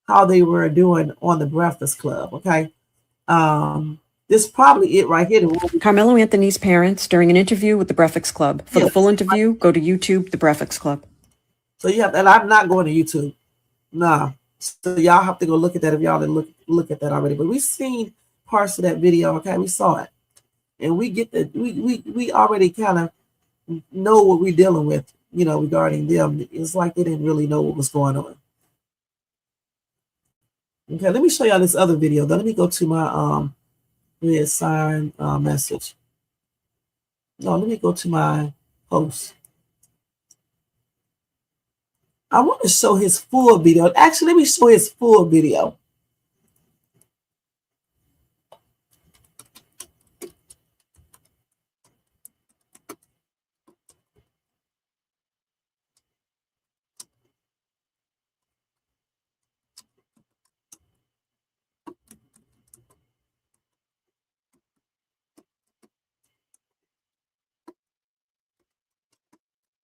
S1: how they were doing on the Breakfast Club. Okay. This is probably it right here.
S15: Karmelo Anthony's parents during an interview with the Breakfast Club. For the full interview, go to YouTube, the Breakfast Club.
S1: So you have, and I'm not going to YouTube. Nah. So y'all have to go look at that if y'all didn't look at that already. But we've seen parts of that video. Okay, we saw it, and we get that we already kind of know what we're dealing with. Regarding them, it's like they didn't really know what was going on. Okay, let me show y'all this other video. Let me go to my red sign message. No, let me go to my post. I want to show his full video. Actually, let me show his full video.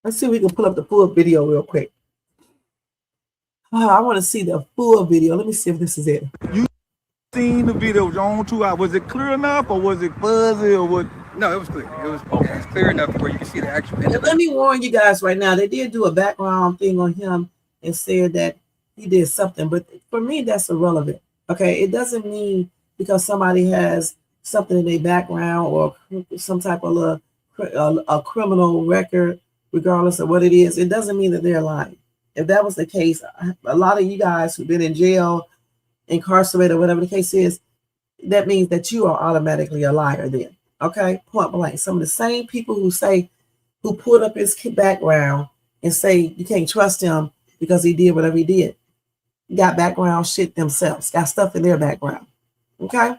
S1: Let's see if we can pull up the full video real quick. I want to see the full video. Let me see if this is it.
S16: You seen the video on 2 hours. Was it clear enough or was it fuzzy or what?
S17: No, it was clear. It was okay. It's clear enough where you can see the actual.
S1: Let me warn you guys right now. They did do a background thing on him and said that he did something, but for me, that's irrelevant. Okay, it doesn't mean because somebody has something in their background or some type of a criminal record, regardless of what it is, it doesn't mean that they're lying. If that was the case, a lot of you guys who've been in jail, incarcerated, whatever the case is, that means that you are automatically a liar then. Okay, point blank. Some of the same people who pulled up his background and say you can't trust him because he did whatever he did, got background shit themselves, got stuff in their background. Okay?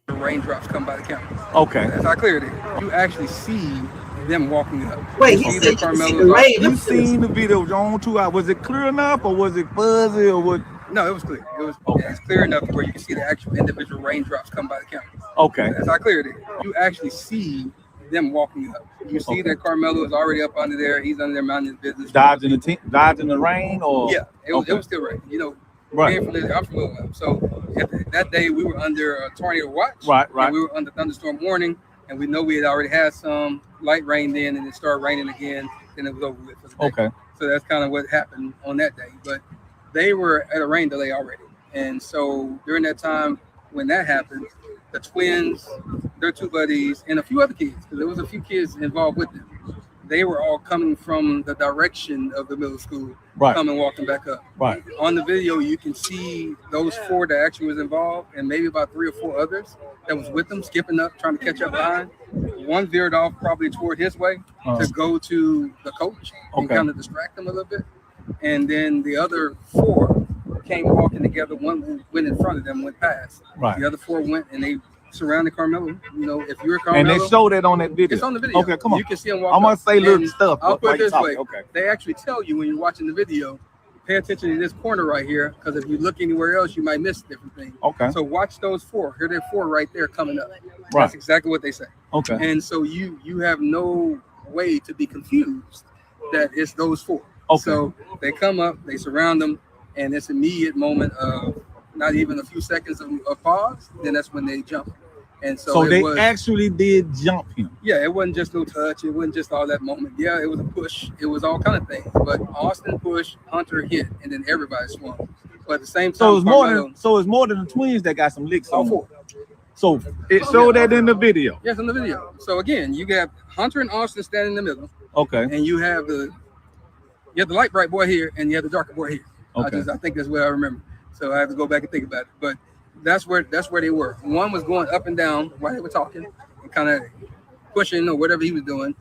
S17: The raindrops come by the camera.
S16: Okay.
S17: That's how clear it is. You actually see them walking up.
S1: Wait, he said
S16: you seen the video on 2 hours. Was it clear enough or was it fuzzy or what?
S17: No, it was clear. It was okay. It's clear enough where you can see the actual individual raindrops come by the camera.
S16: Okay.
S17: That's how clear it is. You actually see them walking up. You see that Karmelo is already up under there. He's under there minding his business.
S16: Dodging the rain or?
S17: Yeah, it was still rain. You know,
S16: right.
S17: I'm from Louisville. So that day we were under a tornado watch.
S16: Right.
S17: And we were under thunderstorm warning, and we know we had already had some light rain then, and it started raining again, and it was over with for the day.
S16: Okay.
S17: So that's kind of what happened on that day. But they were at a rain delay already. And so during that time when that happened, the twins, their two buddies, and a few other kids, because there was a few kids involved with them, they were all coming from the direction of the middle school, coming walking back up.
S16: Right.
S17: On the video, you can see those four that actually was involved, and maybe about 3 or 4 others that was with them, skipping up, trying to catch up behind. One veered off probably toward his way to go to the coach and kind of distract him a little bit. And then the other 4 came walking together. One went in front of them, went past.
S16: Right.
S17: The other 4 went and they surrounded Karmelo. You know, if you're Karmelo,
S16: and they showed it on that video.
S17: It's on the video.
S16: Okay, come on.
S17: You can see them walk.
S16: I'm gonna say little
S17: and
S16: stuff.
S17: I'll put it this way.
S16: Okay.
S17: They actually tell you when you're watching the video, pay attention to this corner right here, because if you look anywhere else, you might miss different things.
S16: Okay.
S17: So watch those 4. Here they're 4 right there coming up.
S16: Right.
S17: That's exactly what they say.
S16: Okay.
S17: And so you have no way to be confused that it's those 4.
S16: Okay.
S17: So they come up, they surround them, and it's immediate moment of not even a few seconds of pause. Then that's when they jump. And so
S16: they actually did jump him.
S17: Yeah, it wasn't just no touch. It wasn't just all that moment. Yeah, it was a push. It was all kind of things. But Austin pushed, Hunter hit, and then everybody swung. But at the same time,
S16: So it's more than the twins that got some licks
S17: all
S16: on.
S17: 4.
S16: So it showed that in the video.
S17: Yes, in the video. So again, you got Hunter and Austin standing in the middle.
S16: Okay.
S17: And you have the light bright boy here, and you have the darker boy here.
S16: Okay.
S17: I think that's what I remember. So I have to go back and think about it. But that's where they were. One was going up and down while they were talking and kind of pushing or whatever he was doing.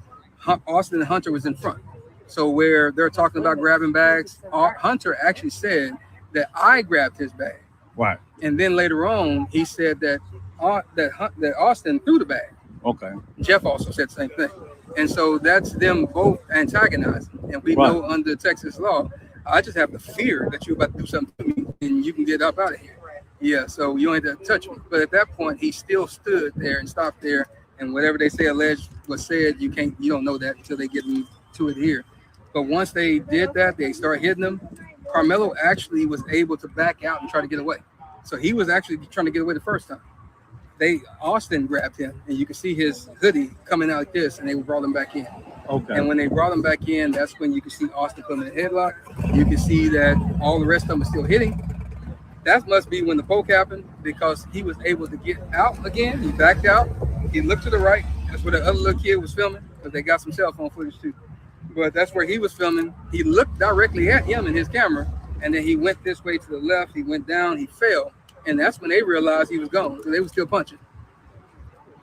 S17: Austin and Hunter was in front. So where they're talking about grabbing bags, Hunter actually said that I grabbed his bag.
S16: Right.
S17: And then later on, he said that Austin threw the bag.
S16: Okay.
S17: Jeff also said the same thing. And so that's them both antagonizing. And we know under Texas law, I just have the fear that you're about to do something to me and you can get up out of here. Yeah, so you don't have to touch me. But at that point, he still stood there and stopped there. And whatever they say alleged was said, you don't know that until they get to it here. But once they did that, they started hitting them. Karmelo actually was able to back out and try to get away. So he was actually trying to get away the first time. Austin grabbed him, and you can see his hoodie coming out like this, and they brought him back in.
S16: Okay.
S17: And when they brought him back in, that's when you can see Austin put him in a headlock. You can see that all the rest of them are still hitting. That must be when the poke happened, because he was able to get out again. He backed out. He looked to the right. That's where the other little kid was filming, because they got some cell phone footage too. But that's where he was filming. He looked directly at him in his camera, And then he went this way to the left. He went down. He fell. And that's when they realized he was gone. So they were still punching.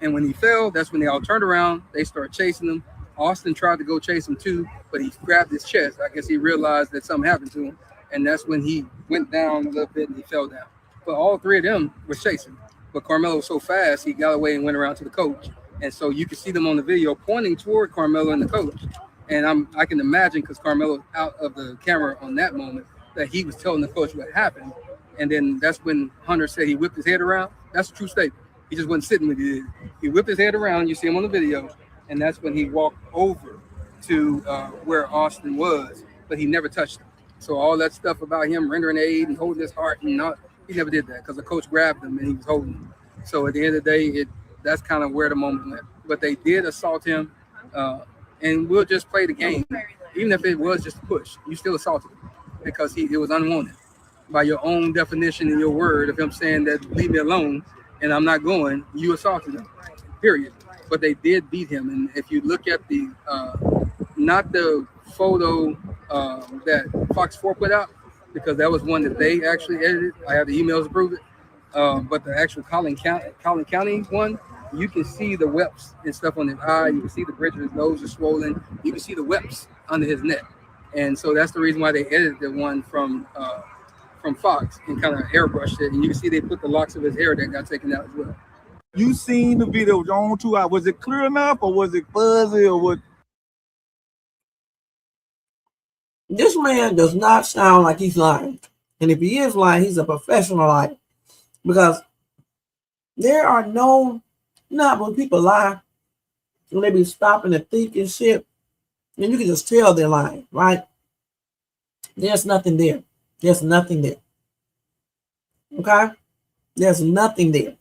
S17: And when he fell, that's when they all turned around. They started chasing him. Austin tried to go chase him too, but he grabbed his chest. I guess he realized that something happened to him. And that's when he went down a little bit and he fell down. But all three of them were chasing. But Karmelo was so fast, he got away and went around to the coach. And so you can see them on the video pointing toward Karmelo and the coach. And I can imagine, because Karmelo was out of the camera on that moment, that he was telling the coach what happened. And then that's when Hunter said he whipped his head around. That's a true statement. He just wasn't sitting with it. He whipped his head around. You see him on the video. And that's when he walked over to where Austin was, but he never touched him. So all that stuff about him rendering aid and holding his heart, and not, he never did that because the coach grabbed him and he was holding him. So at the end of the day, that's kind of where the moment went. But they did assault him, and we'll just play the game. Even if it was just a push, you still assaulted him because it was unwanted. By your own definition in your word of him saying that leave me alone and I'm not going, you assaulted him, period. But they did beat him. And if you look at the, not the photo that Fox 4 put out, because that was one that they actually edited. I have the emails to prove it. But the actual Collin County one, you can see the webs and stuff on his eye. You can see the bridge of his nose is swollen. You can see the webs under his neck. And so that's the reason why they edited the one from Fox and kind of airbrushed it. And you can see they put the locks of his hair that got taken out as well.
S16: You seen the video with your own 2 eyes. Was it clear enough or was it fuzzy or what?
S1: This man does not sound like he's lying. And if he is lying, he's a professional liar. Because there are not when people lie, when they be stopping to think and shit, and you can just tell they're lying, right? There's nothing there. There's nothing there. Okay? There's nothing there.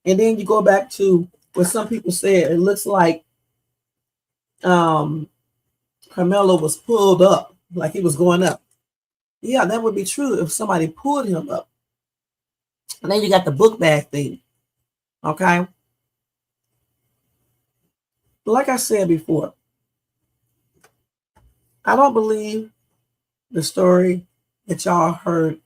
S1: And then you go back to what some people said. It looks like Karmelo was pulled up, like he was going up. Yeah, that would be true if somebody pulled him up. And then you got the book bag thing. Okay? But like I said before, I don't believe the story that y'all heard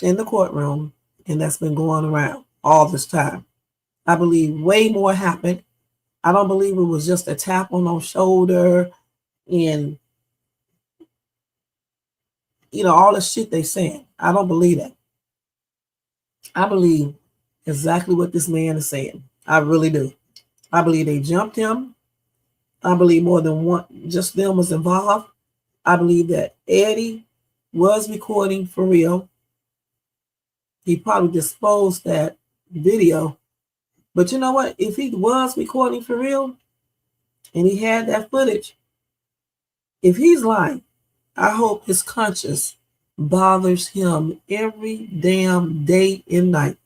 S1: in the courtroom and that's been going around all this time. I believe way more happened. I don't believe it was just a tap on the shoulder and, all the shit they saying. I don't believe that. I believe exactly what this man is saying. I really do. I believe they jumped him. I believe more than one, just them was involved. I believe that Eddie was recording for real. He probably disposed that video. But you know what? If he was recording for real and he had that footage, if he's lying, I hope his conscience bothers him every damn day and night.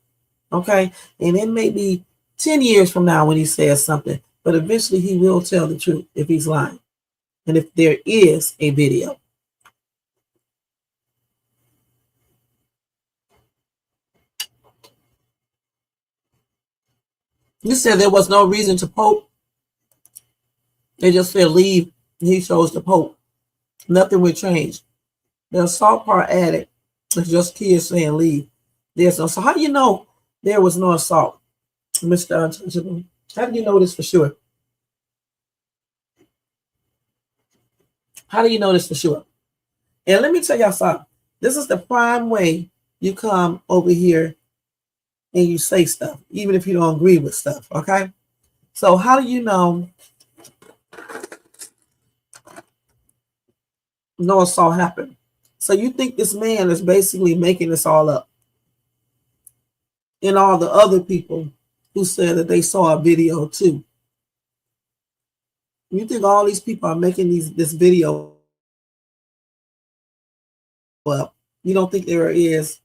S1: Okay? And it may be 10 years from now when he says something, but eventually he will tell the truth if he's lying. And if there is a video. You said there was no reason to poke. They just said leave. He chose to poke. Nothing would change. The assault part added. It's just kids saying leave. There's no. So how do you know there was no assault, Mr. Untouchable? How do you know this for sure? How do you know this for sure? And let me tell y'all something. This is the prime way you come over here and you say stuff, even if you don't agree with stuff, okay? So how do you know no assault happened? So you think this man is basically making this all up? And all the other people who said that they saw a video too. You think all these people are making this video up? You don't think there is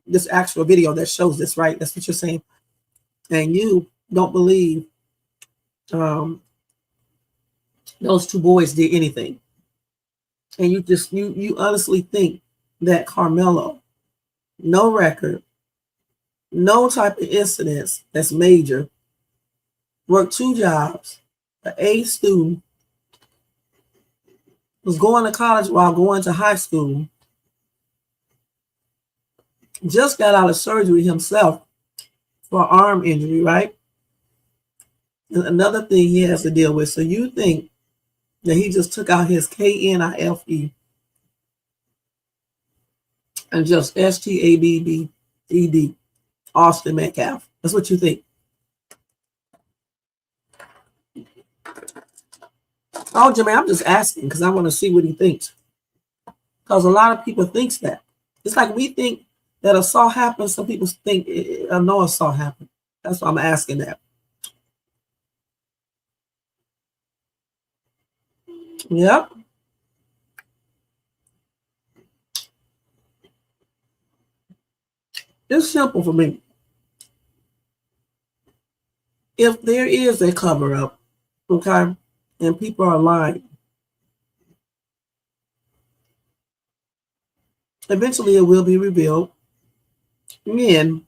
S1: this actual video that shows this, right? That's what you're saying. And you don't believe those two boys did anything. And you honestly think that Karmelo, no record, no type of incidents that's major, worked 2 jobs, an A student, was going to college while going to high school, just got out of surgery himself for arm injury, right? And another thing he has to deal with. So you think that he just took out his KNIFE and just STABBED, Austin Metcalf. That's what you think. Oh, Jimmy, I'm just asking because I want to see what he thinks. Because a lot of people thinks that. It's like we think that assault happens. Some people think no assault happened. That's why I'm asking that. Yep. It's simple for me. If there is a cover up, okay, and people are lying, eventually it will be revealed. And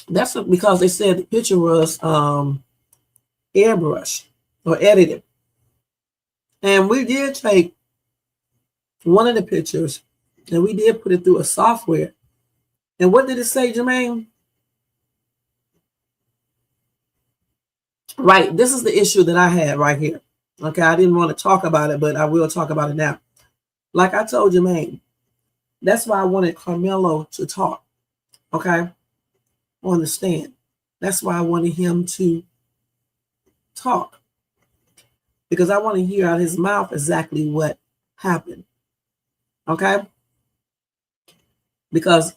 S1: that's because they said the picture was airbrushed or edited. And we did take one of the pictures and we did put it through a software. And what did it say, Jermaine? Right, this is the issue that I had right here. Okay, I didn't want to talk about it, but I will talk about it now. Like I told Jermaine, that's why I wanted Karmelo to talk. Okay, understand. That's why I wanted him to talk. Because I want to hear out his mouth exactly what happened. Okay? Because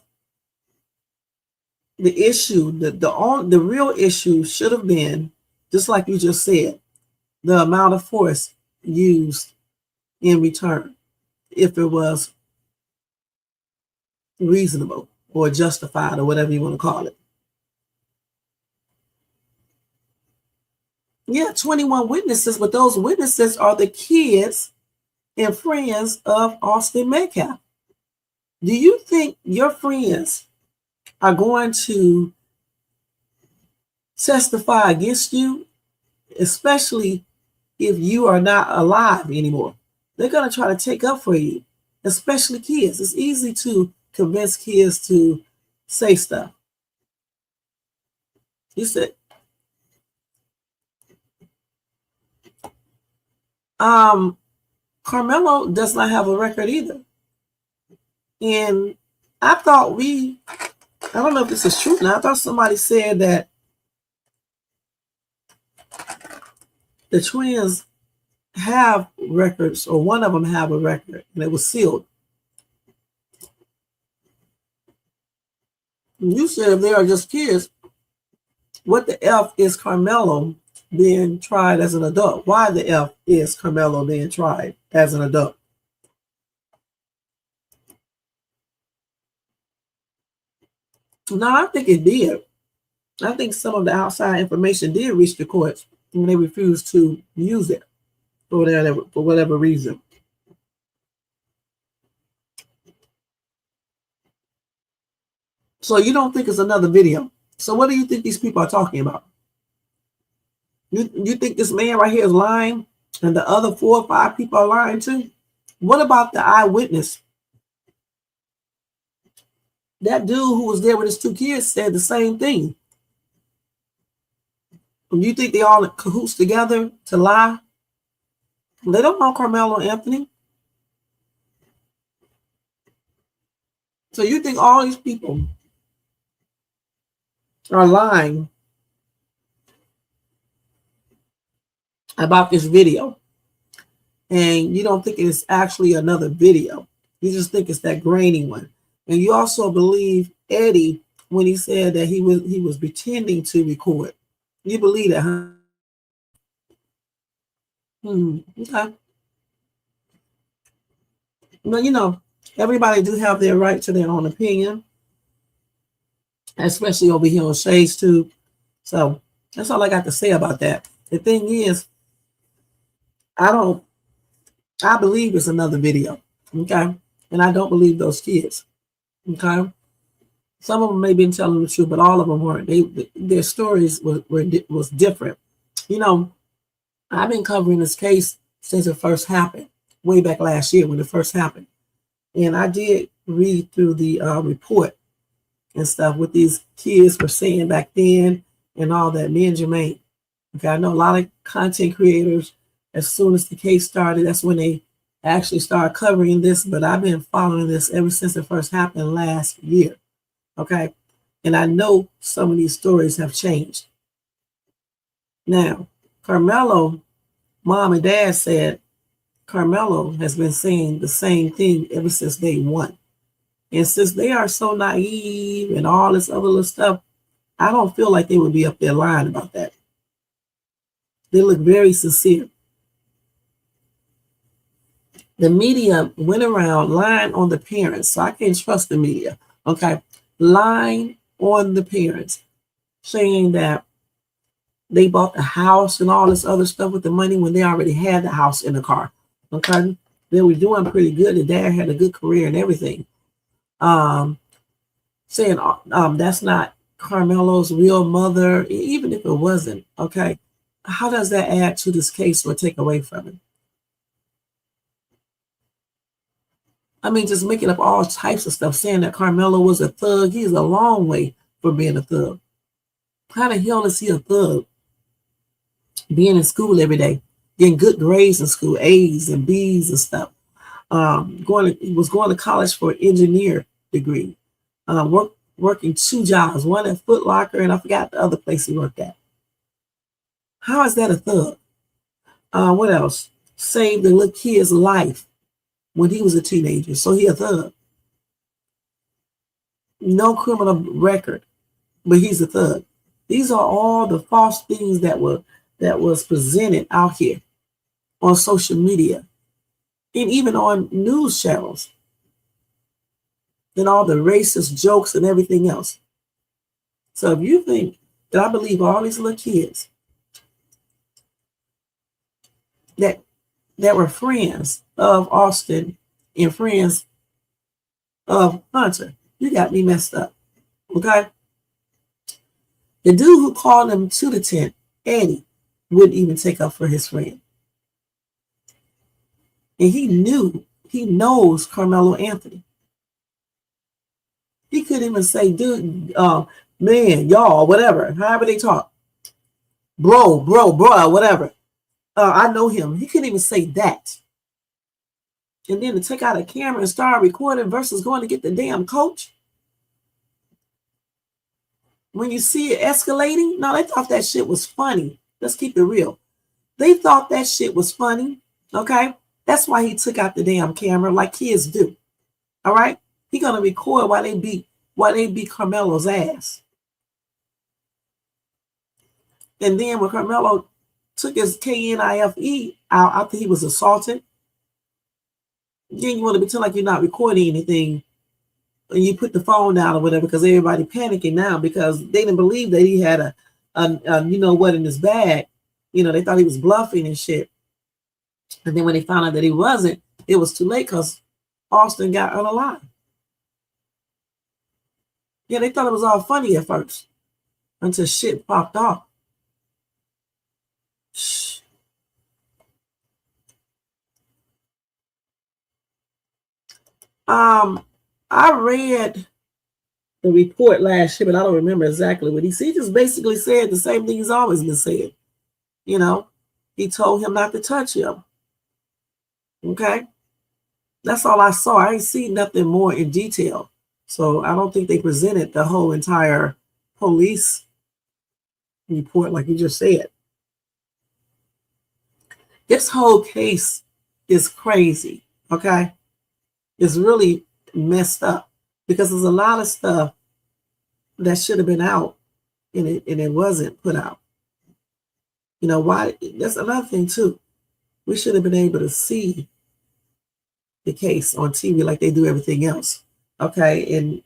S1: the issue, the real issue should have been, just like you just said, the amount of force used in return, if it was reasonable or justified or whatever you want to call it. Yeah, 21 witnesses, but those witnesses are the kids and friends of Austin Metcalf. Do you think your friends are going to testify against you, especially if you are not alive anymore? They're going to try to take up for you, especially kids. It's easy to convince kids to say stuff. You said, Karmelo does not have a record either. And I thought I don't know if this is true now. I thought somebody said that the twins have records, or one of them have a record, and it was sealed. You said if they are just kids, what the F is Karmelo being tried as an adult? Why the F is Karmelo being tried as an adult? No, I think it did. I think some of the outside information did reach the courts, and they refused to use it for whatever reason. So you don't think it's another video? So what do you think these people are talking about? You think this man right here is lying, and the other 4 or 5 people are lying too? What about the eyewitness? That dude who was there with his 2 kids said the same thing. You think they all in cahoots together to lie? They don't know Karmelo Anthony. So you think all these people are lying about this video, and you don't think it's actually another video. You just think it's that grainy one. And you also believe Eddie when he said that he was pretending to record. You believe that, huh? Okay. Well, everybody do have their right to their own opinion, especially over here on Shades Tube. So that's all I got to say about that. The thing is, I believe it's another video, okay? And I don't believe those kids, okay? Some of them may be telling the truth, but all of them weren't. Their stories was different. I've been covering this case since it first happened, way back last year when it first happened. And I did read through the report and stuff what these kids were saying back then and all that. Me and Jermaine. Okay, I know a lot of content creators, as soon as the case started, that's when they actually started covering this. But I've been following this ever since it first happened last year. Okay, and I know some of these stories have changed. Now, Karmelo, mom and dad said Karmelo has been saying the same thing ever since day one. And since they are so naive and all this other little stuff, I don't feel like they would be up there lying about that. They look very sincere. The media went around lying on the parents, so I can't trust the media. Okay, lying on the parents, saying that they bought the house and all this other stuff with the money when they already had the house in the car. Okay, they were doing pretty good. The dad had a good career and everything. Saying that's not Karmelo's real mother, even if it wasn't. Okay, how does that add to this case or take away from it? I mean, just making up all types of stuff, saying that Karmelo was a thug. He's a long way from being a thug. How the hell is he a thug? Being in school every day, getting good grades in school, A's and B's and stuff. He was going to college for an engineer degree. Working 2 jobs, one at Foot Locker, and I forgot the other place he worked at. How is that a thug? What else? Saved the little kid's life when he was a teenager, so he a thug. No criminal record, but he's a thug. These are all the false things that was presented out here on social media and even on news channels and all the racist jokes and everything else. So if you think that I believe all these little kids that were friends of Austin and friends of Hunter, you got me messed up. Okay? The dude who called him to the tent, Eddie, wouldn't even take up for his friend. And he knows Karmelo Anthony. He couldn't even say, dude, man, y'all, whatever, however they talk. Bro, whatever. I know him. He couldn't even say that. And then to take out a camera and start recording versus going to get the damn coach. When you see it escalating, no, they thought that shit was funny. Let's keep it real. They thought that shit was funny, okay? That's why he took out the damn camera like kids do, all right? He gonna record while they beat Karmelo's ass. And then when Karmelo took his KNIFE out after he was assaulted, then you want to pretend like you're not recording anything, and you put the phone down or whatever because everybody panicking now because they didn't believe that he had a you know what in his bag. You know, they thought he was bluffing and shit. And then when they found out that he wasn't, it was too late because Austin got unalive. Yeah, they thought it was all funny at first until shit popped off. Shh. I read the report last year, but I don't remember exactly what he said. He just basically said the same thing he's always been saying. You know, he told him not to touch him. Okay? That's all I saw. I ain't seen nothing more in detail. So I don't think they presented the whole entire police report like you just said. This whole case is crazy, okay? It's really messed up because there's a lot of stuff that should have been out and it wasn't put out. You know, why? That's another thing too. We should have been able to see the case on TV like they do everything else. Okay, and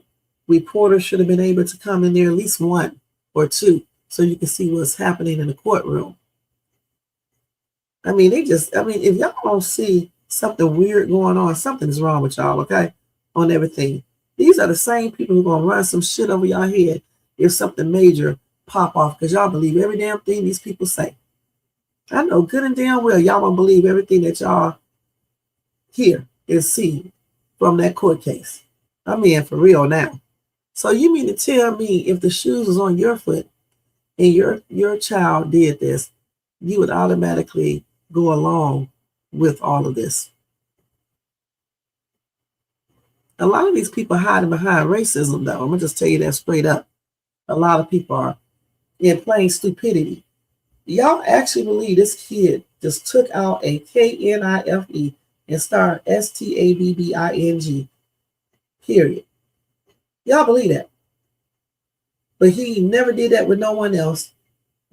S1: reporters should have been able to come in there at least 1 or 2 so you can see what's happening in the courtroom. I mean, if y'all don't see something weird going on, something's wrong with y'all, okay, on everything. These are the same people who are going to run some shit over your head if something major pop off because y'all believe every damn thing these people say. I know good and damn well y'all don't believe everything that y'all hear and see from that court case. I mean, for real now. So you mean to tell me if the shoes was on your foot and your child did this, you would automatically go along with all of this? A lot of these people hiding behind racism, though. I'm gonna just tell you that straight up. A lot of people are in plain stupidity. Y'all actually believe this kid just took out a KNIFE and started STABBING, period. Y'all believe that. But he never did that with no one else.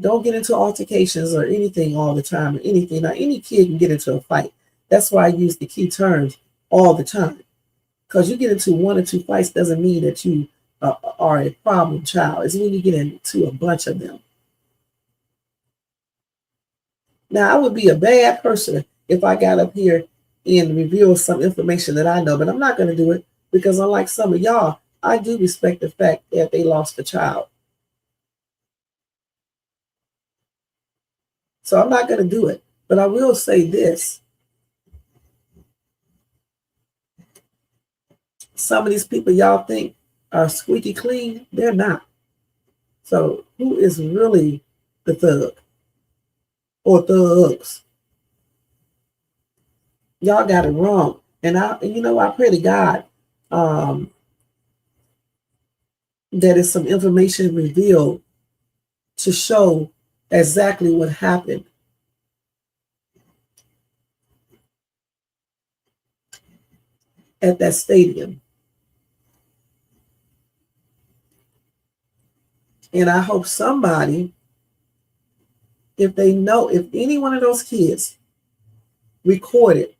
S1: Don't get into altercations or anything all the time or anything. Now, any kid can get into a fight. That's why I use the key terms all the time. Because you get into one or two fights doesn't mean that you are a problem child. It's when you get into a bunch of them. Now, I would be a bad person if I got up here and revealed some information that I know, but I'm not going to do it because unlike some of y'all, I do respect the fact that they lost a child. So I'm not going to do it, but I will say this. Some of these people y'all think are squeaky clean, they're not. So who is really the thug or thugs? Y'all got it wrong. And I pray to God that is some information revealed to show exactly what happened. At that stadium. And I hope somebody, if they know, if any one of those kids recorded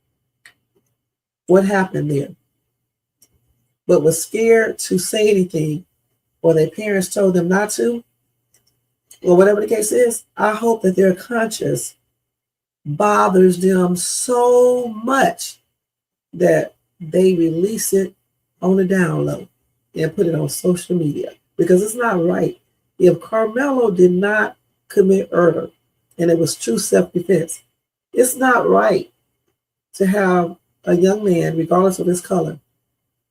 S1: what happened there, but was scared to say anything, or their parents told them not to, or whatever the case is, I hope that their conscience bothers them so much that they release it on the down low and put it on social media, because it's not right. If Karmelo did not commit murder and it was true self-defense, it's not right to have a young man, regardless of his color,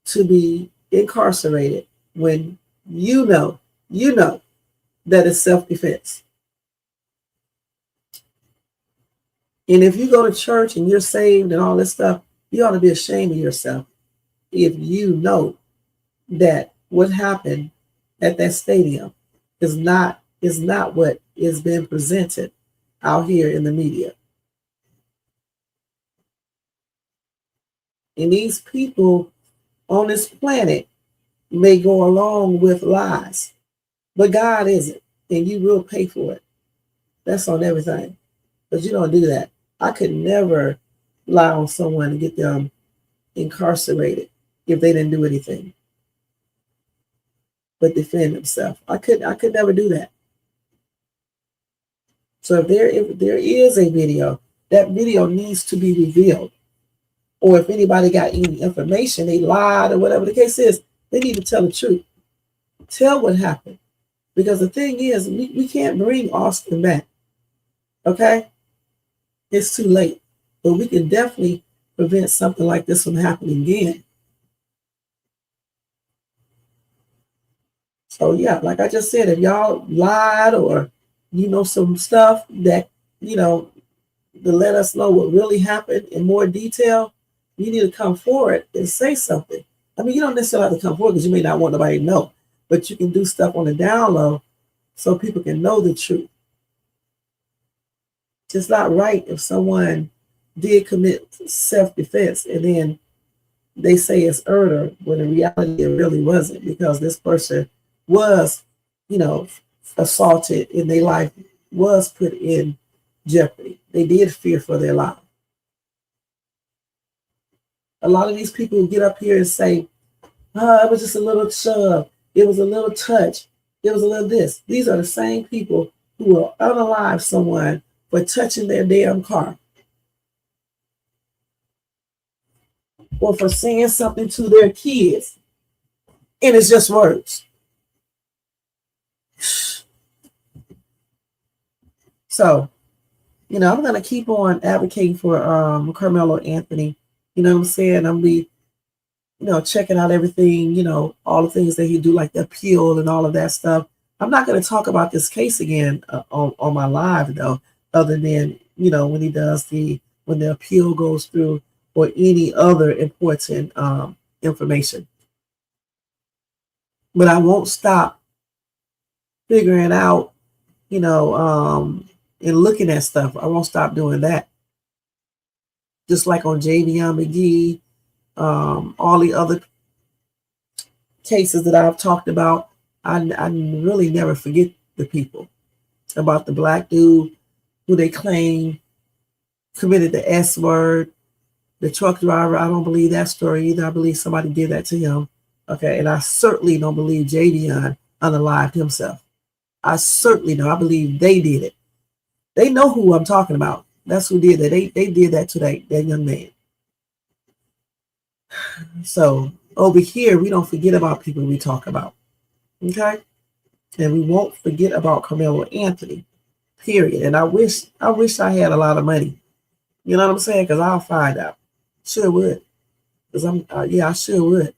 S1: to be incarcerated when you know that it's self-defense. And if you go to church and you're saved and all this stuff, you ought to be ashamed of yourself if you know that what happened at that stadium is not what is being presented out here in the media. And these people on this planet may go along with lies, but God isn't, and you will pay for it. That's on everything. But you don't do that. I could never lie on someone and get them incarcerated if they didn't do anything but defend themselves. I could never do that. So if there is a video, that video needs to be revealed. Or if anybody got any information, they lied or whatever the case is, they need to tell the truth. Tell what happened. Because the thing is, we can't bring Austin back. Okay? It's too late. But we can definitely prevent something like this from happening again. So yeah, like I just said, if y'all lied or some stuff that, to let us know what really happened in more detail, you need to come forward and say something. I mean, you don't necessarily have to come forward because you may not want nobody to know, but you can do stuff on the down low so people can know the truth. It's not right if someone did commit self-defense and then they say it's murder when in reality it really wasn't, because this person was, assaulted and their life was put in jeopardy. They did fear for their life. A lot of these people get up here and say, it was just a little shove. It was a little touch. It was a little this. These are the same people who will unalive someone for touching their damn car or for saying something to their kids. And it's just words. So You know, I'm gonna keep on advocating for Karmelo Anthony. You know what I'm saying? I'm be, you know, checking out everything, you know, all the things that he do, like the appeal and all of that stuff. I'm not going to talk about this case again on my live though, other than, you know, when he does when the appeal goes through or any other important information. But I won't stop figuring out, you know, and looking at stuff. I won't stop doing that. Just like on Javion McGee, all the other cases that I've talked about, I really never forget the people. About the black dude who they claim committed the S word, the truck driver. I don't believe that story either. I believe somebody did that to him. Okay, and I certainly don't believe Javion unalived himself. I certainly don't. I believe they did it. They know who I'm talking about. That's who did that. They did that to that young man. So over here, we don't forget about people we talk about. Okay? And we won't forget about Karmelo Anthony. Period. And I wish I had a lot of money. You know what I'm saying? Because I'll find out. Sure would. Because I sure would.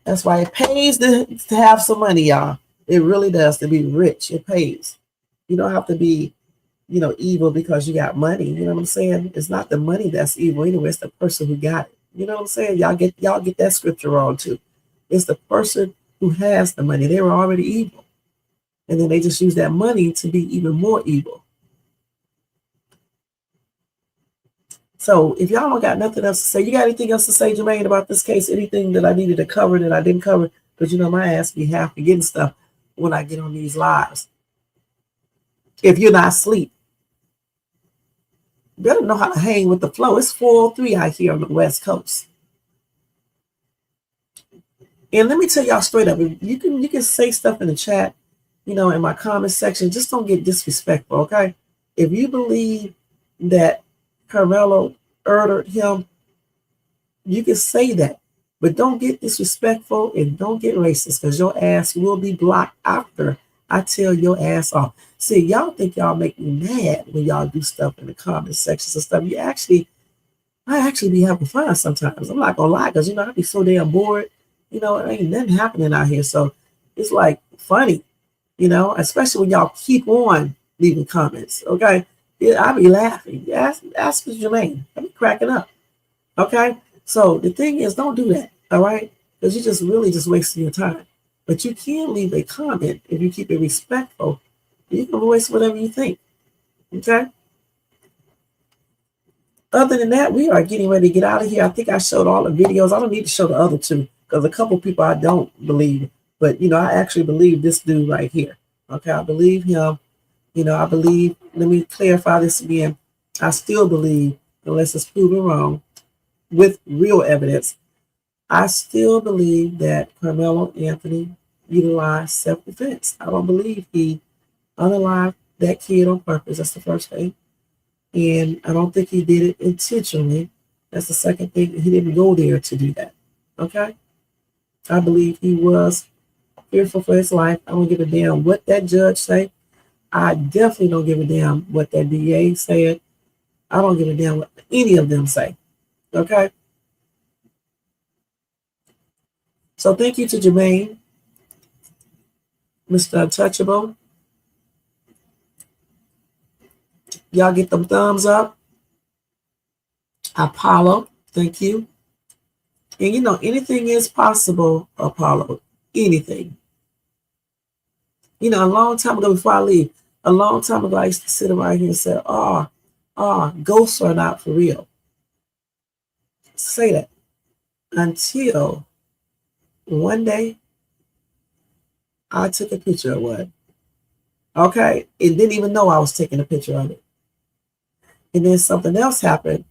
S1: That's why it pays to have some money, y'all. It really does, to be rich. It pays. You don't have to be, you know, evil because you got money. You know what I'm saying? It's not the money that's evil anyway. It's the person who got it. You know what I'm saying? Y'all get that scripture wrong too. It's the person who has the money. They were already evil. And then they just use that money to be even more evil. So if y'all don't got nothing else to say, you got anything else to say, Jermaine, about this case? Anything that I needed to cover that I didn't cover? Because you know my ass be half forgetting stuff when I get on these lives. If you're not asleep, you better know how to hang with the flow. It's 4:03 out here on the West Coast. And let me tell y'all straight up, you can say stuff in the chat, you know, in my comment section. Just don't get disrespectful, okay? If you believe that Karmelo murdered him, you can say that. But don't get disrespectful and don't get racist, because your ass will be blocked after I tell your ass off. See, y'all think y'all make me mad when y'all do stuff in the comment sections and stuff. I actually be having fun sometimes. I'm not gonna lie, because you know I be so damn bored. You know, it ain't nothing happening out here, so it's like funny. You know, especially when y'all keep on leaving comments. Okay, yeah, I be laughing. Ask Jermaine. I be cracking up. Okay, so the thing is, don't do that. All right, because you just really just wasting your time. But you can leave a comment if you keep it respectful. You can voice whatever you think. Okay. Other than that, we are getting ready to get out of here. I think I showed all the videos. I don't need to show the other two because a couple people I don't believe. But, you know, I actually believe this dude right here. Okay, I believe him. You know, I believe, let me clarify this again. I still believe, unless it's proven wrong, with real evidence, I still believe that Karmelo Anthony utilized self-defense. I don't believe he unalived that kid on purpose. That's the first thing. And I don't think he did it intentionally. That's the second thing. He didn't go there to do that. Okay? I believe he was fearful for his life. I don't give a damn what that judge say. I definitely don't give a damn what that DA said. I don't give a damn what any of them say. Okay? So thank you to Jermaine, Mr. Untouchable. Y'all get them thumbs up. Apollo, thank you. And you know, anything is possible, Apollo. Anything. You know, a long time ago, before I leave, a long time ago, I used to sit around here and say, ghosts are not for real. Say that. Until one day, I took a picture of one. Okay? And didn't even know I was taking a picture of it. And then something else happened,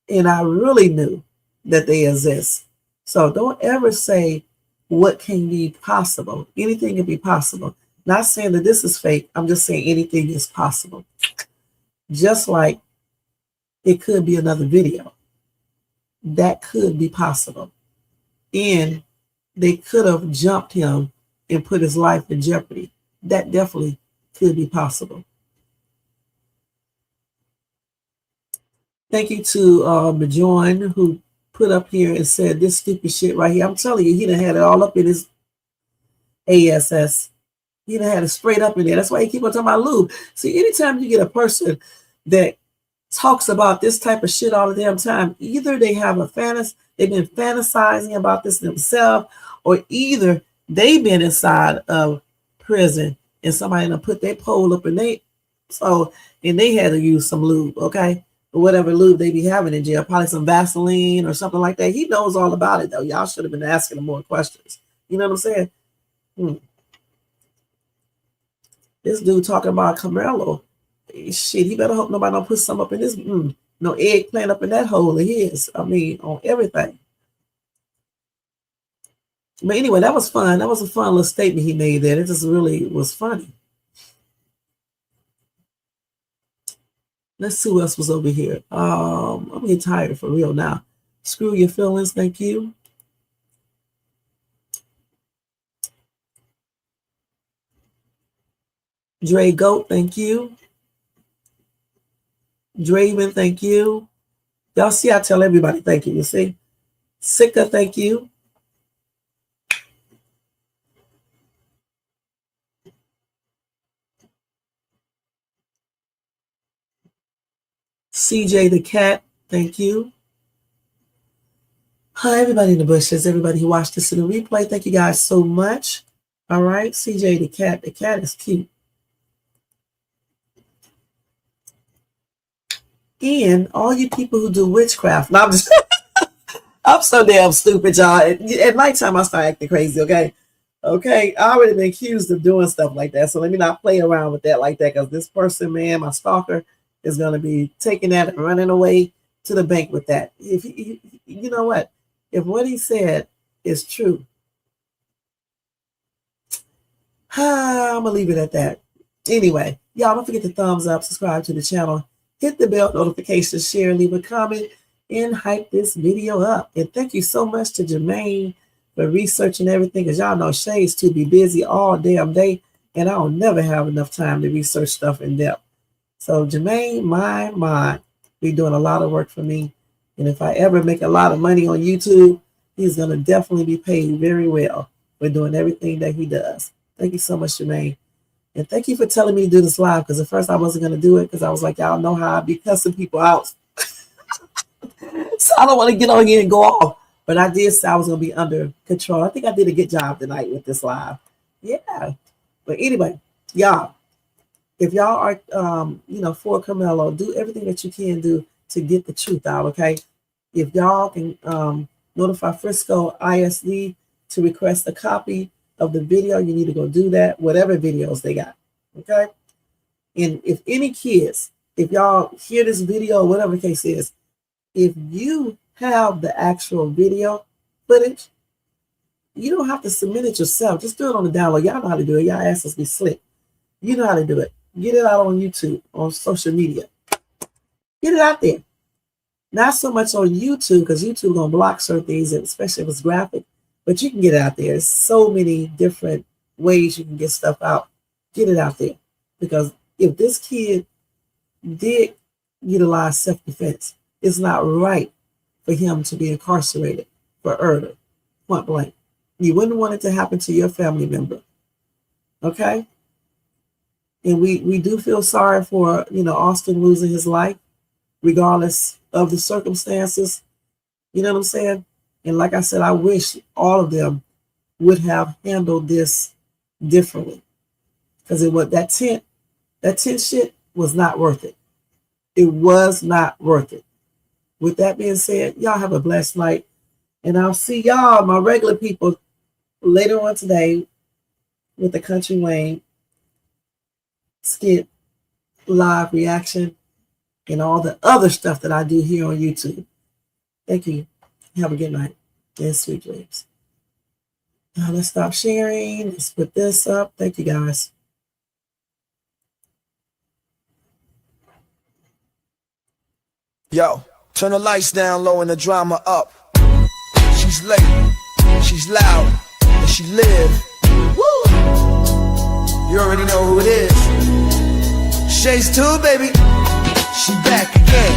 S1: and I really knew that they exist. So don't ever say what can be possible. Anything can be possible. Not saying that this is fake. I'm just saying anything is possible. Just like it could be another video. That could be possible. And they could have jumped him and put his life in jeopardy. That definitely could be possible. Thank you to Bajoin, who put up here and said this stupid shit right here. I'm telling you, he done had it all up in his ASS. He done had it straight up in there. That's why he keep on talking about lube. See, anytime you get a person that talks about this type of shit all the damn time, either they have a fantasy, they've been fantasizing about this themselves, or either they've been inside of prison and somebody done put their pole up and they had to use some lube, okay? Or whatever lube they be having in jail, probably some Vaseline or something like that. He knows all about it though. Y'all should have been asking him more questions. You know what I'm saying? This dude talking about Karmelo. Shit, he better hope nobody don't put some up in this, no eggplant up in that hole of his. I mean, on everything. But anyway, that was fun. That was a fun little statement he made there. It just really was funny. Let's see who else was over here. I'm getting tired for real now. Screw your feelings, thank you. Dre Goat, thank you. Draven, thank you. Y'all see, I tell everybody thank you, you see? Sika, thank you. CJ the Cat, thank you. Hi, everybody in the bushes, everybody who watched this in the replay, thank you guys so much. All right, CJ the cat is cute. And all you people who do witchcraft. No, I'm so damn stupid, y'all. At nighttime, I start acting crazy, okay? Okay, I already been accused of doing stuff like that, so let me not play around with that like that, because this person, man, my stalker, is going to be taking that and running away to the bank with that. If you know what? If what he said is true, I'm going to leave it at that. Anyway, y'all don't forget to thumbs up, subscribe to the channel, hit the bell notification, share, leave a comment, and hype this video up. And thank you so much to Jermaine for researching everything, because y'all know Shades to be busy all damn day, and I don't never have enough time to research stuff in depth. So Jermaine, my, be doing a lot of work for me. And if I ever make a lot of money on YouTube, he's going to definitely be paid very well for doing everything that he does. Thank you so much, Jermaine. And thank you for telling me to do this live, because at first I wasn't going to do it because I was like, y'all know how I be cussing people out. So I don't want to get on here and go off. But I did say I was going to be under control. I think I did a good job tonight with this live. Yeah. But anyway, y'all, if y'all are, for Karmelo, do everything that you can do to get the truth out, okay? If y'all can notify Frisco ISD to request a copy of the video, you need to go do that, whatever videos they got, okay? And if any kids, if y'all hear this video, whatever the case is, if you have the actual video footage, you don't have to submit it yourself. Just do it on the download. Y'all know how to do it. Y'all asses be slick. You know how to do it. Get it out on YouTube, on social media. Get it out there. Not so much on YouTube, because YouTube gonna block certain things, especially if it's graphic. But you can get it out there. There's so many different ways you can get stuff out. Get it out there. Because if this kid did utilize self-defense, it's not right for him to be incarcerated for murder, point blank. You wouldn't want it to happen to your family member. Okay? And we do feel sorry for, Austin losing his life, regardless of the circumstances. You know what I'm saying? And like I said, I wish all of them would have handled this differently, because that tent shit was not worth it. It was not worth it. With that being said, y'all have a blessed night, and I'll see y'all, my regular people, later on today with the Country Wayne skit live reaction and all the other stuff that I do here on YouTube. Thank you. Have a good night and sweet dreams. Now let's stop sharing. Let's put this up. Thank you guys.
S18: Yo, turn the lights down low and the drama up. She's late, she's loud, and she live. Woo! You already know who it is. Shades 2, baby. She back again.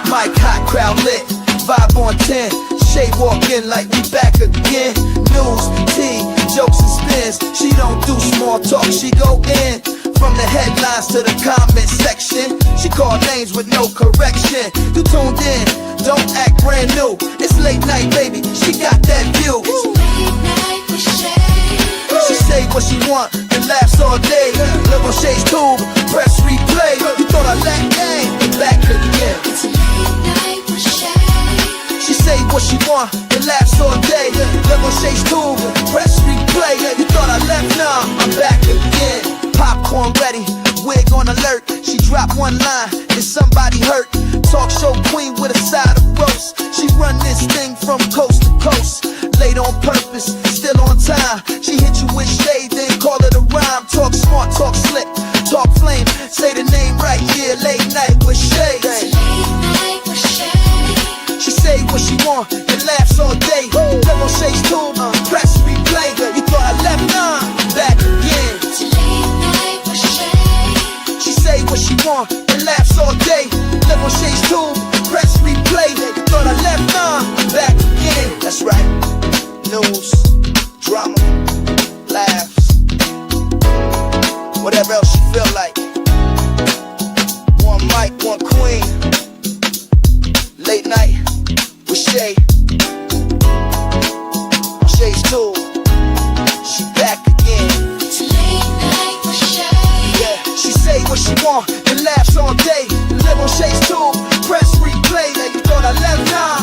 S18: Mic hot, crowd lit, vibe on 10. Shay walk in like we back again. News, tea, jokes and spins. She don't do small talk, she go in. From the headlines to the comment section, she call names with no correction. You tuned in, don't act brand new. It's late night, baby, she got that view. She say what she want and laughs all day. Look on Shay's tube, press replay. You thought I let game, back again. She say what she want and laughs all day. Look on Shay's tube, press replay. You thought I left, nah, I'm back again. Popcorn ready, wig on alert. She dropped one line and somebody hurt. Talk show queen with a side of roast. She run this thing from coast to coast. Late on purpose, still on time. She hit you with shade, then call it a rhyme. Talk smart, talk slick, talk flame. Say the name right, yeah, late night with shade. She say what she want and laughs all day. Look on Shay's tube, press replay. You thought I left, nah, I'm back again. She say what she want and laughs all day. Look on Shay's tube, press replay. You thought I left, nah, I'm back again. That's right. News, drama, laughs, whatever else you feel like. One mic, one queen. Late night with Shay. Shay's too. She back again. Yeah, she say what she want and laughs all day. Live on Shay's too. Press replay. Now you thought I left, nah.